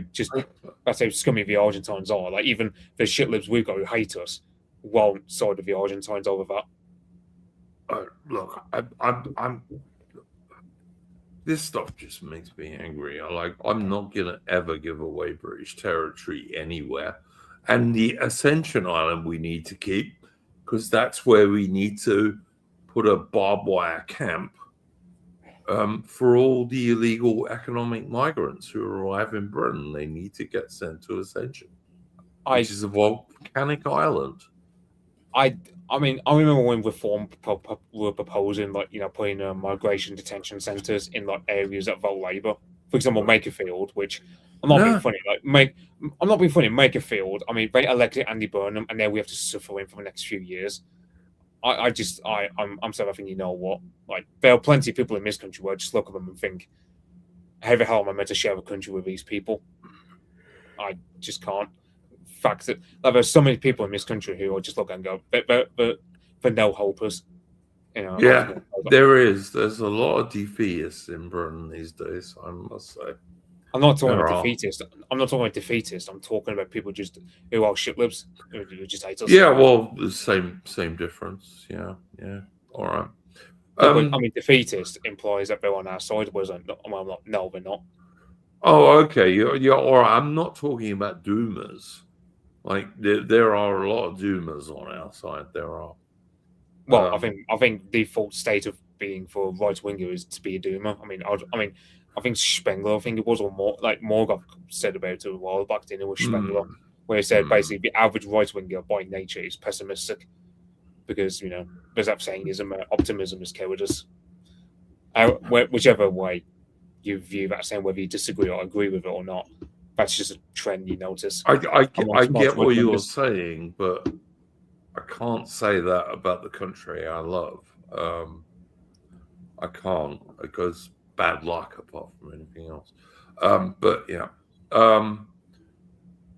[SPEAKER 3] scummy the Argentines are. Like even the shitlibs we've got who hate us won't side with the Argentines over that.
[SPEAKER 1] Look, I'm. This stuff just makes me angry. I'm not gonna ever give away British territory anywhere, and the Ascension Island we need to keep because that's where we need to put a barbed wire camp for all the illegal economic migrants who arrive in Britain. They need to get sent to Ascension, which is a volcanic island.
[SPEAKER 3] I mean, I remember when Reform were proposing, like, putting migration detention centres in like areas that vote Labour. For example, Makerfield, which I'm not being funny. I'm not being funny. Makerfield. I mean, they elected Andy Burnham, and now we have to suffer him for the next few years. I'm so I think you know what. Like, there are plenty of people in this country where I just look at them and think, how the hell am I meant to share a country with these people? I just can't. Fact that there's so many people in this country who are just look and go, but no hopers.
[SPEAKER 1] Yeah, there's a lot of defeatists in Britain these days, I must say.
[SPEAKER 3] I'm not talking about defeatist. I'm not talking about defeatist. I'm talking about people just who are shitlibs, who just hate us.
[SPEAKER 1] Yeah, well, the same difference. Yeah. All right.
[SPEAKER 3] I mean, defeatist implies that they're on our side, whereas I'm not. No, they're not.
[SPEAKER 1] Oh, okay. You're all right. I'm not talking about doomers. Like there are a lot of doomers on our side. There are.
[SPEAKER 3] Well, I think default state of being for right winger is to be a doomer. I think Spengler, I think it was, or more like Morgoth said about it a while back. Then it was Spengler, where he said basically the average right winger by nature is pessimistic because there's that saying, optimism is cowardice. Whichever way you view that saying, whether you disagree or agree with it or not, that's just a trend you notice.
[SPEAKER 1] I
[SPEAKER 3] Amongst
[SPEAKER 1] get what you're
[SPEAKER 3] Marxist
[SPEAKER 1] saying, but I can't say that about the country I love. I can't, because bad luck apart from anything else. But yeah.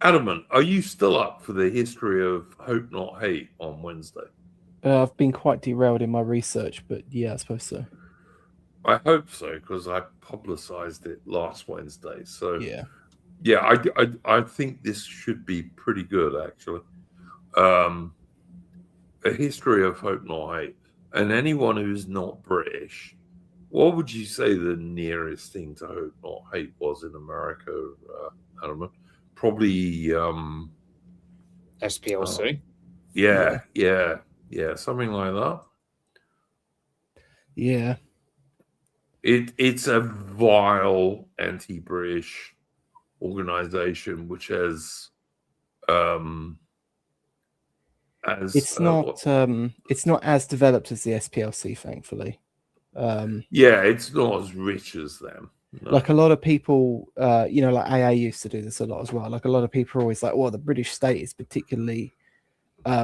[SPEAKER 1] Adamant, are you still up for the history of Hope Not Hate on Wednesday?
[SPEAKER 4] I've been quite derailed in my research, but yeah, I suppose so.
[SPEAKER 1] I hope so, because I publicized it last Wednesday. So
[SPEAKER 4] yeah,
[SPEAKER 1] I think this should be pretty good, actually. A history of Hope Not Hate, and anyone who's not British, what would you say the nearest thing to Hope Not Hate was in America, Adamant? Probably
[SPEAKER 3] SPLC.
[SPEAKER 1] Yeah, something like that.
[SPEAKER 4] Yeah.
[SPEAKER 1] It's a vile anti-British organization which has
[SPEAKER 4] It's not as developed as the SPLC, thankfully.
[SPEAKER 1] It's not as rich as them. No.
[SPEAKER 4] Like a lot of people, like AA used to do this a lot as well. Like a lot of people are always like, well, the British state is particularly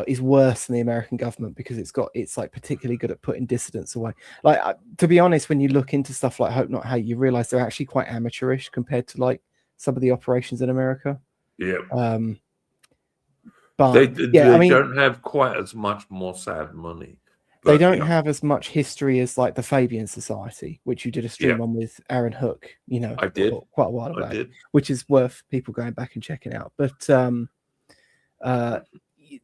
[SPEAKER 4] is worse than the American government because it's like particularly good at putting dissidents away. Like to be honest, when you look into stuff like Hope Not Hate, you realize they're actually quite amateurish compared to like some of the operations in America.
[SPEAKER 1] Yeah.
[SPEAKER 4] But
[SPEAKER 1] they don't have quite as much Mossad money.
[SPEAKER 4] They don't have as much history as like the Fabian Society, which you did a stream on with Aaron Hook,
[SPEAKER 1] I did
[SPEAKER 4] quite a while back, which is worth people going back and checking out. But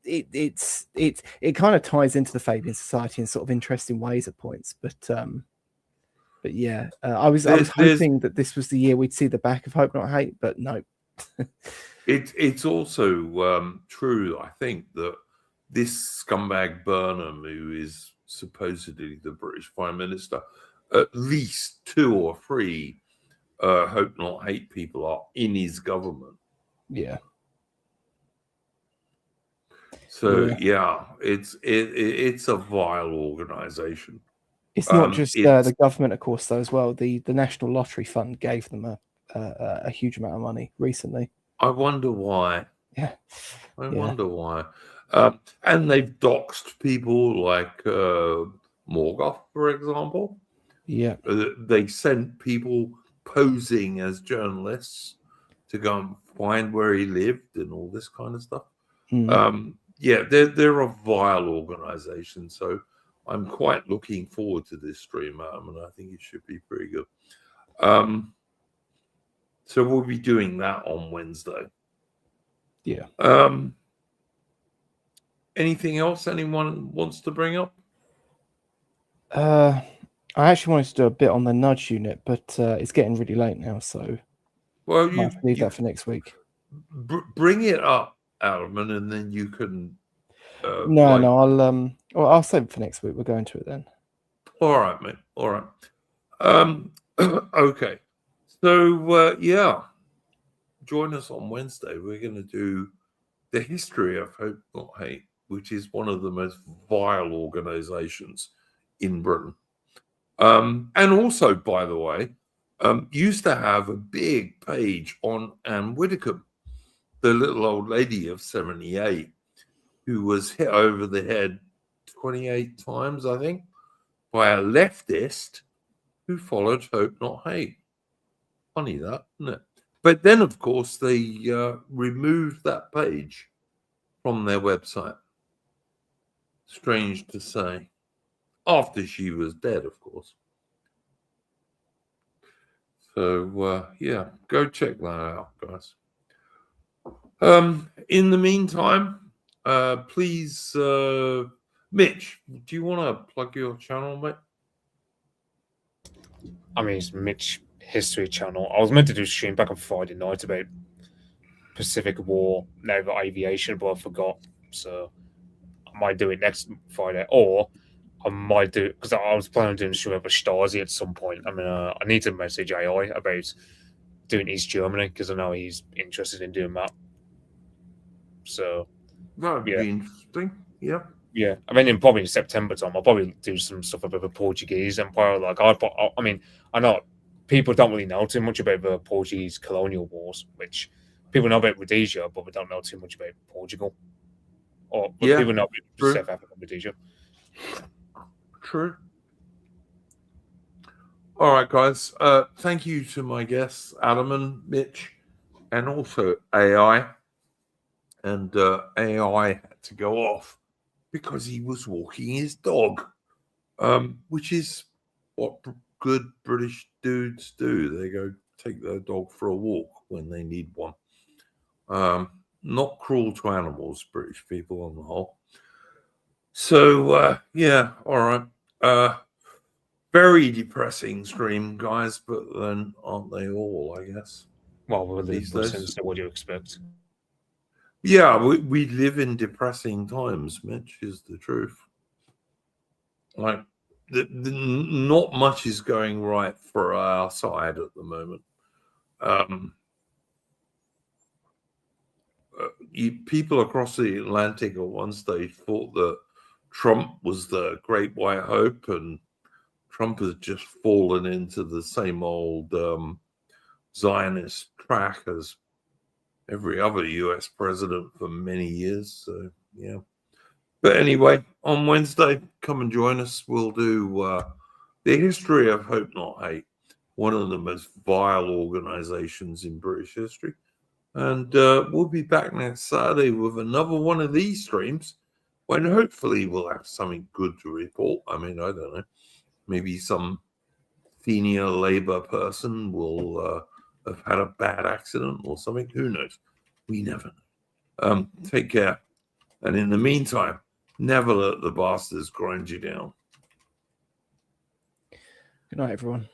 [SPEAKER 4] it kind of ties into the Fabian Society in sort of interesting ways at points. But yeah, I was hoping that this was the year we'd see the back of Hope Not Hate, but no.
[SPEAKER 1] It's also true, I think, that this scumbag Burnham, who is supposedly the British Prime Minister, at least 2 or 3 Hope Not Hate people are in his government.
[SPEAKER 4] Yeah.
[SPEAKER 1] So it's a vile organization.
[SPEAKER 4] It's not just the government, of course, though, as well. The National Lottery Fund gave them a huge amount of money recently.
[SPEAKER 1] I wonder why.
[SPEAKER 4] Yeah.
[SPEAKER 1] I wonder why. And they've doxed people like Morgoth, for example.
[SPEAKER 4] Yeah.
[SPEAKER 1] They sent people posing as journalists to go and find where he lived and all this kind of stuff. They're a vile organization. So I'm quite looking forward to this stream, and I think it should be pretty good. So we'll be doing that on Wednesday.
[SPEAKER 4] Yeah.
[SPEAKER 1] Anything else anyone wants to bring up?
[SPEAKER 4] I actually wanted to do a bit on the nudge unit, but it's getting really late now, so you leave that for next week.
[SPEAKER 1] Bring it up, Alman, and then you can.
[SPEAKER 4] I'll save it for next week. We'll go into it then.
[SPEAKER 1] All right, mate. All right. Okay. So join us on Wednesday. We're going to do the history of Hope Not Hate, which is one of the most vile organizations in Britain. And also, by the way, used to have a big page on Anne Widdecombe, the little old lady of 78, who was hit over the head 28 times, I think, by a leftist who followed Hope Not Hate. Funny that, isn't it? But then, of course, they removed that page from their website. Strange to say. After she was dead, of course. So, go check that out, guys. In the meantime, please, Mitch, do you want to plug your channel, mate?
[SPEAKER 3] I mean, it's Mitch History Channel. I was meant to do a stream back on Friday night about Pacific War, naval aviation, but I forgot. So I might do it next Friday, or I might do it because I was planning on doing a stream about Stasi at some point. I mean, I need to message AI about doing East Germany because I know he's interested in doing that. So
[SPEAKER 1] that would be interesting. Yeah.
[SPEAKER 3] Yeah, I mean, in probably September time, I'll probably do some stuff about the Portuguese Empire. Like, I mean, I know people don't really know too much about the Portuguese colonial wars, which people know about Rhodesia, but we don't know too much about Portugal. But
[SPEAKER 1] Yeah,
[SPEAKER 3] people know about
[SPEAKER 1] true.
[SPEAKER 3] South Africa and Rhodesia.
[SPEAKER 1] True. All right, guys. Thank you to my guests, Adam and Mitch, and also AI. And AI had to go off because he was walking his dog, which is what good British dudes do. They go take their dog for a walk when they need one. Not cruel to animals, British people on the whole. So, yeah, all right. Very depressing stream, guys, but then aren't they all, I guess?
[SPEAKER 3] Well, we're
[SPEAKER 1] These
[SPEAKER 3] Britain,
[SPEAKER 1] days.
[SPEAKER 3] so what do you expect?
[SPEAKER 1] Yeah, we live in depressing times, Mitch, is the truth. Like, not much is going right for our side at the moment. People across the Atlantic at one stage thought that Trump was the great white hope, and Trump has just fallen into the same old Zionist track as every other US president for many years. So, yeah. But anyway, on Wednesday, come and join us. We'll do the history of Hope Not Hate, one of the most vile organizations in British history. And we'll be back next Saturday with another one of these streams when hopefully we'll have something good to report. I mean, I don't know. Maybe some senior Labour person will have had a bad accident or something. Who knows? We never know. Take care. And in the meantime, never let the bastards grind you down.
[SPEAKER 4] Good night, everyone.